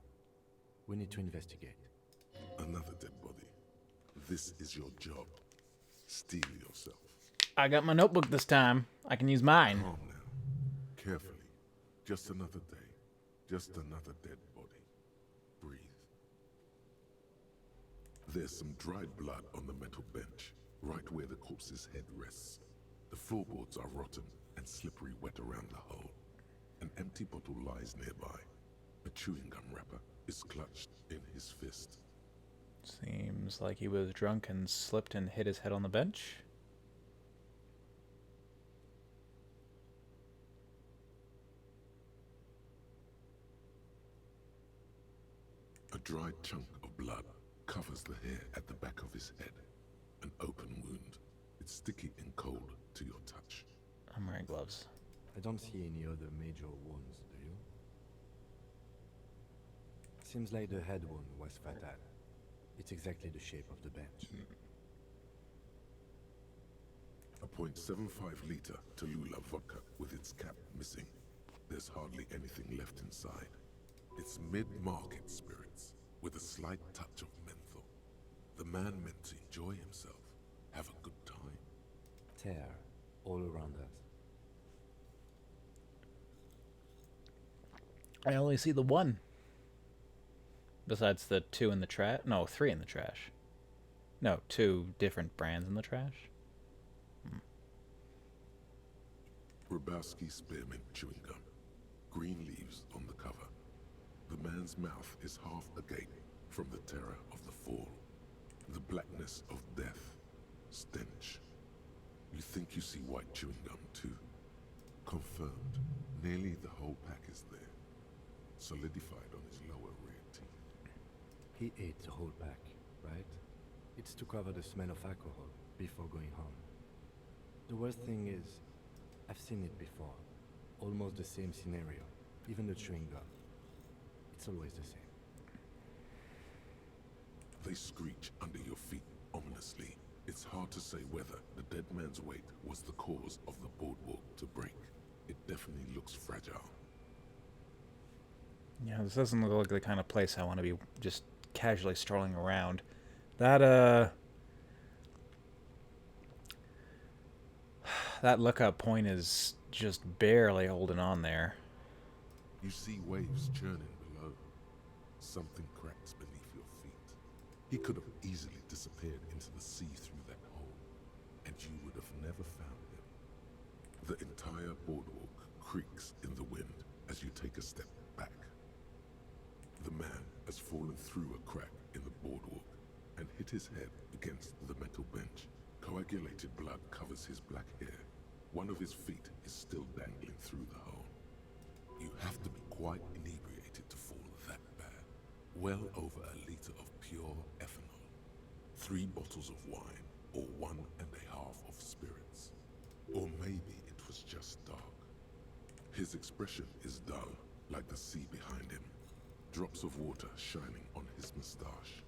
Speaker 3: We need to investigate.
Speaker 2: Another dead body. This is your job. Steel yourself.
Speaker 1: I got my notebook this time. I can use mine.
Speaker 2: Calm now. Carefully. Just another day. Just another dead body. Breathe. There's some dried blood on the metal bench, right where the corpse's head rests. The floorboards are rotten and slippery wet around the hole. An empty bottle lies nearby. A chewing gum wrapper is clutched in his fist.
Speaker 1: Seems like he was drunk and slipped and hit his head on the bench.
Speaker 2: A dried chunk of blood covers the hair at the back of his head. An open wound. It's sticky and cold to your touch.
Speaker 1: I'm wearing gloves.
Speaker 3: I don't see any other major wounds, do you? Seems like the head wound was fatal. It's exactly the shape of the bench.
Speaker 2: A .75 liter Tallulah vodka with its cap missing. There's hardly anything left inside. It's mid-market spirits with a slight touch of menthol. The man meant to enjoy himself, have a good time.
Speaker 3: Tear all around us.
Speaker 1: I only see the one Besides the 2 in the trash? No, 3 in the trash. No, 2 different brands in the trash.
Speaker 2: Grabowski spearmint chewing gum. Green leaves on the cover. The man's mouth is half agape from the terror of the fall. The blackness of death. Stench. You think you see white chewing gum too. Confirmed. Nearly the whole pack is there. Solidified on his lower rear teeth.
Speaker 3: He ate the whole pack, right? It's to cover the smell of alcohol before going home. The worst thing is, I've seen it before. Almost the same scenario. Even the chewing gum. It's always the same.
Speaker 2: They screech under your feet ominously. It's hard to say whether the dead man's weight was the cause of the boardwalk to break. It definitely looks fragile.
Speaker 1: Yeah, this doesn't look like the kind of place I want to be just casually strolling around. That, that lookout point is just barely holding on there.
Speaker 2: You see waves churning below. Something cracks beneath your feet. He could have easily disappeared into the sea through that hole, and you would have never found him. The entire boardwalk creaks in the wind as you take a step back. The man has fallen through a crack in the boardwalk and hit his head against the metal bench. Coagulated blood covers his black hair. One of his feet is still dangling through the hole. You have to be quite inebriated to fall that bad. Well over a liter of pure ethanol. 3 bottles of wine, or 1.5 of spirits. Or maybe it was just dark. His expression is dull, like the sea behind him. Drops of water shining on his mustache.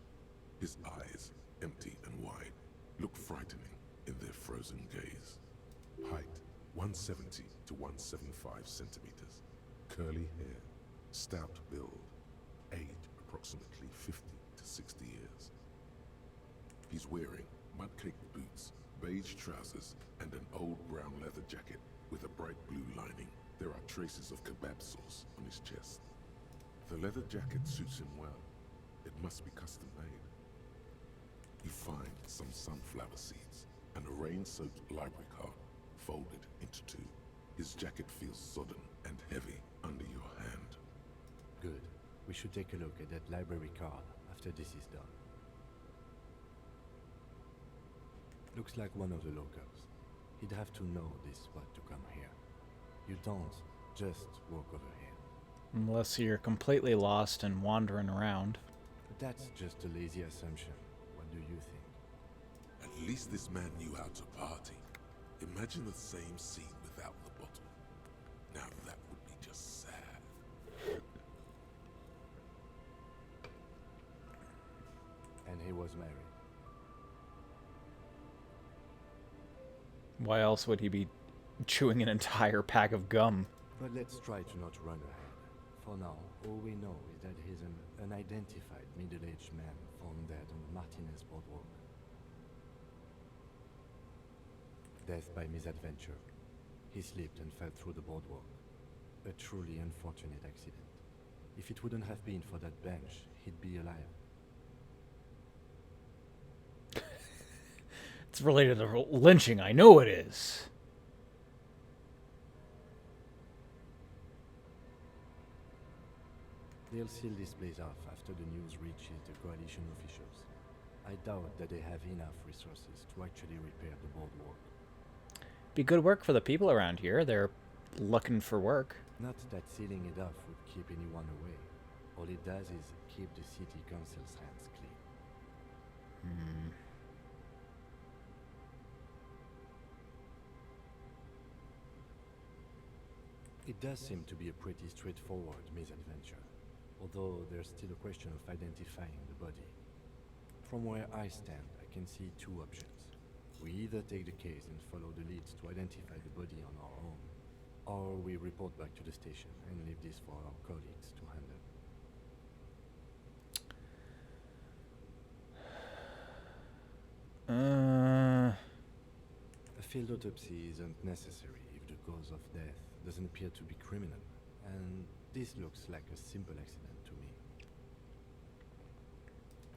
Speaker 2: His eyes, empty and wide, look frightening in their frozen gaze. Height, 170 to 175 centimeters. Curly hair, stout build. Age, approximately 50 to 60 years. He's wearing mud-caked boots, beige trousers, and an old brown leather jacket with a bright blue lining. There are traces of kebab sauce on his chest. The leather jacket suits him well. It must be custom made. You find some sunflower seeds and a rain-soaked library card folded into 2. His jacket feels sodden and heavy under your hand.
Speaker 3: Good. We should take a look at that library card after this is done. Looks like one of the locals. He'd have to know this spot to come here. You don't just walk over here.
Speaker 1: Unless you're completely lost and wandering around.
Speaker 3: But that's just a lazy assumption. What do you think?
Speaker 2: At least this man knew how to party. Imagine the same scene without the bottle. Now that would be just sad.
Speaker 3: And he was married.
Speaker 1: Why else would he be chewing an entire pack of gum?
Speaker 3: But let's try to not run ahead. For now, all we know is that he's an unidentified middle-aged man found dead on the Martinez boardwalk. Death by misadventure. He slipped and fell through the boardwalk. A truly unfortunate accident. If it wouldn't have been for that bench, he'd be alive.
Speaker 1: It's related to lynching, I know it is.
Speaker 3: They'll seal this place off after the news reaches the coalition officials. I doubt that they have enough resources to actually repair the boardwalk.
Speaker 1: Be good work for the people around here. They're looking for work.
Speaker 3: Not that sealing it off would keep anyone away. All it does is keep the city council's hands clean. It does seem to be a pretty straightforward misadventure, although there's still a question of identifying the body. From where I stand, I can see 2 options. We either take the case and follow the leads to identify the body on our own, or we report back to the station and leave this for our colleagues to handle. A field autopsy isn't necessary if the cause of death doesn't appear to be criminal, and this looks like a simple accident to me.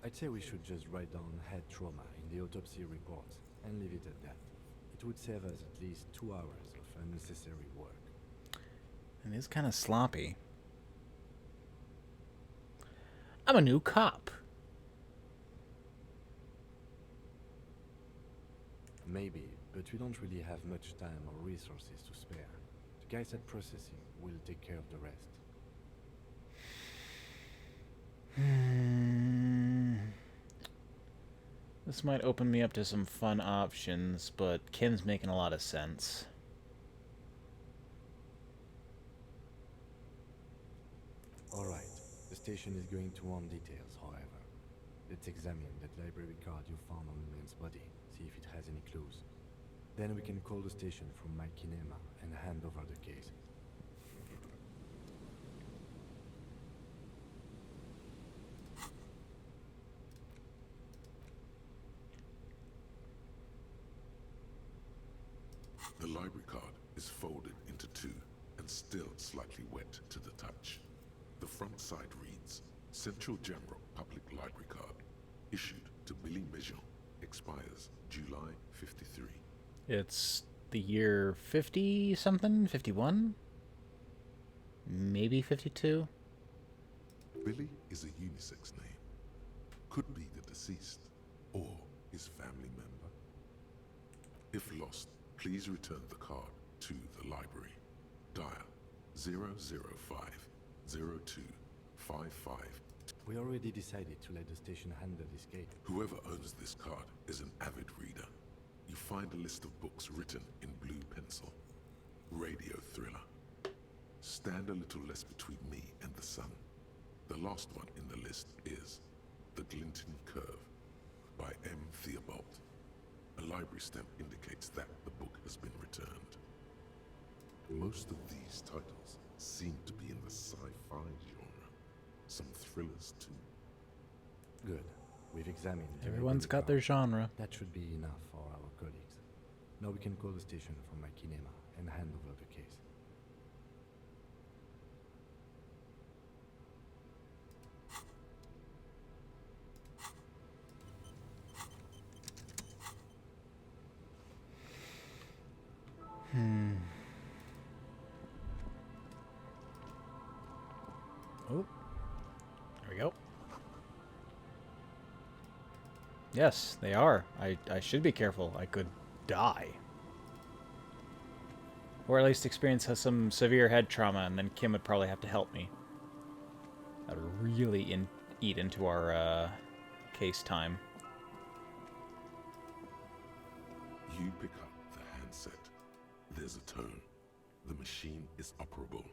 Speaker 3: I'd say we should just write down head trauma in the autopsy report and leave it at that. It would save us at least 2 hours of unnecessary work.
Speaker 1: It is kind of sloppy. I'm a new cop.
Speaker 3: Maybe, but we don't really have much time or resources to spare. The guys at processing will take care of the rest.
Speaker 1: This might open me up to some fun options, but Ken's making a lot of sense.
Speaker 3: Alright, the station is going to want details, however. Let's examine that library card you found on the man's body, see if it has any clues. Then we can call the station from my kinema and hand over the case.
Speaker 2: The library card is folded into two and still slightly wet to the touch. The front side reads, Central Jamrock Public Library Card, issued to Billy Mejean, expires July 53.
Speaker 1: It's the year 50-something? 51? Maybe 52?
Speaker 2: Billy is a unisex name. Could be the deceased or his family member. If lost, please return the card to the library. Dial 005-0255.
Speaker 3: We already decided to let the station handle this case.
Speaker 2: Whoever owns this card is an avid reader. You find a list of books written in blue pencil. Radio thriller. Stand a little less between me and the sun. The last one in the list is The Glinting Curve by M. Theobald. A library stamp indicates that the book has been returned. Most of these titles seem to be in the sci-fi genre. Some thrillers too.
Speaker 3: Good. We've examined the
Speaker 1: Everyone's
Speaker 3: library
Speaker 1: got their
Speaker 3: card.
Speaker 1: genre.
Speaker 3: That should be enough for our colleagues. Now we can call the station from my kinema and hand over the case.
Speaker 1: Oh, there we go. Yes, they are. I should be careful. I could die. Or at least experience some severe head trauma, and then Kim would probably have to help me. That would really eat into our case time.
Speaker 2: You pick up the handset. There's a tone. The machine is operable.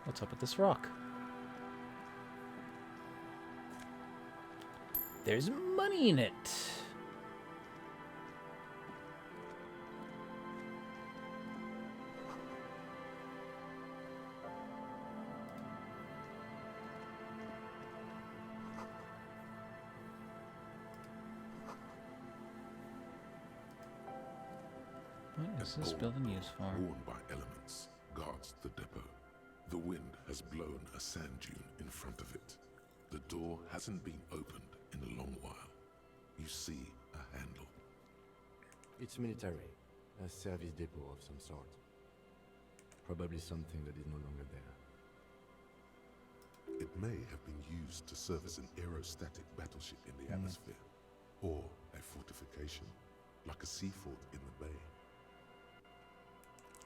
Speaker 1: What's up with this rock? There's money in it. What is this building used for?
Speaker 2: Worn by elements, guards the depot. The wind has blown a sand dune in front of it. The door hasn't been opened in a long while. You see a handle.
Speaker 3: It's military. A service depot of some sort. Probably something that is no longer there.
Speaker 2: It may have been used to service an aerostatic battleship in the atmosphere, or a fortification, like a sea fort in the bay.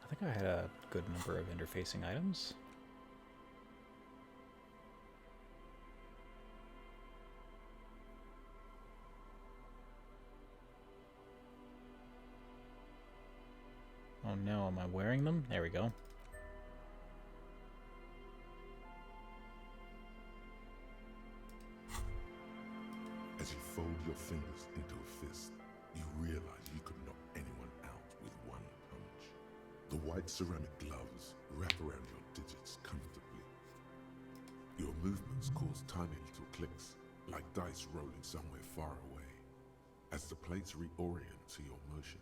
Speaker 1: I think I had a good number of interfacing items. Oh no, am I wearing them? There we go.
Speaker 2: As you fold your fingers into a fist, you realize you could knock anyone out. white ceramic gloves wrap around your digits comfortably. Your movements cause tiny little clicks, like dice rolling somewhere far away, as the plates reorient to your motions.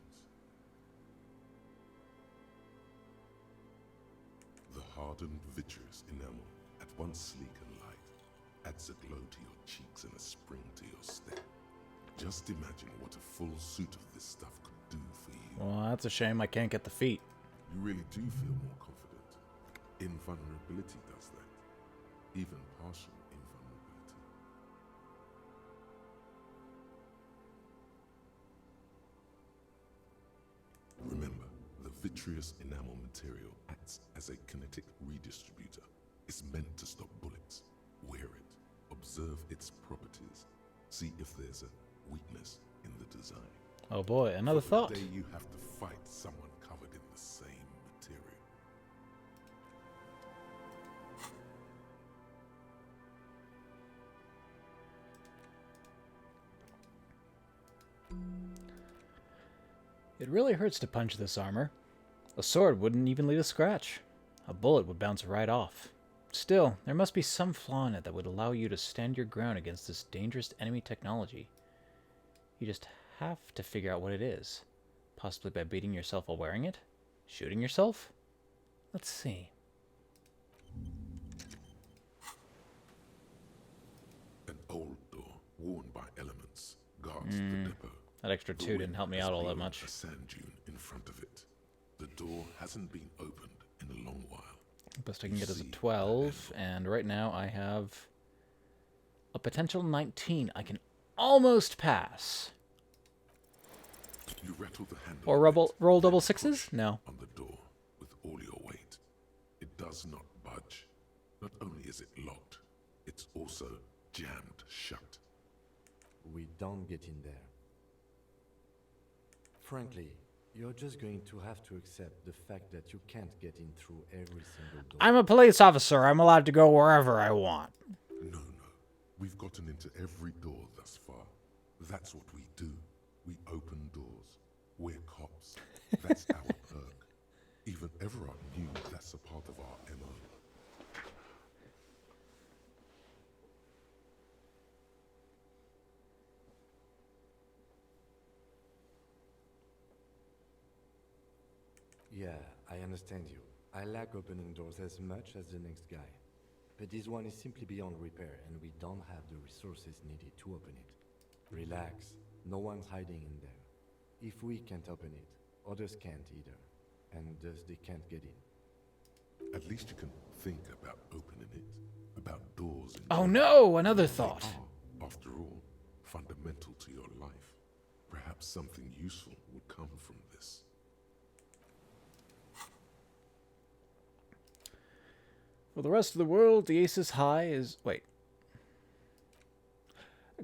Speaker 2: The hardened vitreous enamel, at once sleek and light, adds a glow to your cheeks and a spring to your step. Just imagine what a full suit of this stuff could do for you.
Speaker 1: Well, that's a shame I can't get the feet.
Speaker 2: You really do feel more confident. Invulnerability does that. Even partial invulnerability. Remember, the vitreous enamel material acts as a kinetic redistributor. It's meant to stop bullets. Wear it. Observe its properties. See if there's a weakness in the design.
Speaker 1: Oh boy, another thought.
Speaker 2: For the day you have to fight someone covered in the same material.
Speaker 1: It really hurts to punch this armor. A sword wouldn't even leave a scratch. A bullet would bounce right off. Still, there must be some flaw in it that would allow you to stand your ground against this dangerous enemy technology. You just have to figure out what it is. Possibly by beating yourself while wearing it? Shooting yourself? Let's see.
Speaker 2: An old door, worn by elements, guards the depot.
Speaker 1: That extra 2 didn't help me out all that much.
Speaker 2: A sand dune in front of it. The door hasn't been opened in a long while.
Speaker 1: Best I can get is a 12, and right now I have a potential 19. I can almost pass.
Speaker 2: You rattle the handle.
Speaker 1: Or roll double sixes? No.
Speaker 2: On the door with all your weight. It does not budge. Not only is it locked, it's also jammed shut.
Speaker 3: We don't get in there. Frankly, you're just going to have to accept the fact that you can't get in through every single door.
Speaker 1: I'm a police officer. I'm allowed to go wherever I want.
Speaker 2: No. We've gotten into every door thus far. That's what we do. We open doors. We're cops. That's our perk. Even Everard knew that's a part of our MO.
Speaker 3: Yeah, I understand you. I like opening doors as much as the next guy. But this one is simply beyond repair, and we don't have the resources needed to open it. Relax. No one's hiding in there. If we can't open it, others can't either. And thus they can't get in.
Speaker 2: At least you can think about opening it. About doors.
Speaker 1: Oh no! Another thought.
Speaker 2: After all, fundamental to your life. Perhaps something useful would come from this.
Speaker 1: For the rest of the world, the ace is high is... Wait.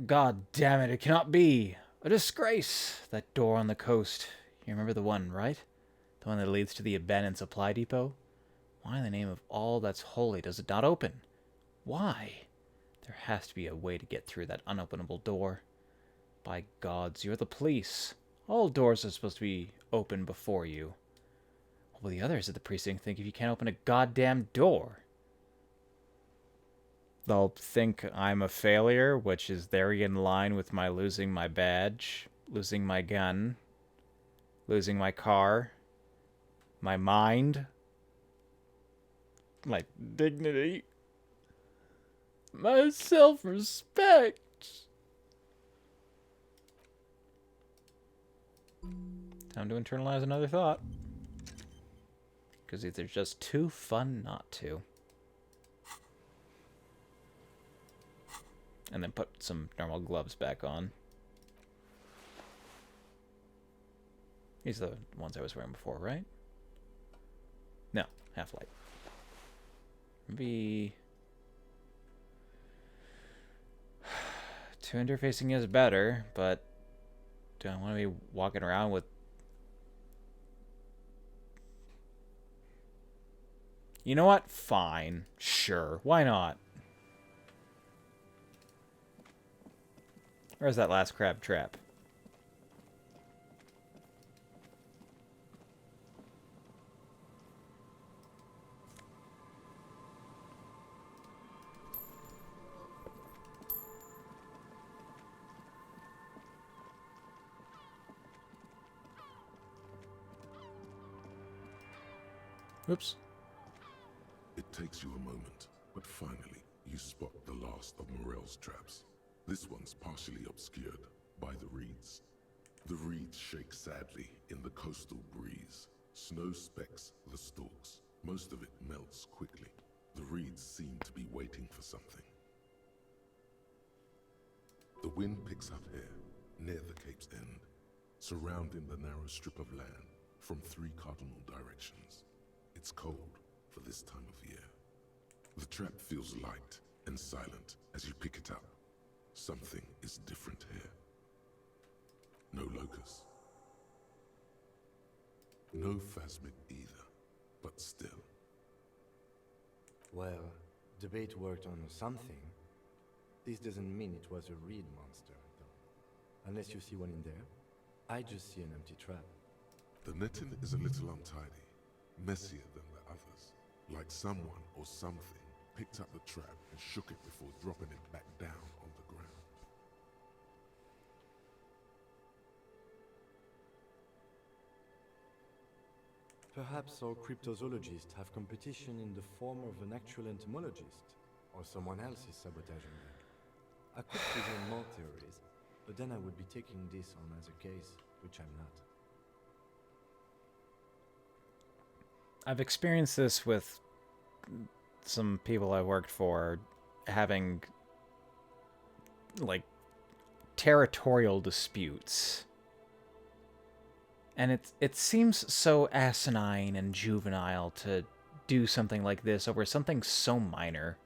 Speaker 1: God damn it, it cannot be. A disgrace. That door on the coast. You remember the one, right? The one that leads to the abandoned supply depot? Why in the name of all that's holy does it not open? Why? There has to be a way to get through that unopenable door. By gods, you're the police. All doors are supposed to be open before you. What will the others at the precinct think if you can't open a goddamn door? They'll think I'm a failure, which is very in line with my losing my badge, losing my gun, losing my car, my mind, my dignity, my self-respect. Time to internalize another thought. Because they're just too fun not to. And then put some normal gloves back on. These are the ones I was wearing before, right? No, half-light. Maybe... 2 interfacing is better, but... do I want to be walking around with... You know what? Fine. Sure. Why not? Where's that last crab trap? Oops.
Speaker 2: It takes you a moment, but finally you spot the last of Morel's traps. This one's partially obscured by the reeds. The reeds shake sadly in the coastal breeze. Snow specks the stalks. Most of it melts quickly. The reeds seem to be waiting for something. The wind picks up here, near the cape's end, surrounding the narrow strip of land from 3 cardinal directions. It's cold for this time of year. The trap feels light and silent as you pick it up. Something is different here. No locust. No phasmid either, but still.
Speaker 3: Well, the bait worked on something. This doesn't mean it was a reed monster, though. Unless you see one in there. I just see an empty trap.
Speaker 2: The netting is a little untidy, messier than the others. Like someone or something picked up the trap and shook it before dropping it back down on the ground.
Speaker 3: Perhaps our cryptozoologists have competition in the form of an actual entomologist, or someone else is sabotaging them. I could present more theories, but then I would be taking this on as a case, which I'm not.
Speaker 1: I've experienced this with some people I worked for having, like, territorial disputes. And it seems so asinine and juvenile to do something like this over something so minor.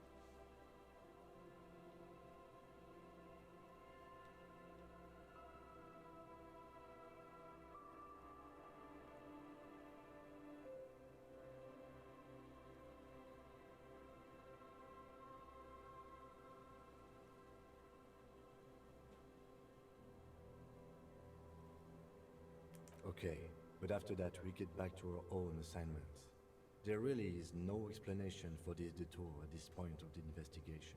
Speaker 3: Okay, but after that we get back to our own assignments. There really is no explanation for this detour at this point of the investigation.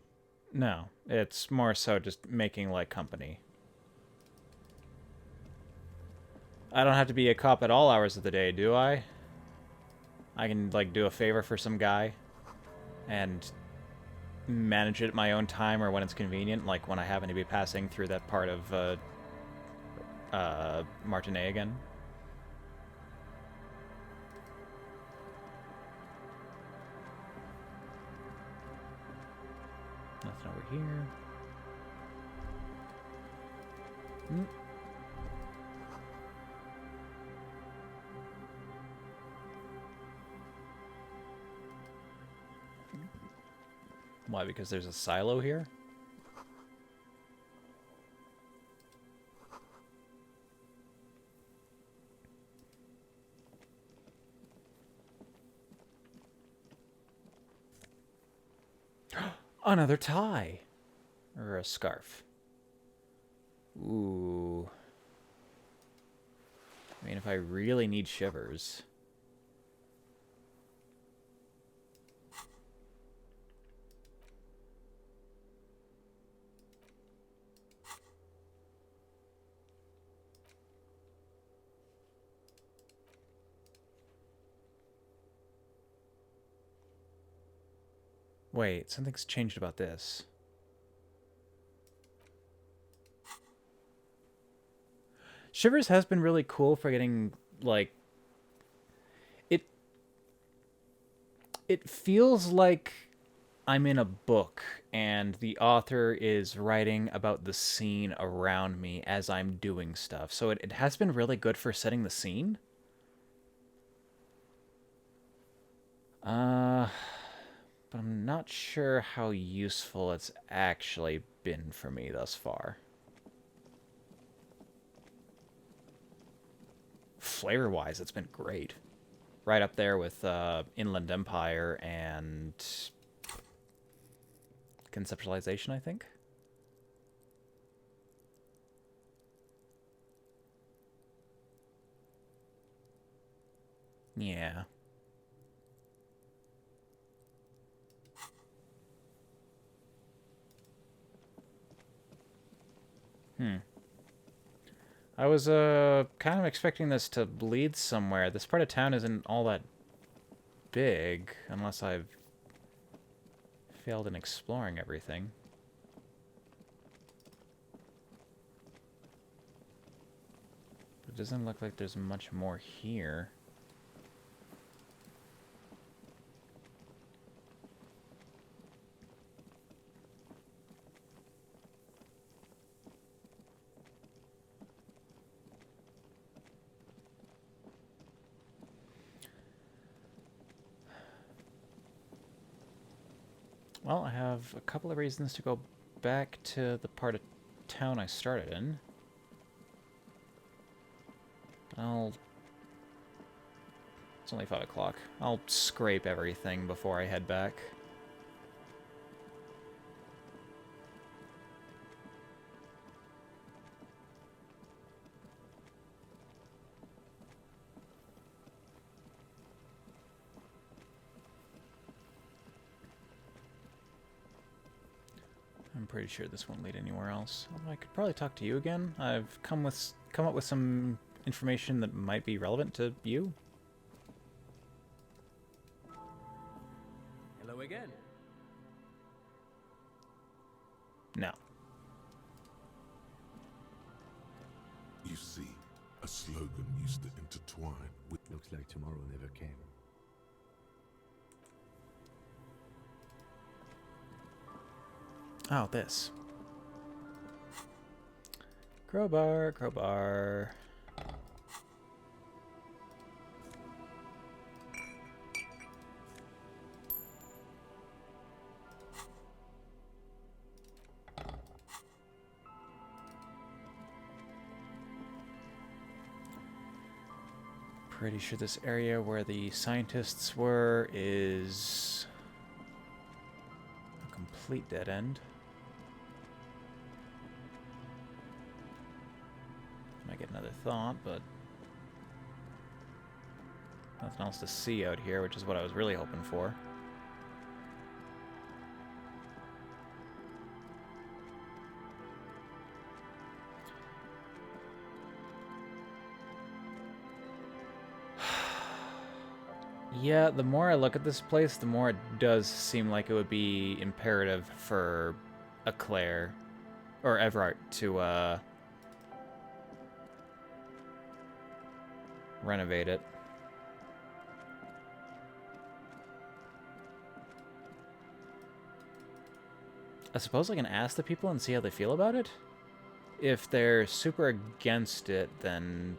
Speaker 1: No, it's more so just making like company. I don't have to be a cop at all hours of the day, do I? I can, like, do a favor for some guy and manage it at my own time or when it's convenient, like when I happen to be passing through that part of Martinet again. Nothing over here. Why? Because there's a silo here? Another tie! Or a scarf. Ooh. I mean, if I really need shivers. Wait, something's changed about this. Shivers has been really cool for getting, like... It feels like I'm in a book, and the author is writing about the scene around me as I'm doing stuff. So it has been really good for setting the scene. But I'm not sure how useful it's actually been for me thus far. Flavor-wise, it's been great. Right up there with Inland Empire and Conceptualization, I think. Yeah. I was kind of expecting this to lead somewhere. This part of town isn't all that big, unless I've failed in exploring everything. It doesn't look like there's much more here. Well, I have a couple of reasons to go back to the part of town I started in. But it's only 5 o'clock. I'll scrape everything before I head back. I'm pretty sure this won't lead anywhere else. Although I could probably talk to you again. I've come up with some information that might be relevant to you.
Speaker 8: Hello again.
Speaker 1: No.
Speaker 2: You see, a slogan used to intertwine with...
Speaker 3: Looks like tomorrow never came.
Speaker 1: Oh, this. Crowbar, crowbar. Pretty sure this area where the scientists were is a complete dead end. Might get another thought, but nothing else to see out here, which is what I was really hoping for. Yeah, the more I look at this place, the more it does seem like it would be imperative for a Claire or Everard to renovate it. I suppose I can ask the people and see how they feel about it. If they're super against it, then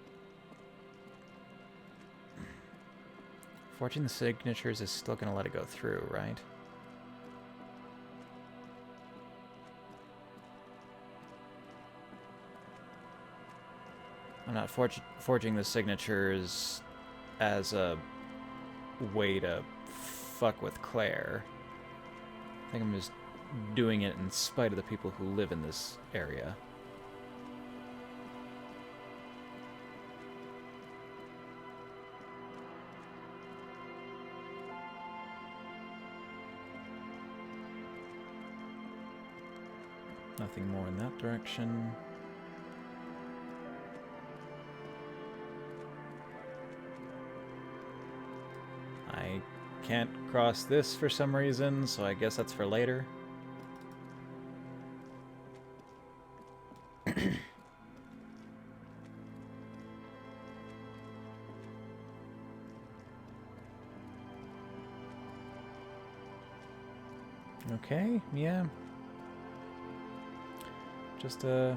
Speaker 1: forging the signatures is still going to let it go through, right? I'm not forging the signatures as a way to fuck with Claire. I think I'm just doing it in spite of the people who live in this area. Nothing more in that direction. I can't cross this for some reason, so I guess that's for later. Okay, yeah. Just a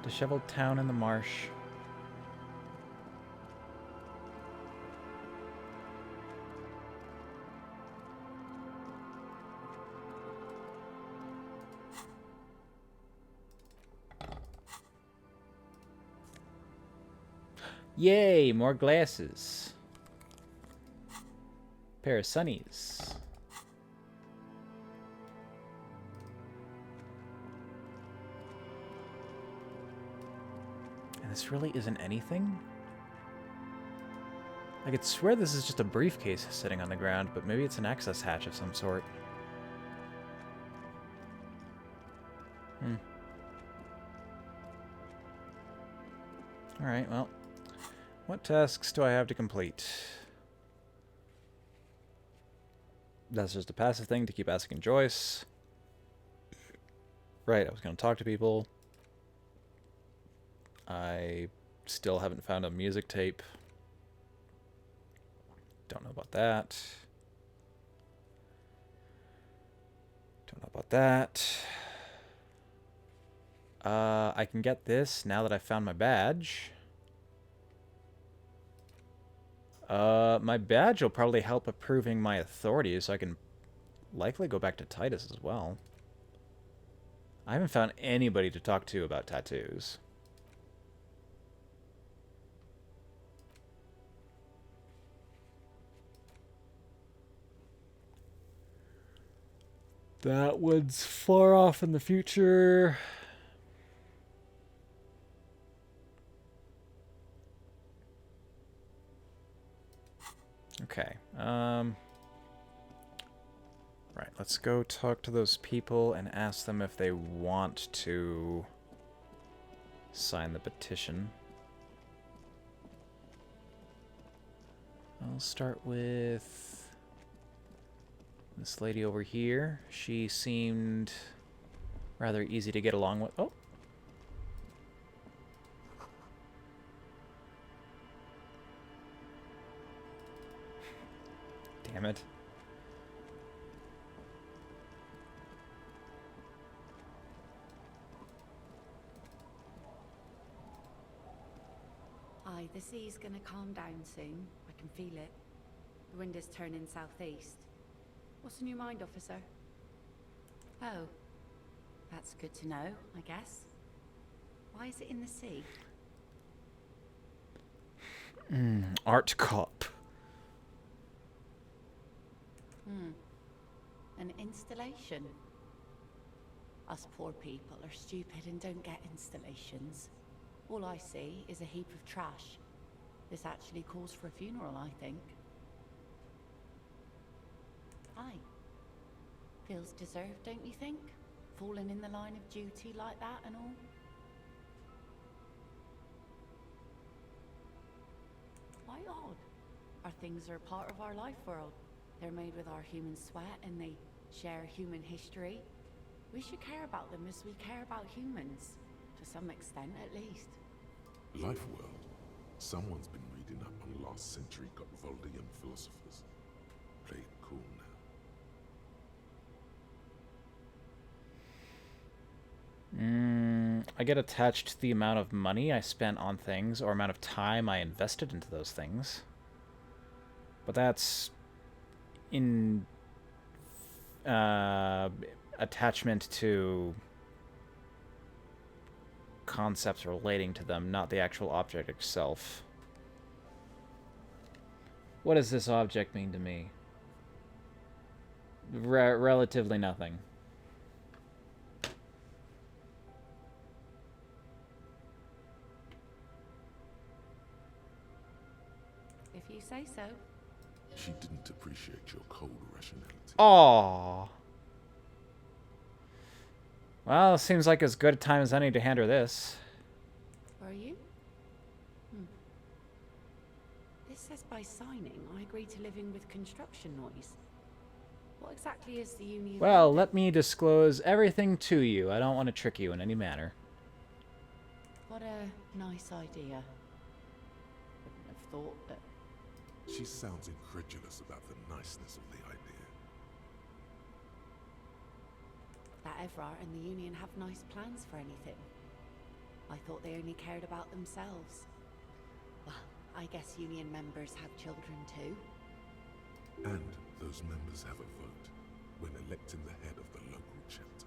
Speaker 1: disheveled town in the marsh. Yay, more glasses. Pair of sunnies. And this really isn't anything? I could swear this is just a briefcase sitting on the ground, but maybe it's an access hatch of some sort. Alright, well. What tasks do I have to complete? That's just a passive thing to keep asking Joyce. Right, I was going to talk to people. I still haven't found a music tape. Don't know about that. Don't know about that. I can get this now that I found my badge. My badge will probably help approving my authority, so I can likely go back to Titus as well. I haven't found anybody to talk to about tattoos. That one's far off in the future. Okay. Right, let's go talk to those people and ask them if they want to sign the petition. I'll start with this lady over here. She seemed rather easy to get along with. Oh. Damn it.
Speaker 7: Aye, the sea's gonna calm down soon. I can feel it. The wind is turning southeast. What's on your mind, officer? Oh, that's good to know, I guess. Why is it in the sea?
Speaker 1: Art cop.
Speaker 7: An installation. Us poor people are stupid and don't get installations. All I see is a heap of trash. This actually calls for a funeral, I think. Aye. Feels deserved, don't you think? Falling in the line of duty like that and all? Why odd? Our things are a part of our life world. They're made with our human sweat and they share human history. We should care about them as we care about humans. To some extent, at least.
Speaker 2: Life world. Someone's been reading up on last century Gotvaldian philosophers. Play it cool now.
Speaker 1: I get attached to the amount of money I spent on things or amount of time I invested into those things. But that's in attachment to concepts relating to them, not the actual object itself. What does this object mean to me? Relatively nothing.
Speaker 7: If you say so.
Speaker 2: She didn't appreciate your cold rationality.
Speaker 1: Aww. Well, it seems like as good a time as any to hand her this.
Speaker 7: Are you? This says by signing, I agree to living with construction noise. What exactly is the union?
Speaker 1: Well, let me disclose everything to you. I don't want to trick you in any manner.
Speaker 7: What a nice idea. Wouldn't have thought that.
Speaker 2: She sounds incredulous about the niceness of the idea.
Speaker 7: That Evrart and the Union have nice plans for anything. I thought they only cared about themselves. Well, I guess Union members have children too.
Speaker 2: And those members have a vote when electing the head of the local chapter.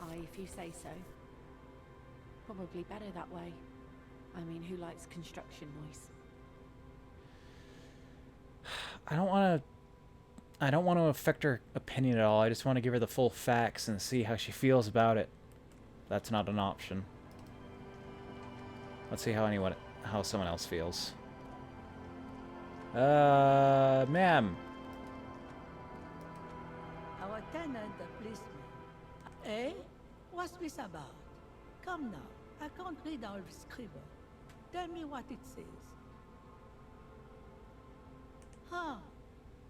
Speaker 7: Aye, if you say so. Probably better that way. I mean, who likes construction noise?
Speaker 1: I don't want to affect her opinion at all. I just want to give her the full facts and see how she feels about it. That's not an option. Let's see how someone else feels. Ma'am.
Speaker 11: Our tenant, the policeman. Eh? What's this about? Come now. I can't read all the scribble. Tell me what it says. Huh.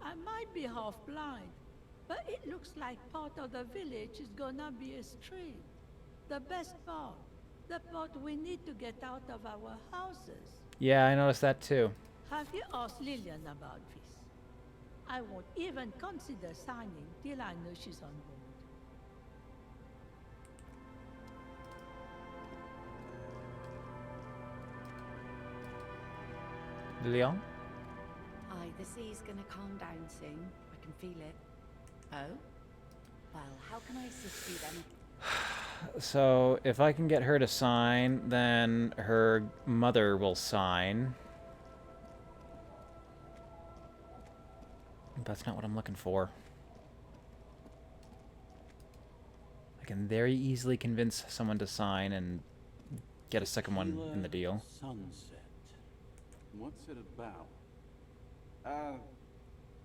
Speaker 11: I might be half blind, but it looks like part of the village is gonna be a street. The best part. The part we need to get out of our houses.
Speaker 1: Yeah, I noticed that too.
Speaker 11: Have you asked Lillian about this? I won't even consider signing till I know she's on board.
Speaker 1: Leon?
Speaker 7: Aye, the sea's gonna calm down soon. I can feel it. Oh? Well, how can I assist you then?
Speaker 1: So, if I can get her to sign, then her mother will sign. That's not what I'm looking for. I can very easily convince someone to sign and get a second one in the deal.
Speaker 9: Sunset. What's it about?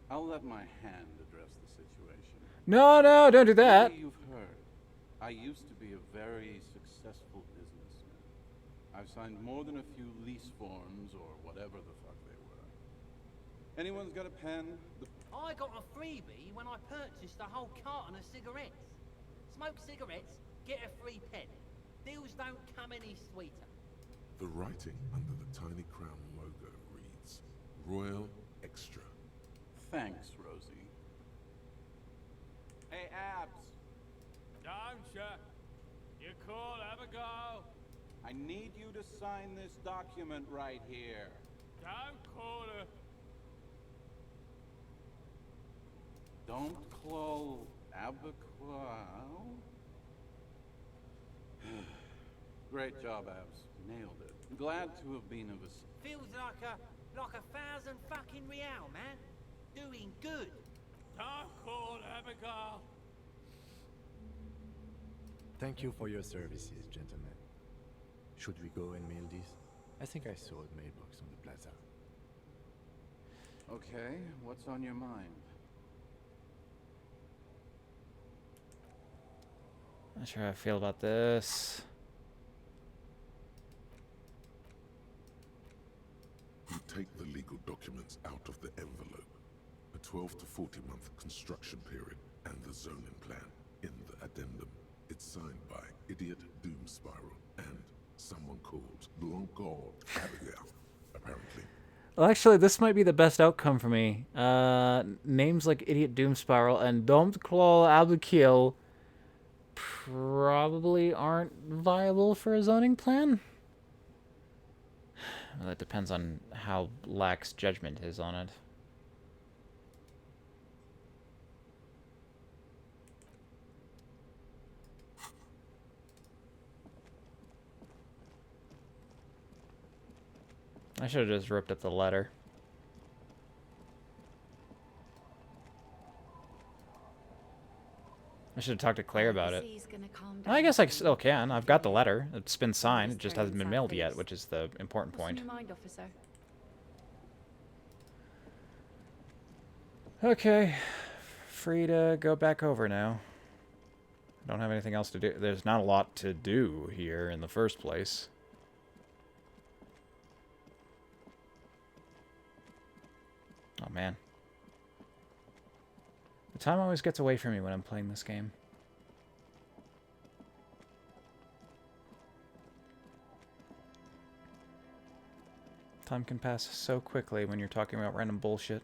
Speaker 9: I'll let my hand address the situation.
Speaker 1: No, no, don't do that.
Speaker 9: Maybe you've heard. I used to be a very successful businessman. I've signed more than a few lease forms or whatever the fuck they were. Anyone's got a pen?
Speaker 10: I got a freebie when I purchased a whole carton of cigarettes. Smoke cigarettes, get a free pen. Deals don't come any sweeter.
Speaker 2: The writing under the tiny crown logo reads, Royal Extra.
Speaker 9: Thanks, Rosie. Hey, Abs.
Speaker 8: Don't you? You call Abigail?
Speaker 9: I need you to sign this document right here.
Speaker 8: Don't call her.
Speaker 9: Don't call Abigail. Great job, Abs. Nailed it. Glad to have been of assistance.
Speaker 10: Feels like a 1,000 fucking real, man. Doing good.
Speaker 8: Don't call Abigail.
Speaker 3: Thank you for your services, gentlemen. Should we go and mail this? I think I saw a mailbox on the plaza.
Speaker 9: Okay, what's on your mind?
Speaker 1: Not sure how I feel about this.
Speaker 2: You take the legal documents out of the envelope. A 12 to 40 month construction period and the zoning plan in the addendum. It's signed by Idiot Doom Spiral and someone called Blanco Abigail, apparently.
Speaker 1: Well, actually, this might be the best outcome for me. Names like Idiot Doom Spiral and Don't Claw Abigail probably aren't viable for a zoning plan. Well, that depends on how lax judgment is on it. I should have just ripped up the letter. I should have talked to Claire about it. I guess I still can. I've got the letter. It's been signed. It just hasn't been mailed yet, which is the important point.
Speaker 7: What's on your mind, officer?
Speaker 1: Okay. Free to go back over now. I don't have anything else to do. There's not a lot to do here in the first place. Oh, man. The time always gets away from me when I'm playing this game. Time can pass so quickly when you're talking about random bullshit.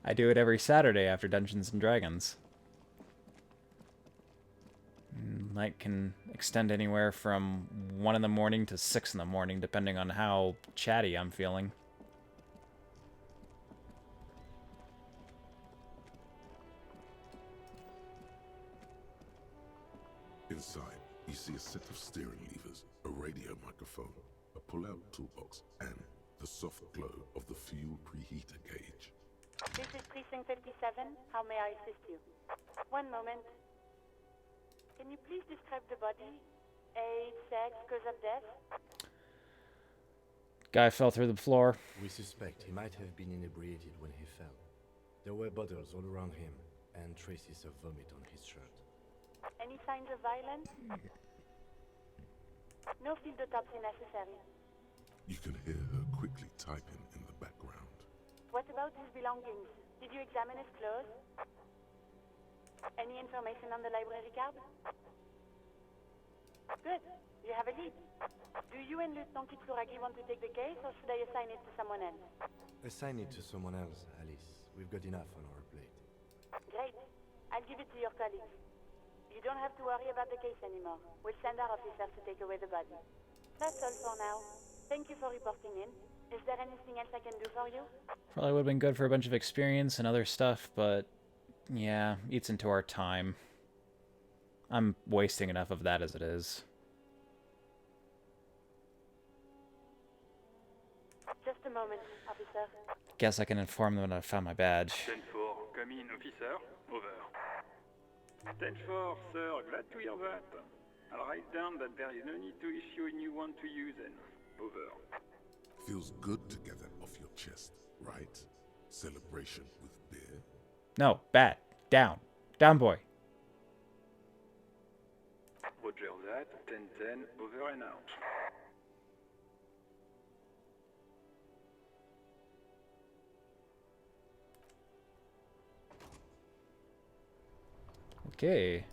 Speaker 1: I do it every Saturday after Dungeons and Dragons. Night can extend anywhere from 1 in the morning to 6 in the morning, depending on how chatty I'm feeling.
Speaker 2: Inside, you see a set of steering levers, a radio microphone, a pull-out toolbox, and the soft glow of the fuel preheater gauge.
Speaker 12: This is Precinct 57. How may I assist you? One moment. Can you please describe the body? Age, sex, cause of death?
Speaker 1: Guy fell through the floor.
Speaker 3: We suspect he might have been inebriated when he fell. There were bottles all around him, and traces of vomit on his shirt.
Speaker 12: Any signs of violence? No field autopsy necessary.
Speaker 2: You can hear her quickly typing in the background.
Speaker 12: What about his belongings? Did you examine his clothes? Any information on the library card? Good. You have a lead. Do you and Lieutenant Kitsuragi want to take the case, or should I assign it to someone else?
Speaker 3: Assign it to someone else, Alice. We've got enough on our plate.
Speaker 12: Great. I'll give it to your colleagues. You don't have to worry about the case anymore. We'll send our officers to take away the body. That's all for now. Thank you for reporting in. Is there anything else I can do for you?
Speaker 1: Probably would have been good for a bunch of experience and other stuff, but yeah, eats into our time. I'm wasting enough of that as it is.
Speaker 12: Just a moment, officer.
Speaker 1: Guess I can inform them when I found my badge.
Speaker 13: 10-4, come in, officer. Over. 10-4, sir, glad to hear that. I'll write down that there is no need to issue a new one to you then. Over.
Speaker 2: Feels good to get that off your chest, right? Celebration with beer?
Speaker 1: No, bad. Down. Down, boy.
Speaker 13: Roger that. 10-10, over and out.
Speaker 1: Okay.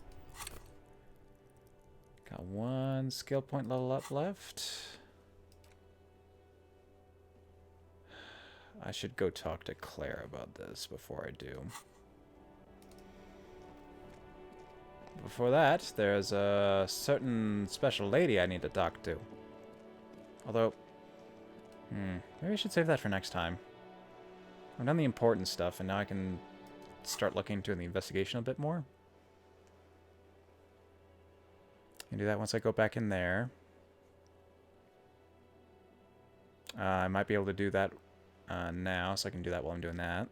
Speaker 1: Got one skill point level up left. I should go talk to Claire about this before I do. Before that, there's a certain special lady I need to talk to. Although, maybe I should save that for next time. I've done the important stuff, and now I can start looking into the investigation a bit more. I can do that once I go back in there. I might be able to do that now, so I can do that while I'm doing that.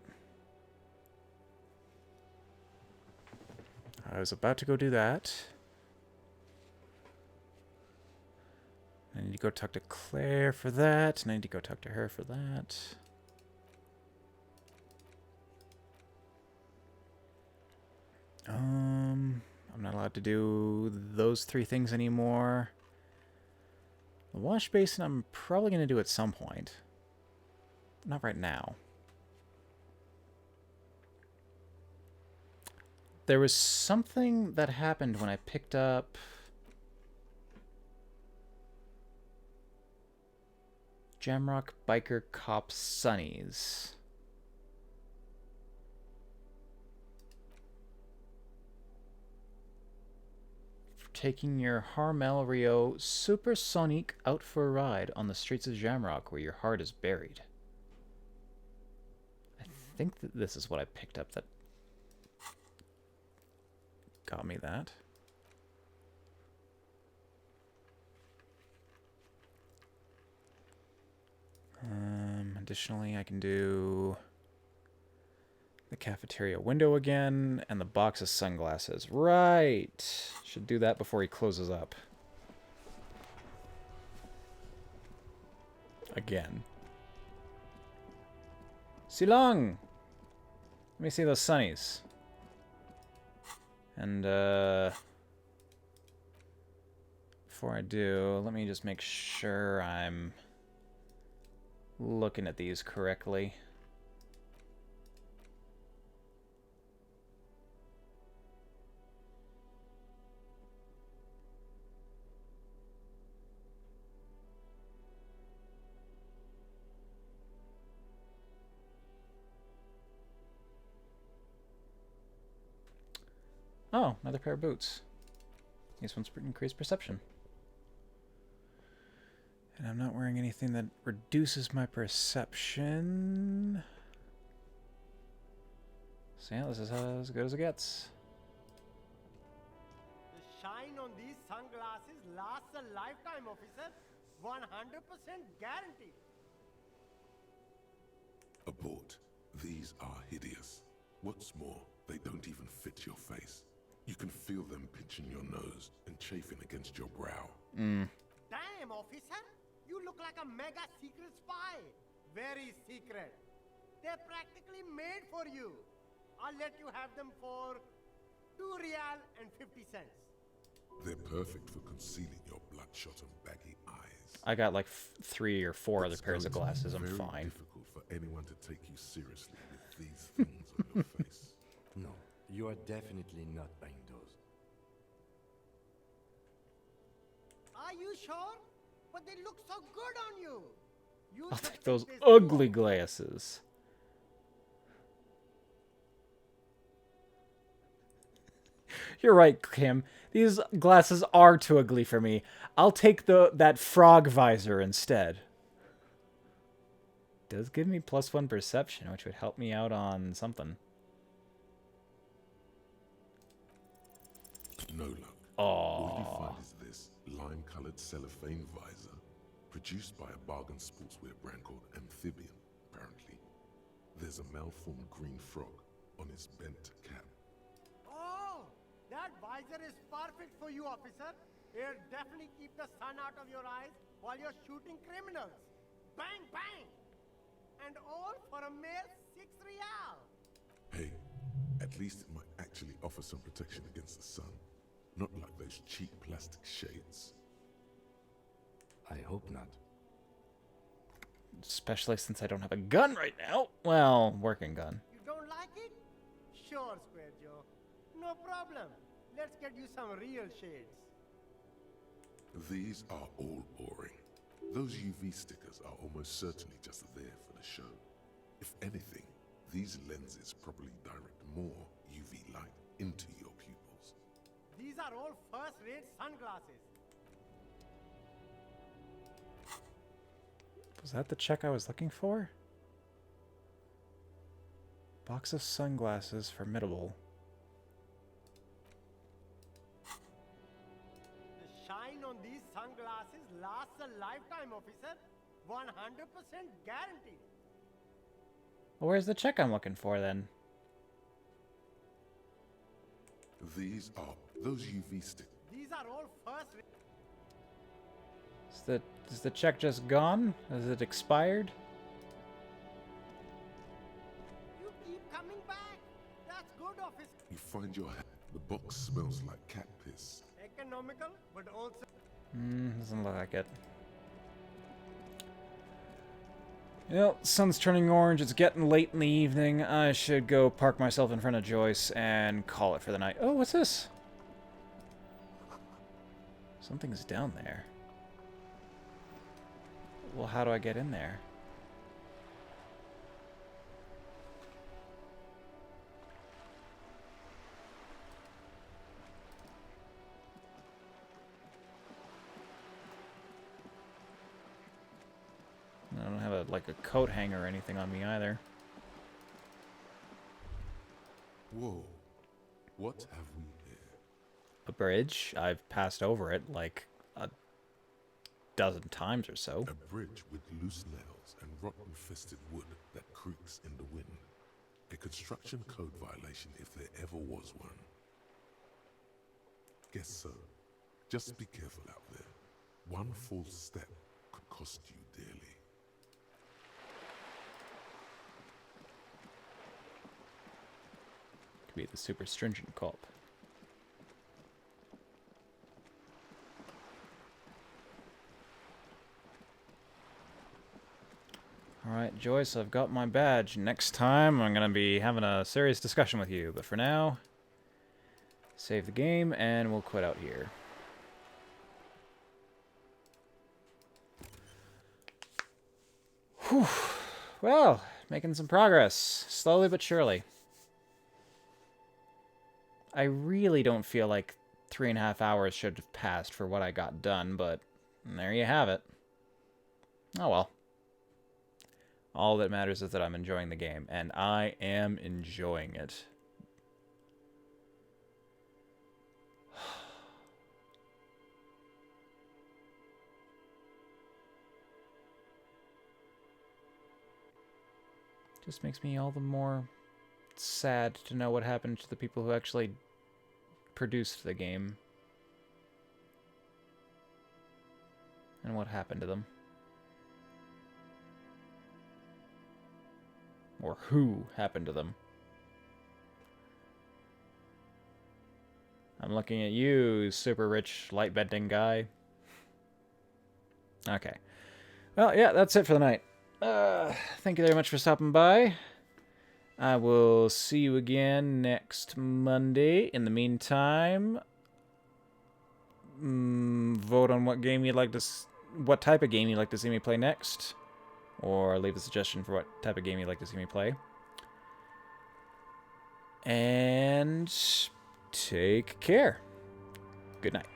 Speaker 1: I was about to go do that. I need to go talk to Claire for that, and I need to go talk to her for that. I'm not allowed to do those 3 things anymore. The wash basin I'm probably going to do at some point. Not right now. There was something that happened when I picked up Jamrock Biker Cop Sonny's. Taking your Harmel Rio Supersonic out for a ride on the streets of Jamrock where your heart is buried. I think that this is what I picked up that got me that. Additionally, I can do the cafeteria window again, and the box of sunglasses. Right! Should do that before he closes up. Again. Silong! Let me see those sunnies. And, before I do, let me just make sure I'm looking at these correctly. Oh, another pair of boots. These ones increase perception. And I'm not wearing anything that reduces my perception. So yeah, this is as good as it gets.
Speaker 14: The shine on these sunglasses lasts a lifetime, officer. 100% guaranteed.
Speaker 2: Abort. These are hideous. What's more, they don't even fit your face. You can feel them pinching your nose and chafing against your brow.
Speaker 14: Damn, officer! You look like a mega secret spy. Very secret. They're practically made for you. I'll let you have them for 2 real and 50 cents.
Speaker 2: They're perfect for concealing your blood bloodshot and baggy eyes.
Speaker 1: I got like 3 or 4 other
Speaker 2: It's
Speaker 1: pairs of
Speaker 2: going to be
Speaker 1: glasses. I'm
Speaker 2: very
Speaker 1: fine.
Speaker 2: difficult for anyone to take you seriously with these things on your face.
Speaker 3: No, you are definitely not buying those.
Speaker 14: Are you sure? But they look so good on you. You
Speaker 1: I'll
Speaker 14: should
Speaker 1: take those
Speaker 14: pick this too.
Speaker 1: ugly glasses. You're right, Kim. These glasses are too ugly for me. I'll take that frog visor instead. Does give me +1 perception, which would help me out on something.
Speaker 2: No luck.
Speaker 1: Aww.
Speaker 2: All you find is this lime-colored cellophane visor, produced by a bargain sportswear brand called Amphibian, apparently. There's a malformed green frog on its bent cap.
Speaker 14: Oh, that visor is perfect for you, officer. It'll definitely keep the sun out of your eyes while you're shooting criminals. Bang, bang! And all for a mere 6 real.
Speaker 2: Hey, at least it might actually offer some protection against the sun. Not like those cheap plastic shades.
Speaker 3: I hope not.
Speaker 1: Especially since I don't have a gun right now. Well, working gun.
Speaker 14: You don't like it? Sure, Square Joe. No problem. Let's get you some real shades.
Speaker 2: These are all boring. Those UV stickers are almost certainly just there for the show. If anything, these lenses probably direct more UV light into your pupils.
Speaker 14: These are all first-rate sunglasses.
Speaker 1: Was that the check I was looking for? Box of sunglasses, formidable.
Speaker 14: The shine on these sunglasses lasts a lifetime, officer. 100% guaranteed.
Speaker 1: Well, where's the check I'm looking for then?
Speaker 2: These are those UV stickers.
Speaker 14: These are all first.
Speaker 1: Is the check just gone? Is it expired?
Speaker 14: You keep coming back. That's good, officer.
Speaker 2: You find your hat. The box smells like cat piss.
Speaker 14: Economical, but also.
Speaker 1: Doesn't look like it. You know, sun's turning orange. It's getting late in the evening. I should go park myself in front of Joyce and call it for the night. Oh, what's this? Something's down there. Well, how do I get in there? I don't have like a coat hanger or anything on me either.
Speaker 2: Whoa. What have we here?
Speaker 1: A bridge. I've passed over it like a dozen times or so.
Speaker 2: A bridge with loose nails and rotten-fisted wood that creaks in the wind. A construction code violation if there ever was one. Guess so. Just be careful out there. One false step could cost you dearly.
Speaker 1: Could be the super stringent cop. Alright, Joyce, I've got my badge. Next time, I'm going to be having a serious discussion with you. But for now, save the game, and we'll quit out here. Whew. Well, making some progress. Slowly but surely. I really don't feel like 3.5 hours should have passed for what I got done, but there you have it. Oh well. All that matters is that I'm enjoying the game, and I am enjoying it. Just makes me all the more sad to know what happened to the people who actually produced the game. And what happened to them. Or who happened to them. I'm looking at you, super rich light bending guy. Okay. Well, yeah, that's it for the night. Thank you very much for stopping by. I will see you again next Monday. In the meantime, vote on what game you'd like to, what type of game you'd like to see me play next, or leave a suggestion for what type of game you'd like to see me play. And take care. Good night.